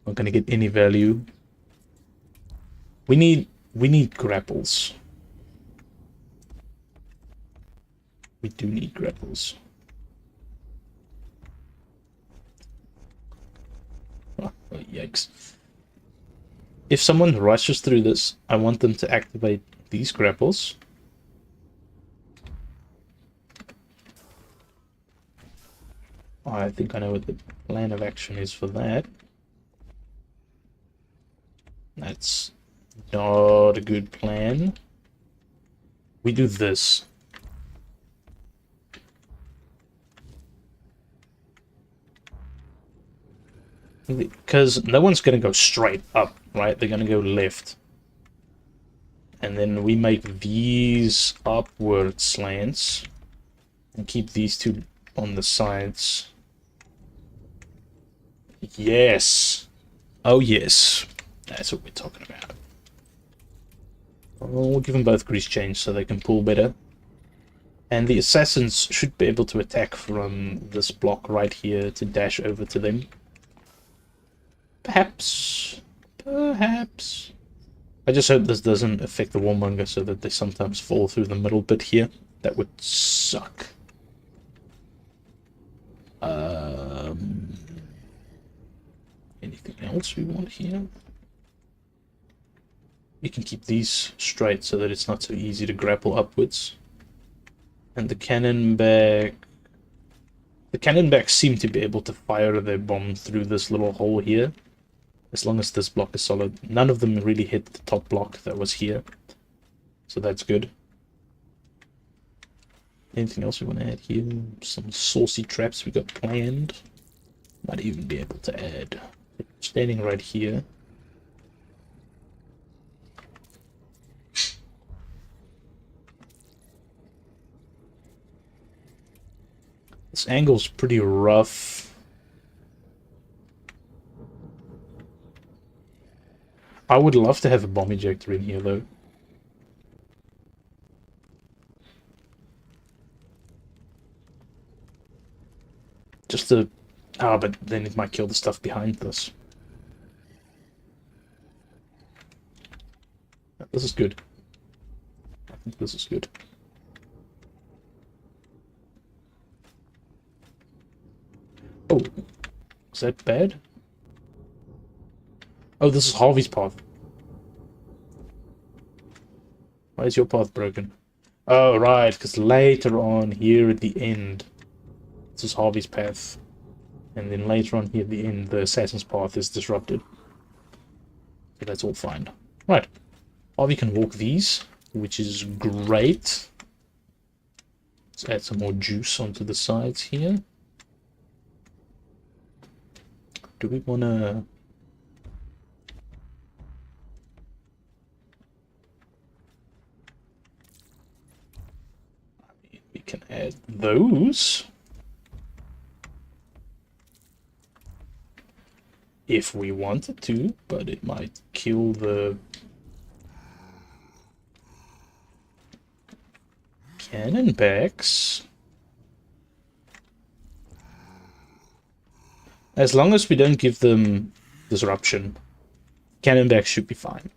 Not going to get any value. We need grapples. We do need grapples. Oh, yikes. If someone rushes through this, I want them to activate these grapples. I think I know what the plan of action is for that. That's not a good plan. We do this. Because no one's going to go straight up, right? They're going to go left. And then we make these upward slants. And keep these two on the sides. Yes. Oh, yes. That's what we're talking about. We'll give them both grease chains so they can pull better. And the assassins should be able to attack from this block right here to dash over to them. Perhaps. Perhaps. I just hope this doesn't affect the warmonger so that they sometimes fall through the middle bit here. That would suck. Anything else we want here? We can keep these straight so that it's not so easy to grapple upwards. And the cannon-back seem to be able to fire their bomb through this little hole here. As long as this block is solid. None of them really hit the top block that was here. So that's good. Anything else we want to add here? Some saucy traps we got planned. Might even be able to add. Standing right here. This angle's pretty rough. I would love to have a bomb ejector in here though. Just to... but then it might kill the stuff behind this. This is good. I think this is good. Oh, is that bad? Oh, this is Harvey's path. Why is your path broken? Oh, right, because later on here at the end, this is Harvey's path. And then later on here at the end, the assassin's path is disrupted. So that's all fine. Right. Harvey can walk these, which is great. Let's add some more juice onto the sides here. Do we want to... We can add those. If we wanted to, but it might kill the cannonbacks. As long as we don't give them disruption, cannonbacks should be fine.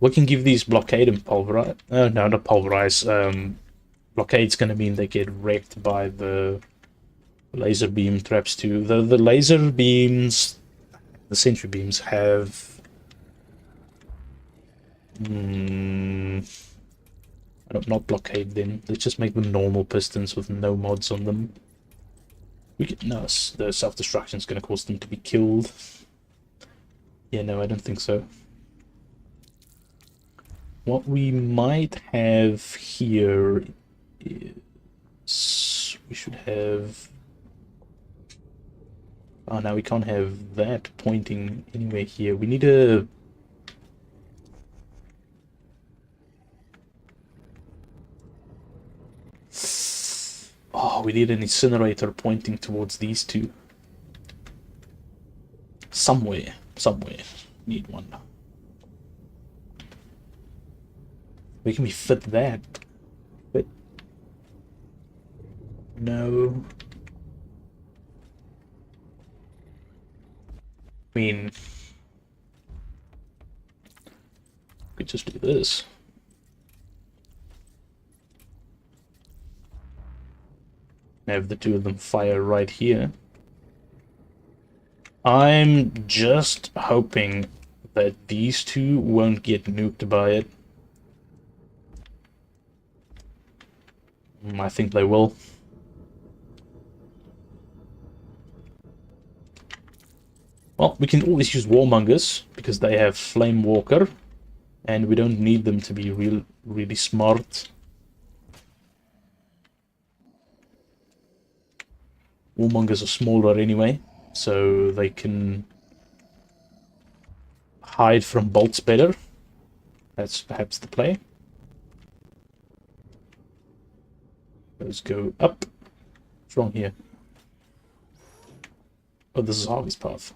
We can give these blockade and pulverize. No, not pulverize. Blockade's gonna mean they get wrecked by the laser beam traps too. The laser beams, the sentry beams have... not blockade then. Let's just make them normal pistons with no mods on them. We could... No, the self-destruction is going to cause them to be killed. Yeah, no, I don't think so. What we might have here is... We should have... Oh, now we can't have that pointing anywhere here. We need a... Oh, we need an incinerator pointing towards these two. Somewhere. Need one. Where can we fit that? But... No... I mean, we could just do this. Have the two of them fire right here. I'm just hoping that these two won't get nuked by it. I think they will. Well, we can always use Warmongers, because they have Flame Walker, and we don't need them to be really smart. Warmongers are smaller anyway, so they can hide from bolts better. That's perhaps the play. Let's go up. What's wrong here? Oh, this is Harvey's path.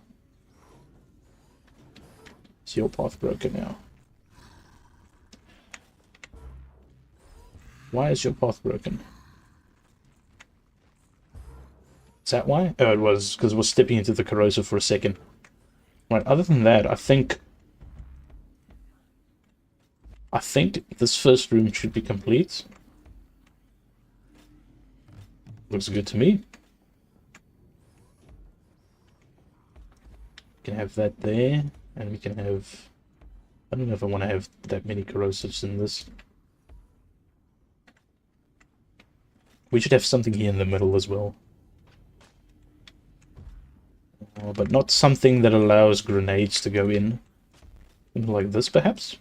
Is your path broken now? Why is your path broken? Is that why? Oh, it was because it was stepping into the corrosive for a second. Right, other than that, I think this first room should be complete. Looks good to me. We can have that there, and we can have... I don't know if I want to have that many corrosives in this. We should have something here in the middle as well. But not something that allows grenades to go in. Something like this, perhaps?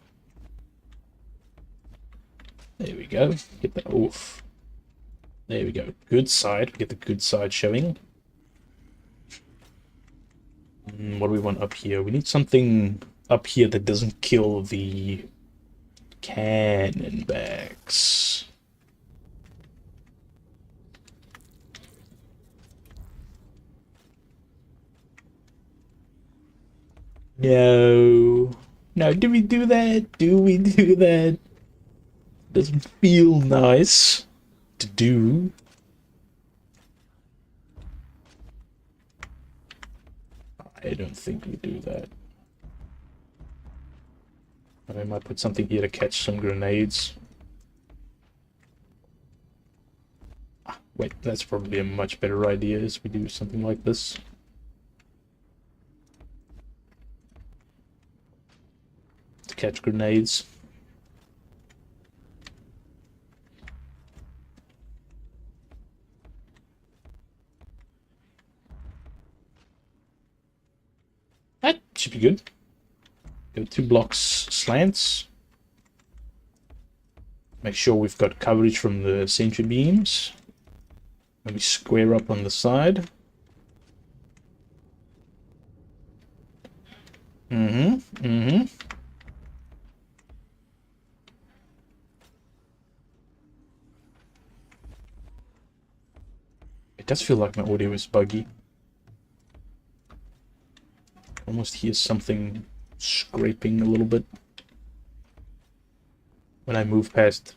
There we go. Get that off. There we go. Good side. We get the good side showing. What do we want up here? We need something up here that doesn't kill the cannonbacks. No. No, do we do that? Do we do that? Doesn't feel nice to do. I don't think we do that. I might put something here to catch some grenades. Wait, that's probably a much better idea as we do something like this. To catch grenades. good. Go 2 blocks slants. Make sure we've got coverage from the sentry beams. Maybe square up on the side. It does feel like my audio is buggy. Almost hear something scraping a little bit when I move past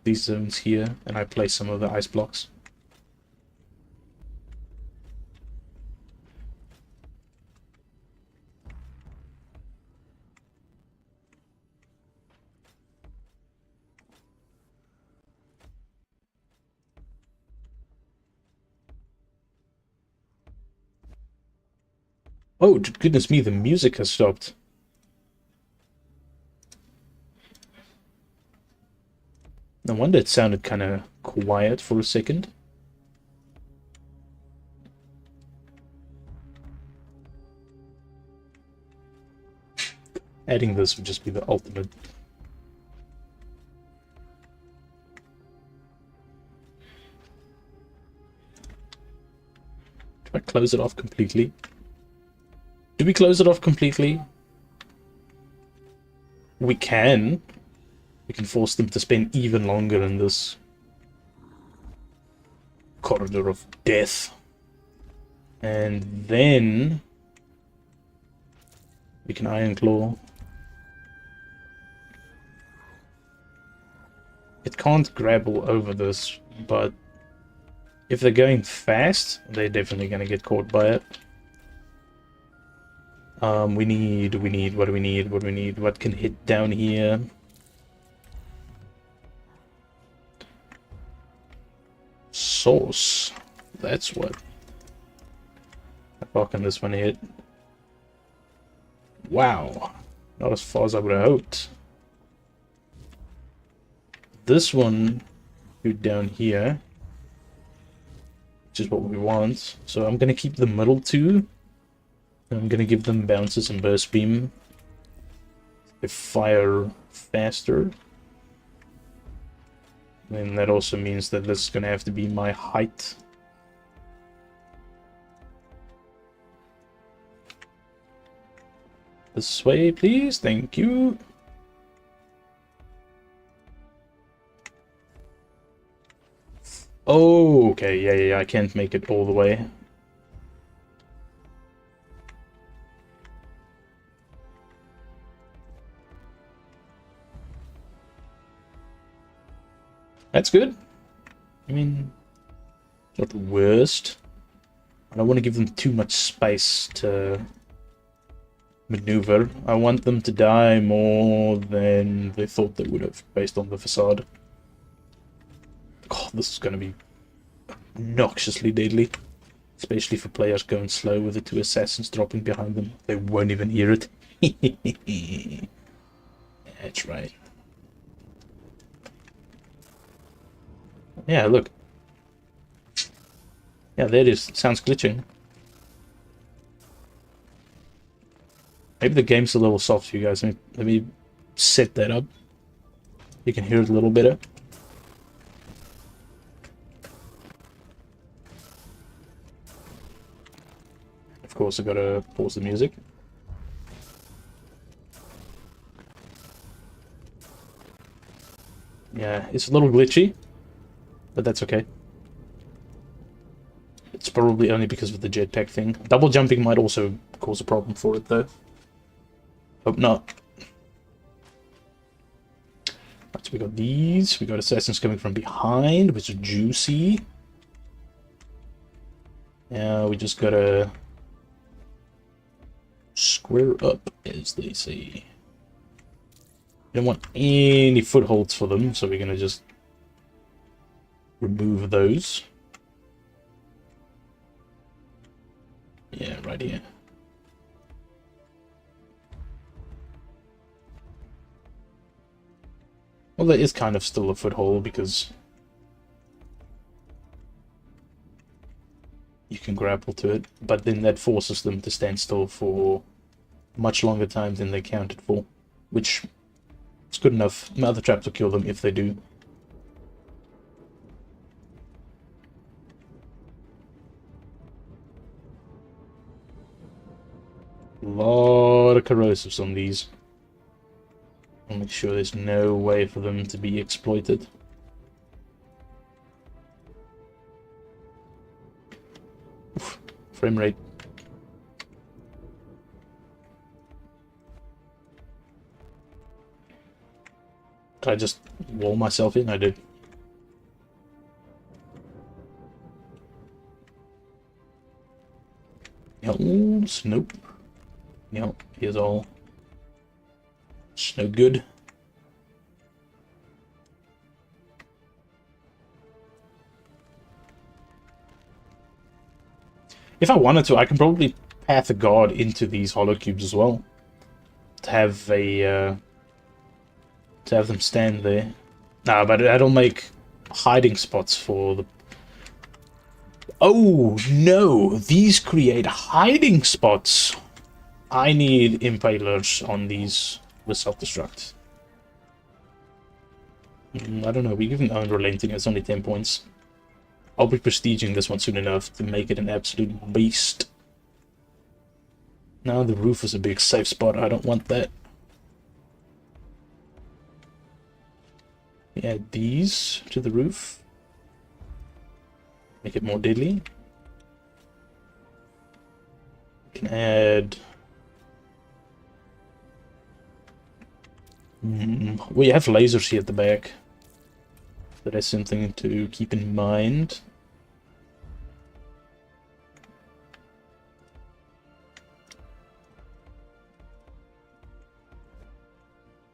these zones here and I place some of the ice blocks. Oh, goodness me, the music has stopped. No wonder it sounded kind of quiet for a second. Adding this would just be the ultimate. Do I close it off completely? Do we close it off completely? We can. We can force them to spend even longer in this corridor of death. And then we can Iron Claw. It can't grapple over this, but if they're going fast, they're definitely going to get caught by it. What do we need? What can hit down here? Sauce. That's what. How far can this one hit? Wow. Not as far as I would have hoped. This one, go down here, which is what we want. So I'm going to keep the middle two. I'm going to give them bounces and burst beam. They fire faster. And that also means that this is going to have to be my height. This way, please. Thank you. Oh, okay. Yeah. I can't make it all the way. That's good. I mean, not the worst. I don't want to give them too much space to maneuver. I want them to die more than they thought they would have, based on the facade. God, this is going to be obnoxiously deadly. Especially for players going slow with the 2 assassins dropping behind them. They won't even hear it. That's right. Yeah, look. Yeah, there it is. It sounds glitching. Maybe the game's a little soft for you guys. Let me set that up. You can hear it a little better. Of course, I gotta pause the music. Yeah, it's a little glitchy. But that's okay. It's probably only because of the jetpack thing. Double jumping might also cause a problem for it, though. Hope not. Right, so we got these. We got assassins coming from behind, which is juicy. Now we just gotta square up, as they say. We don't want any footholds for them, so we're gonna just remove those. Yeah, right here. Well, there is kind of still a foothold because you can grapple to it, but then that forces them to stand still for much longer time than they counted for, which is good enough. My other traps will kill them if they do. A lot of corrosives on these. I'll make sure there's no way for them to be exploited. Oof, frame rate. Did I just wall myself in? I did. Helms? Nope. Nope, here's all. It's no good. If I wanted to, I can probably path a guard into these hollow cubes as well. To have a to have them stand there. Nah, but that'll make hiding spots for the... Oh no! These create hiding spots! I need impalers on these with self-destruct. I don't know, we give an unrelenting, it's only 10 points. I'll be prestiging this one soon enough to make it an absolute beast. Now the roof is a big safe spot, I don't want that. We add these to the roof. Make it more deadly. We can add... we have lasers here at the back. So that's something to keep in mind.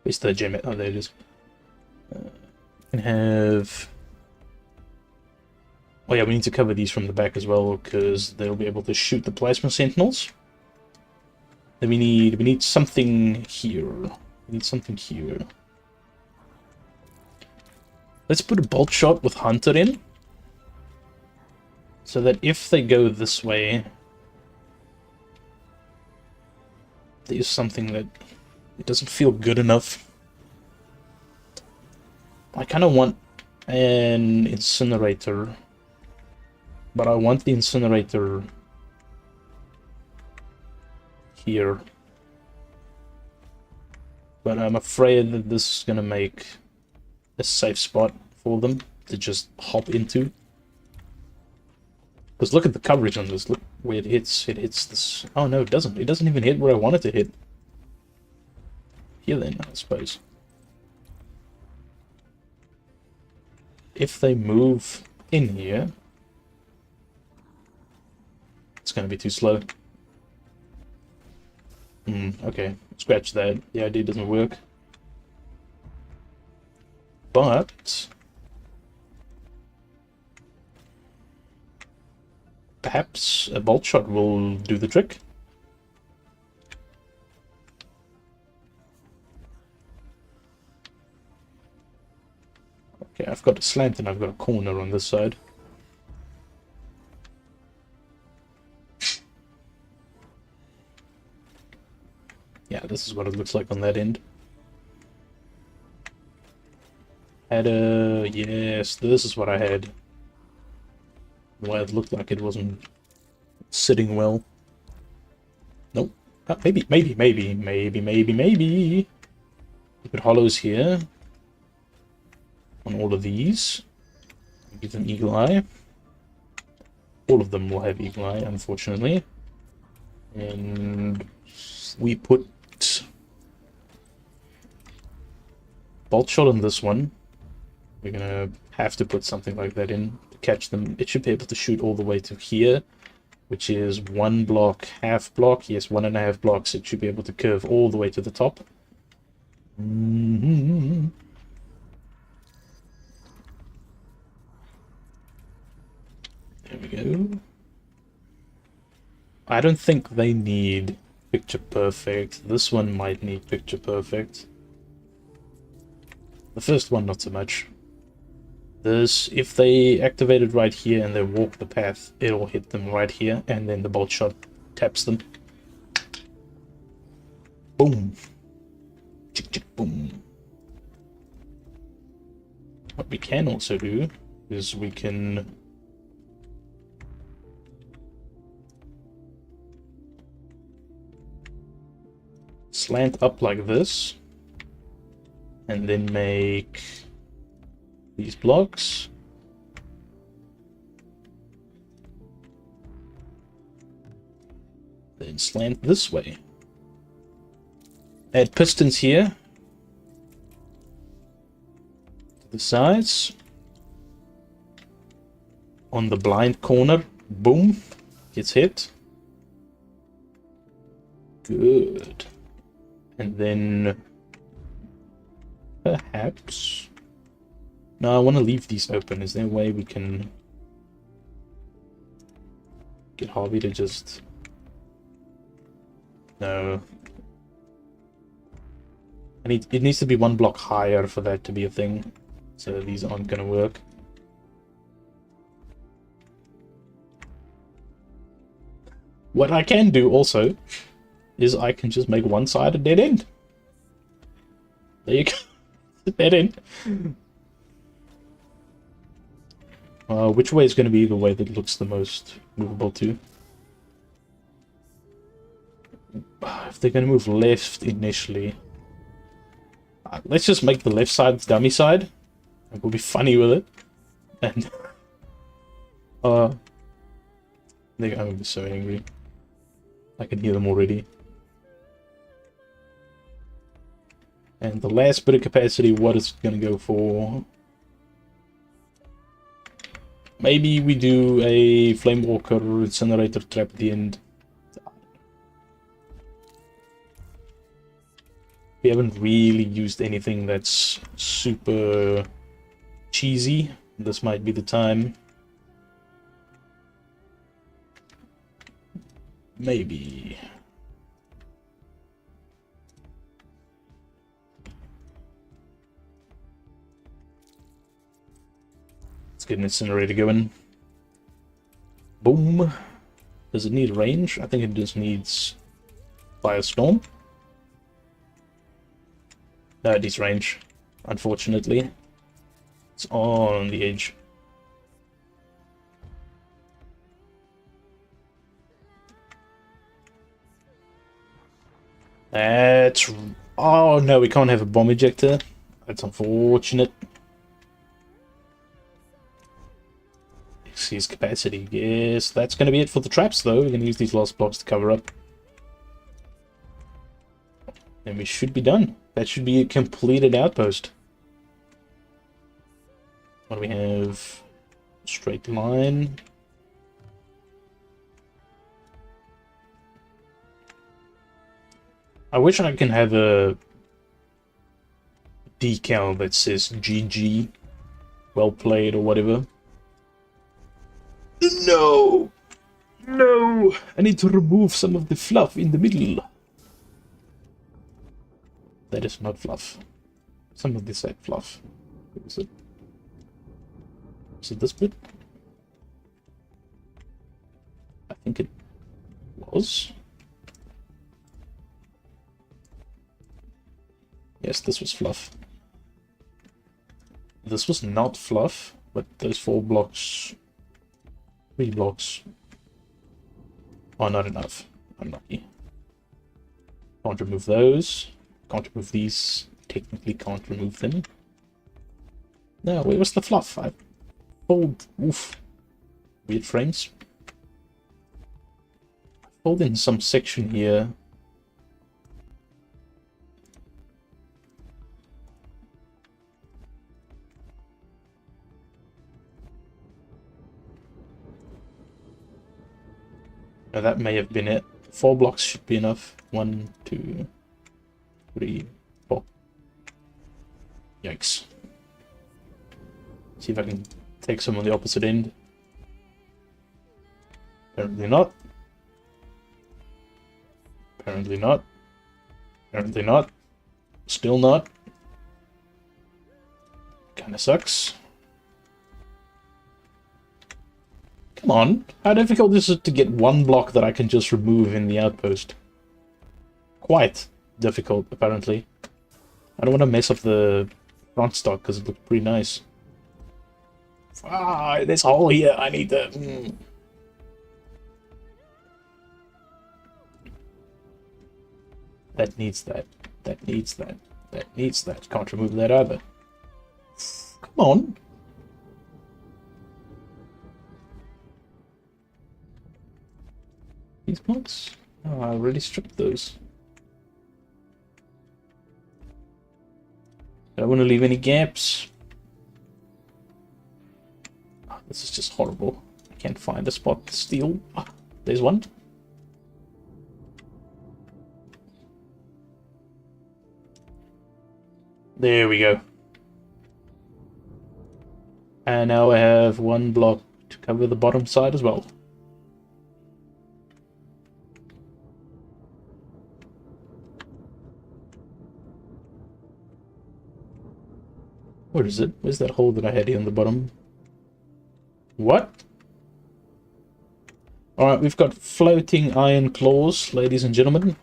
Where's the gem? Oh, there it is. Can have... oh yeah, we need to cover these from the back as well, because they'll be able to shoot the plasma sentinels. Then we need something here. We need something here. Let's put a bolt shot with Hunter in. So that if they go this way, there's something that it doesn't feel good enough. I kind of want an incinerator, but I want the incinerator here. But I'm afraid that this is gonna make a safe spot for them to just hop into. Because look at the coverage on this. Look where it hits. It hits this. Oh no, it doesn't. It doesn't even hit where I want it to hit. Here then, I suppose. If they move in here, it's going to be too slow. Okay, scratch that. The idea doesn't work. But perhaps a bolt shot will do the trick. Okay, I've got a slant and I've got a corner on this side. Yeah, this is what it looks like on that end. Yes, this is what I had. Why it looked like it wasn't sitting well. Nope. Maybe. Put hollows here. On all of these. Give them eagle eye. All of them will have eagle eye, unfortunately. And we put bolt shot on this one. We're gonna have to put something like that in to catch them. It should be able to shoot all the way to here, which is 1 block, half block. Yes, 1.5 blocks. It should be able to curve all the way to the top. There we go. I don't think they need picture perfect. This one might need picture perfect. The first one, not so much. This, if they activate it right here and they walk the path, it'll hit them right here, and then the bolt shot taps them. Boom. Chick, chick, boom. What we can also do is we can slant up like this and then make these blocks. Then slant this way. Add pistons here to the sides. On the blind corner, boom, gets hit. Good. And then perhaps... No, I want to leave these open. Is there a way we can get Harvey to just... No. It needs to be one block higher for that to be a thing. So these aren't going to work. What I can do also is I can just make one side a dead end. There you go. Dead end. Which way is going to be the way that looks the most movable to? If they're going to move left initially, let's just make the left side the dummy side. We'll be funny with it. And they're going to be so angry. I can hear them already. And the last bit of capacity, what is it going to go for? Maybe we do a Flamewalker Incinerator trap at the end. We haven't really used anything that's super cheesy. This might be the time. Maybe. Let's get an incinerator going. Boom. Does it need range? I think it just needs Firestorm. No, it needs range, unfortunately. It's on the edge. That's... Oh no, we can't have a bomb ejector. That's unfortunate. Excuse capacity. Yes, that's going to be it for the traps though. We're going to use these last blocks to cover up. And we should be done. That should be a completed outpost. What do we have? Straight line. I wish I can have a decal that says GG, well played or whatever. No! No! I need to remove some of the fluff in the middle. That is not fluff. Some of this side fluff. What is it? Is it this bit? I think it was. Yes, this was fluff. This was not fluff, but those 4 blocks, 3 blocks are not enough. Unlucky. Can't remove those. Can't remove these. Technically can't remove them. No, where was the fluff? I pulled... Oof. Weird frames. I pulled in some section here. No, that may have been it. 4 blocks should be enough. 1, 2, 3, 4. Yikes. See if I can take some on the opposite end. Apparently not. Apparently not. Apparently not. Still not. Kinda sucks. Come on, how difficult is it to get one block that I can just remove in the outpost? Quite. difficult, apparently. I don't want to mess up the front stock because it looks pretty nice. Ah, there's a hole here. I need the... That needs that. That needs that. That needs that. Can't remove that either. Come on. These blocks? Oh, I already stripped those. I don't want to leave any gaps. Oh, this is just horrible. I can't find a spot to steal. Ah, there's one. There we go. And now I have one block to cover the bottom side as well. Where is it? Where's that hole that I had here on the bottom? What? Alright, we've got floating iron claws, ladies and gentlemen.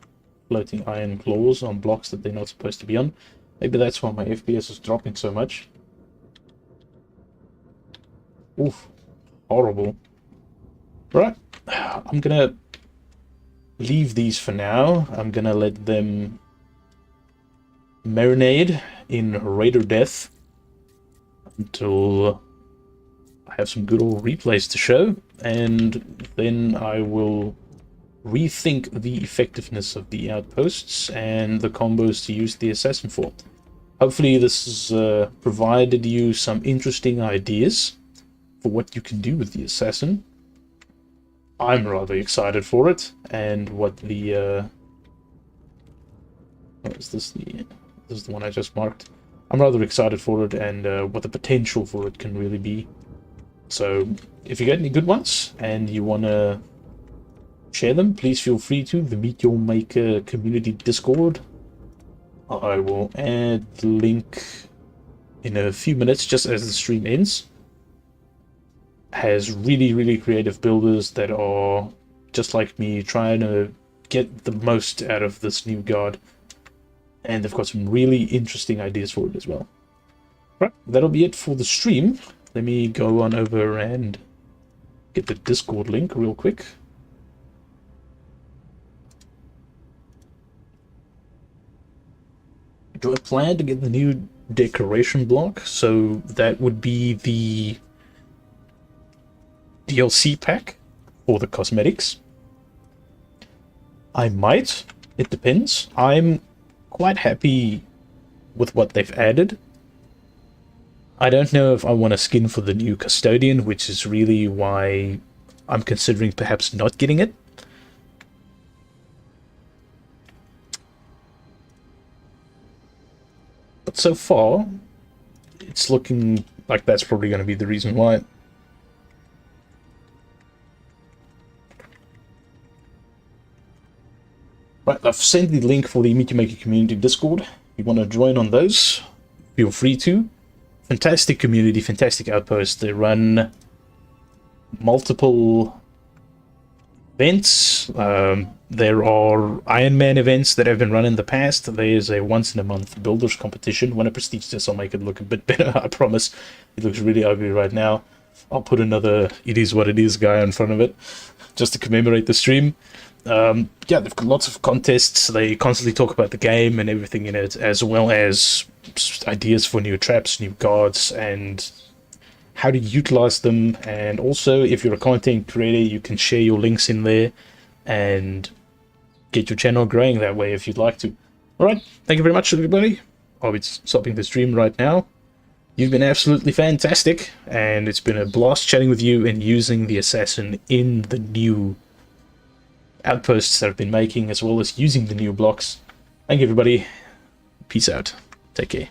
Floating iron claws on blocks that they're not supposed to be on. Maybe that's why my FPS is dropping so much. Oof. Horrible. Right. I'm gonna leave these for now. I'm gonna let them marinate in Raider Death until I have some good old replays to show, and then I will rethink the effectiveness of the outposts and the combos to use the assassin for. Hopefully this has provided you some interesting ideas for what you can do with the assassin. I'm rather excited for it, and what the what is this? This is the one I just marked. I'm rather excited for it, and what the potential for it can really be. So if you get any good ones and you want to share them, please feel free to the Meet Your Maker community Discord. I will add the link in a few minutes, just as the stream ends. Has really creative builders that are just like me, trying to get the most out of this new guard, and they've got some really interesting ideas for it as well. Right, that'll be it for the stream. Let me go on over and get the Discord link real quick. Do I plan to get the new decoration block? So that would be the DLC pack for the cosmetics. I might. It depends. I'm quite happy with what they've added. I don't know if I want a skin for the new custodian, which is really why I'm considering perhaps not getting it. But so far, it's looking like that's probably going to be the reason why. Right, I've sent the link for the Meet Your Maker community Discord. If you want to join on those, feel free to. Fantastic community, fantastic outpost. They run multiple events. There are Iron Man events that have been run in the past. There's a once-in-a-month builders competition. When I prestige this, I'll make it look a bit better, I promise. It looks really ugly right now. I'll put another "it is what it is" guy in front of it, just to commemorate the stream. Yeah, they've got lots of contests. They constantly talk about the game and everything in it, as well as ideas for new traps, new guards, and how to utilize them. And also, if you're a content creator, you can share your links in there and get your channel growing that way if you'd like to. Alright, thank you very much, everybody. I'll be stopping the stream right now. You've been absolutely fantastic, and it's been a blast chatting with you and using the assassin in the new outposts that I've been making, as well as using the new blocks. Thank you, everybody. Peace out. Take care.